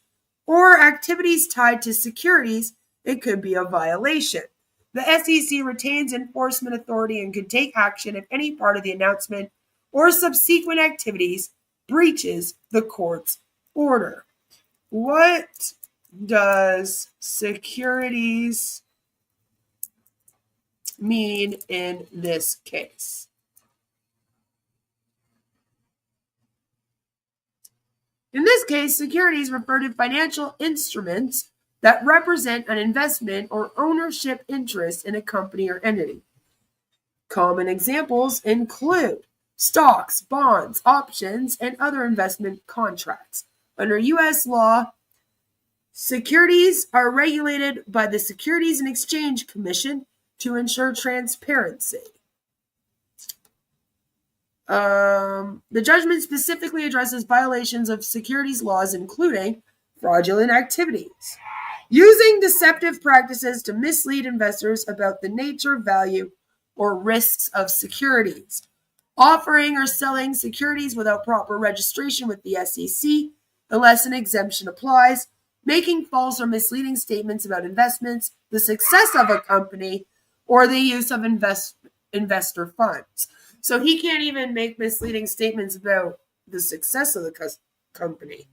or activities tied to securities, it could be a violation. The SEC retains enforcement authority and can take action if any part of the announcement or subsequent activities breaches the court's order. What does securities mean in this case? In this case, securities refer to financial instruments that represent an investment or ownership interest in a company or entity. Common examples include stocks, bonds, options, and other investment contracts. Under U.S. law, securities are regulated by the Securities and Exchange Commission to ensure transparency. The judgment specifically addresses violations of securities laws, including fraudulent activities, using deceptive practices to mislead investors about the nature, value, or risks of securities, offering or selling securities without proper registration with the SEC, unless an exemption applies, making false or misleading statements about investments, the success of a company, or the use of investor funds. So he can't even make misleading statements about the success of the company.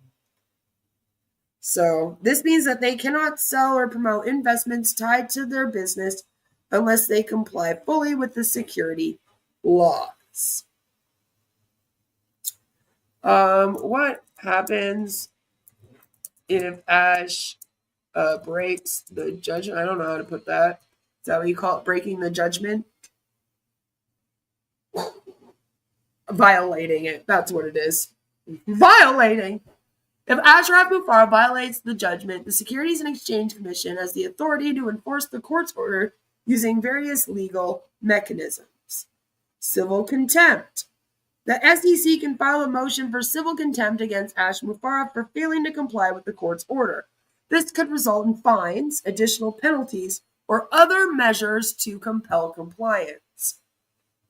So this means that they cannot sell or promote investments tied to their business unless they comply fully with the security laws. What happens if Ash breaks the judgment? I don't know how to put that. Is that what you call it, breaking the judgment? Violating it. That's what it is. Violating. If Ashraf Mufareh violates the judgment, the Securities and Exchange Commission has the authority to enforce the court's order using various legal mechanisms. Civil contempt. The SEC can file a motion for civil contempt against Ashraf Mufareh for failing to comply with the court's order. This could result in fines, additional penalties, or other measures to compel compliance.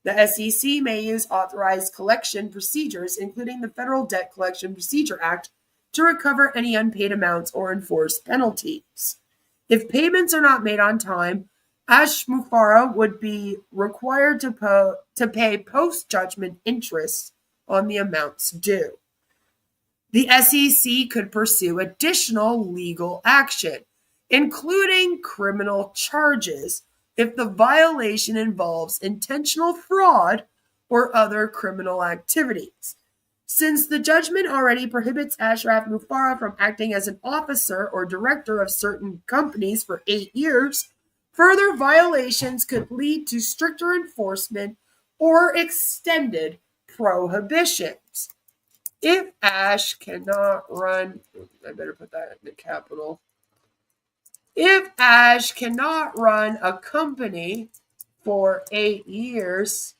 The SEC may use authorized collection procedures, including the Federal Debt Collection Procedure Act, to recover any unpaid amounts or enforce penalties. If payments are not made on time, Ash Mufareh would be required to pay post-judgment interest on the amounts due. The SEC could pursue additional legal action, including criminal charges, if the violation involves intentional fraud or other criminal activities. Since the judgment already prohibits Ashraf Mufareh from acting as an officer or director of certain companies for 8 years, further violations could lead to stricter enforcement or extended prohibitions. If Ash cannot run, I better put that in the capital. If Ash cannot run a company for 8 years,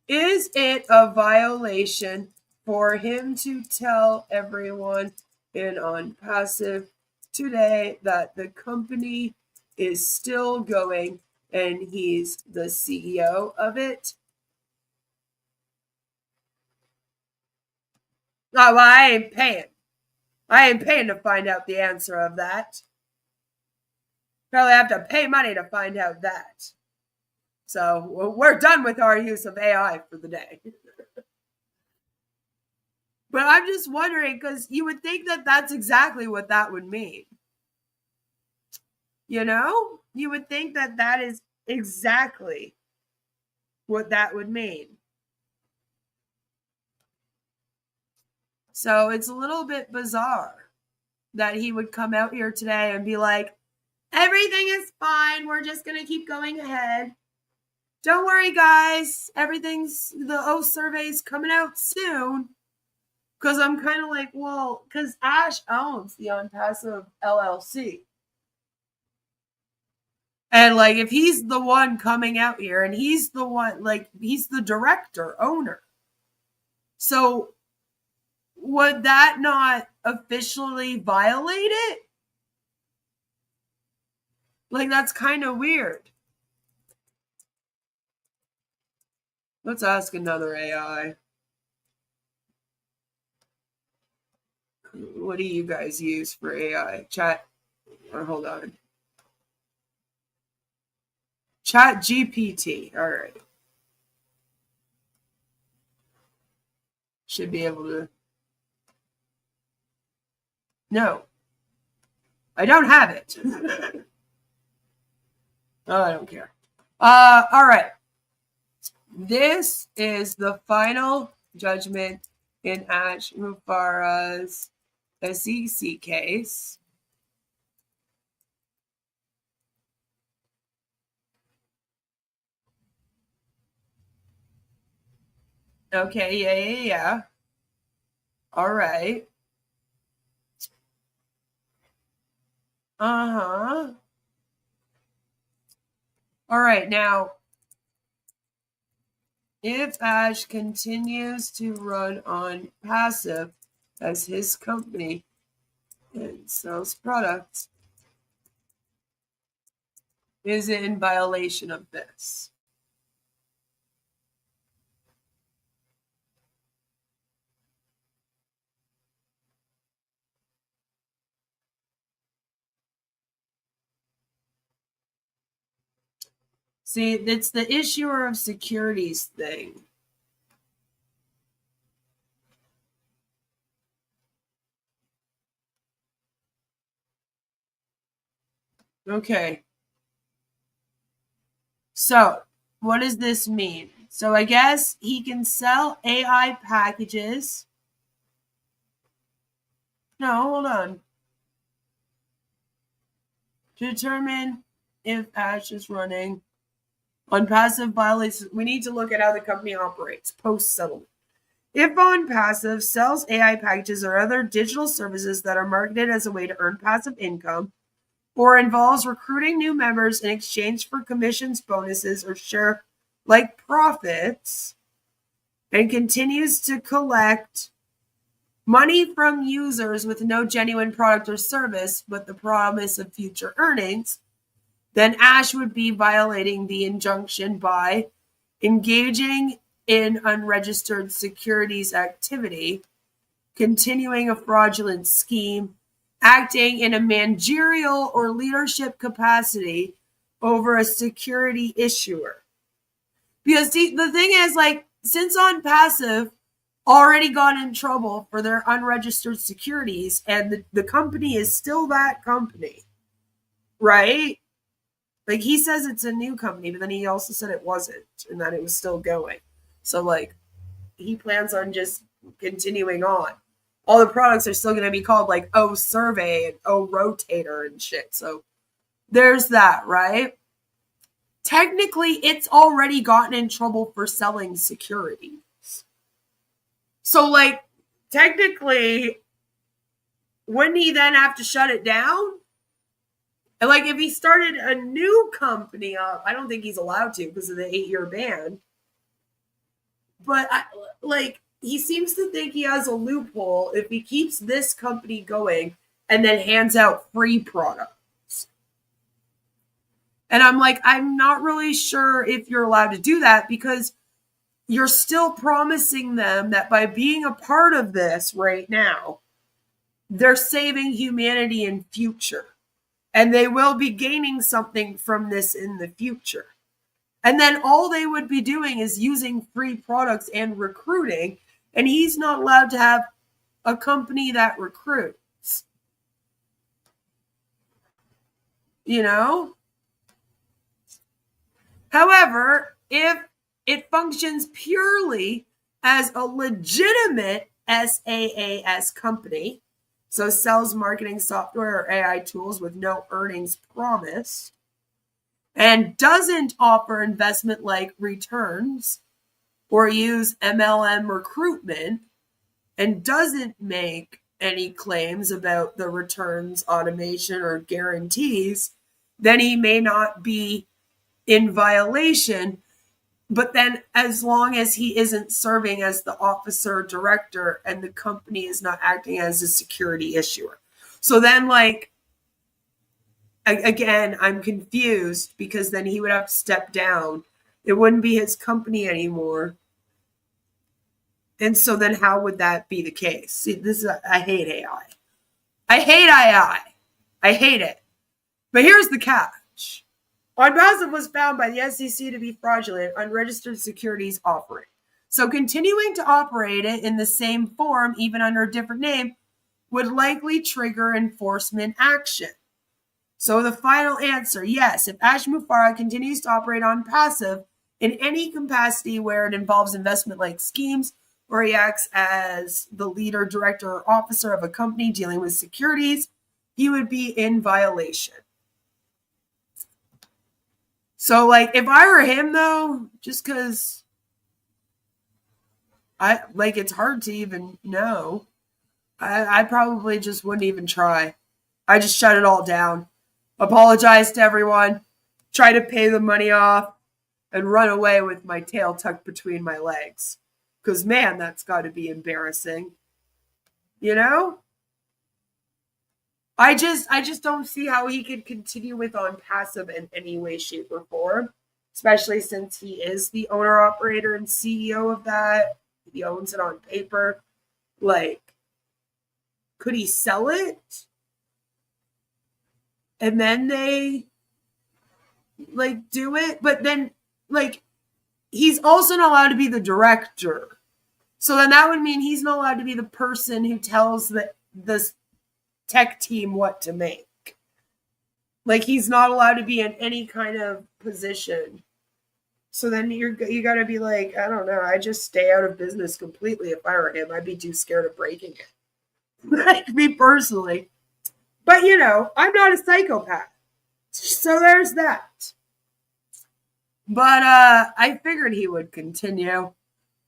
is it a violation for him to tell everyone in On Passive today that the company is still going and he's the CEO of it? No, well, I ain't paying. I ain't paying to find out the answer of that. Probably have to pay money to find out that. So we're done with our use of AI for the day. But I'm just wondering, because you would think that that's exactly what that would mean. You know? You would think that that is exactly what that would mean. So it's a little bit bizarre that he would come out here today and be like, everything is fine. We're just going to keep going ahead. Don't worry, guys. The O survey's coming out soon. Because I'm kind of like, well, because Ash owns the On Passive LLC. And like, if he's the one coming out here and he's the one, like, he's the director, owner. So would that not officially violate it? Like, that's kind of weird. Let's ask another AI. What do you guys use for AI? Chat, or hold on. Chat GPT. All right. Should be able to. No. I don't have it. Oh, I don't care. All right. This is the final judgment in Ash Mufareh's SEC case. Okay, yeah. All right. Uh-huh. All right, now, if Ash continues to run On Passive as his company and sells products, is it in violation of this? See, it's the issuer of securities thing. Okay. So, what does this mean? So, I guess he can sell AI packages. No, hold on. To determine if Ash is running On Passive violations, we need to look at how the company operates post-settlement. If On Passive sells AI packages or other digital services that are marketed as a way to earn passive income, or involves recruiting new members in exchange for commissions, bonuses, or share-like profits, and continues to collect money from users with no genuine product or service but the promise of future earnings, then Ash would be violating the injunction by engaging in unregistered securities activity, continuing a fraudulent scheme, acting in a managerial or leadership capacity over a security issuer. Because the thing is, like, since On Passive already got in trouble for their unregistered securities and the company is still that company, right? Like, he says it's a new company, but then he also said it wasn't and that it was still going. So, like, he plans on just continuing on. All the products are still going to be called, like, O Survey and O Rotator and shit. So, there's that, right? Technically, it's already gotten in trouble for selling securities. So, like, technically, wouldn't he then have to shut it down? And like if he started a new company up, I don't think he's allowed to because of the 8-year ban. But he seems to think he has a loophole if he keeps this company going and then hands out free products. And I'm like, I'm not really sure if you're allowed to do that because you're still promising them that by being a part of this right now, they're saving humanity in future. And they will be gaining something from this in the future. And then all they would be doing is using free products and recruiting. And he's not allowed to have a company that recruits. You know? However, if it functions purely as a legitimate SaaS company, so sells marketing software or AI tools with no earnings promised, and doesn't offer investment-like returns or use MLM recruitment, and doesn't make any claims about the returns, automation, or guarantees, then he may not be in violation. But then as long as he isn't serving as the officer director and the company is not acting as a security issuer. So then again, I'm confused because then he would have to step down. It wouldn't be his company anymore. And so then how would that be the case? See, I hate AI. I hate AI. I hate it. But here's the catch. OnPassive was found by the SEC to be fraudulent unregistered securities offering. So continuing to operate it in the same form, even under a different name, would likely trigger enforcement action. So the final answer, yes, if Ash Mufareh continues to operate OnPassive in any capacity where it involves investment-like schemes, or he acts as the leader, director, or officer of a company dealing with securities, he would be in violation. So, if I were him, though, just because it's hard to even know, I probably just wouldn't even try. I just shut it all down, apologize to everyone, try to pay the money off, and run away with my tail tucked between my legs. Because, man, that's got to be embarrassing. You know? I just don't see how he could continue with OnPassive in any way, shape, or form, especially since he is the owner, operator, and CEO of that. He owns it on paper. Could he sell it? And then they, do it? But then, he's also not allowed to be the director. So then that would mean he's not allowed to be the person who tells the tech team what to make. He's not allowed to be in any kind of position. So then you got to be I don't know, I just stay out of business completely if I were him. I'd be too scared of breaking it. Me personally. But, I'm not a psychopath. So there's that. But I figured he would continue.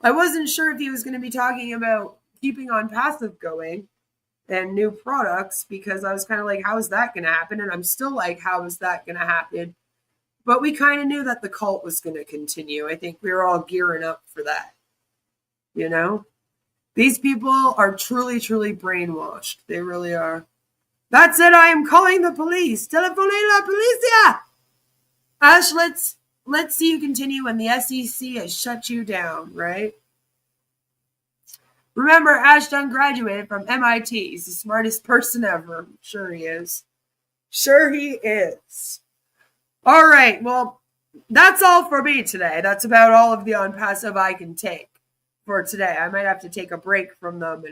I wasn't sure if he was going to be talking about keeping OnPassive going and new products, because I was kind of how is that going to happen? And I'm still how is that going to happen? But we kind of knew that the cult was going to continue. I think we were all gearing up for that. These people are truly, truly brainwashed. They really are. That's it. I am calling the police. Telefonez la policia. Ash, let's see you continue when the SEC has shut you down, right? Remember, Ashton graduated from MIT. He's the smartest person ever. I'm sure he is. Sure he is. All right, well, that's all for me today. That's about all of the OnPassive I can take for today. I might have to take a break from them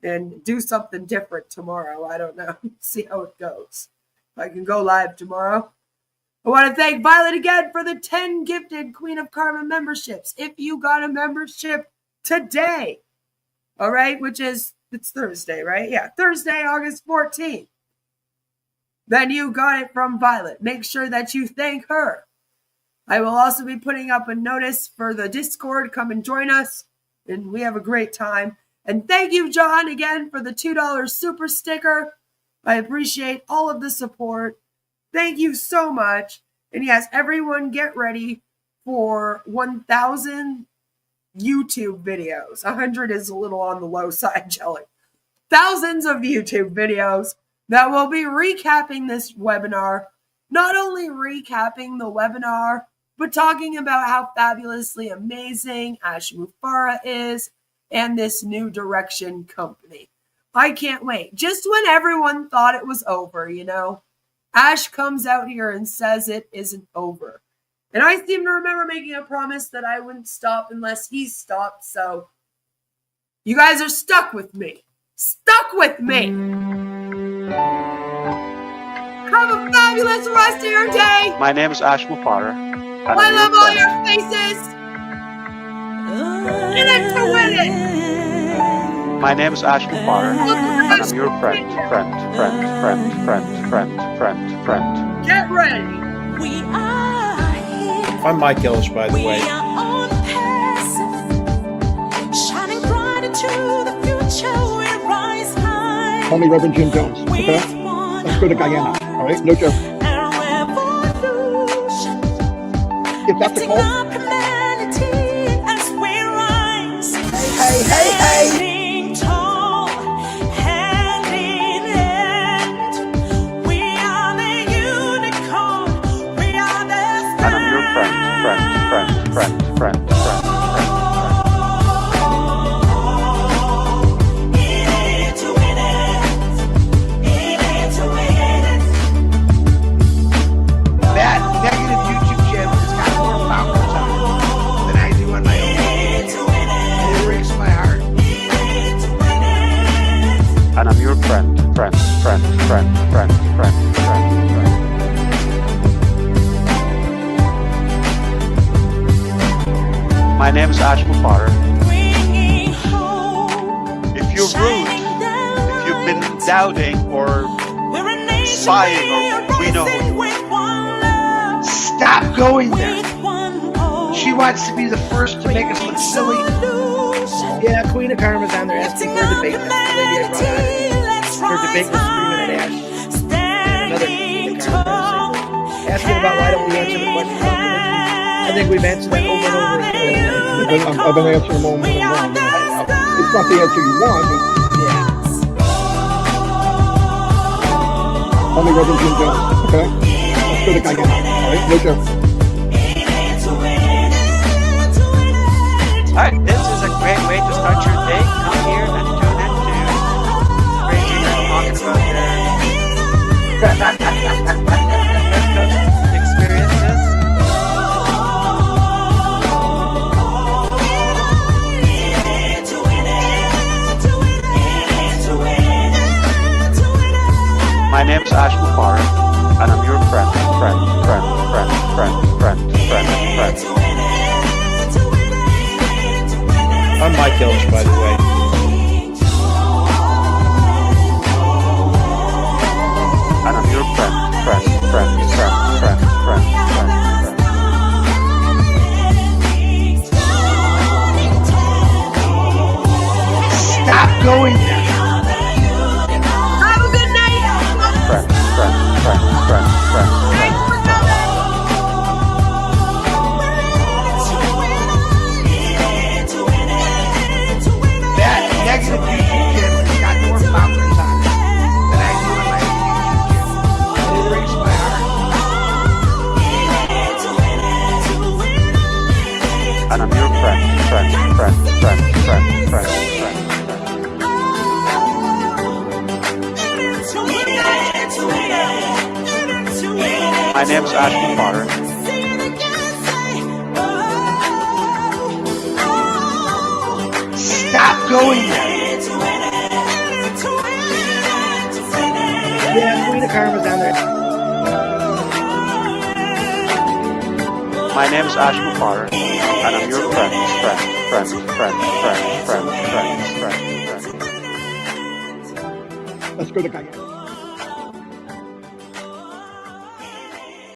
and do something different tomorrow. I don't know. See how it goes. If I can go live tomorrow. I want to thank Violet again for the 10 gifted Queen of Karma memberships. If you got a membership today, all right, it's Thursday, right? Yeah, Thursday, August 14th. Then you got it from Violet. Make sure that you thank her. I will also be putting up a notice for the Discord. Come and join us, and we have a great time. And thank you, John, again for the $2 super sticker. I appreciate all of the support. Thank you so much. And yes, everyone get ready for 1,000 YouTube videos. 100 is a little on the low side, Jelly. Thousands of YouTube videos that will be recapping this webinar. Not only recapping the webinar, but talking about how fabulously amazing Ash Mufareh is and this new direction company. I can't wait. Just when everyone thought it was over, you know, Ash comes out here and says it isn't over. And I seem to remember making a promise that I wouldn't stop unless he stopped. So you guys are stuck with me. Stuck with me. Have a fabulous rest of your day. My name is Ash Mufareh. I love all your faces. In it to win it. My name is Ash Mufareh, and I'm your friend. Get ready. I'm Mike Ellis, by the way. Call me Reverend Jim Jones, okay? Let's go to Guyana, all right? No joke. If that's a call. Hey. And I'm your friend. That negative YouTube channel has got more followers on it than I do on my own. And it breaks my heart. And I'm your friend. My name is Ash Mufareh. If you're rude, if you've been doubting or sighing or we know who you are. Stop going there. She wants to be the first to make us look silly. Yeah, Queen of Karma's on there asking for a debate. That's the lady I brought out. Her debate was screaming at Ash. And another Queen of Karma asking about why don't we answer the question about religion. I think we've answered that over and over again. I've been answering them over and over. It's not the answer you want, but call me Reverend Jim Jones, okay? Let's go to Guyana, all right? No joke. All right, this is a great way to start your day. Come here and tune in to crazy men talking about their experiences. My name is Ash Mufareh, and I'm your friend. I'm Mike Ellis, by the way. And I'm your friend. Stop going there. Have a good night. That negative YouTube channel has got more followers on it than I do on my own YouTube channel. And it breaks my heart. And I'm your friend. My name is Ash Mufareh. Stop going there. Yeah, Queen of Karma's on there. My name is Ash Mufareh, and I'm your friend. Let's go to Guyana.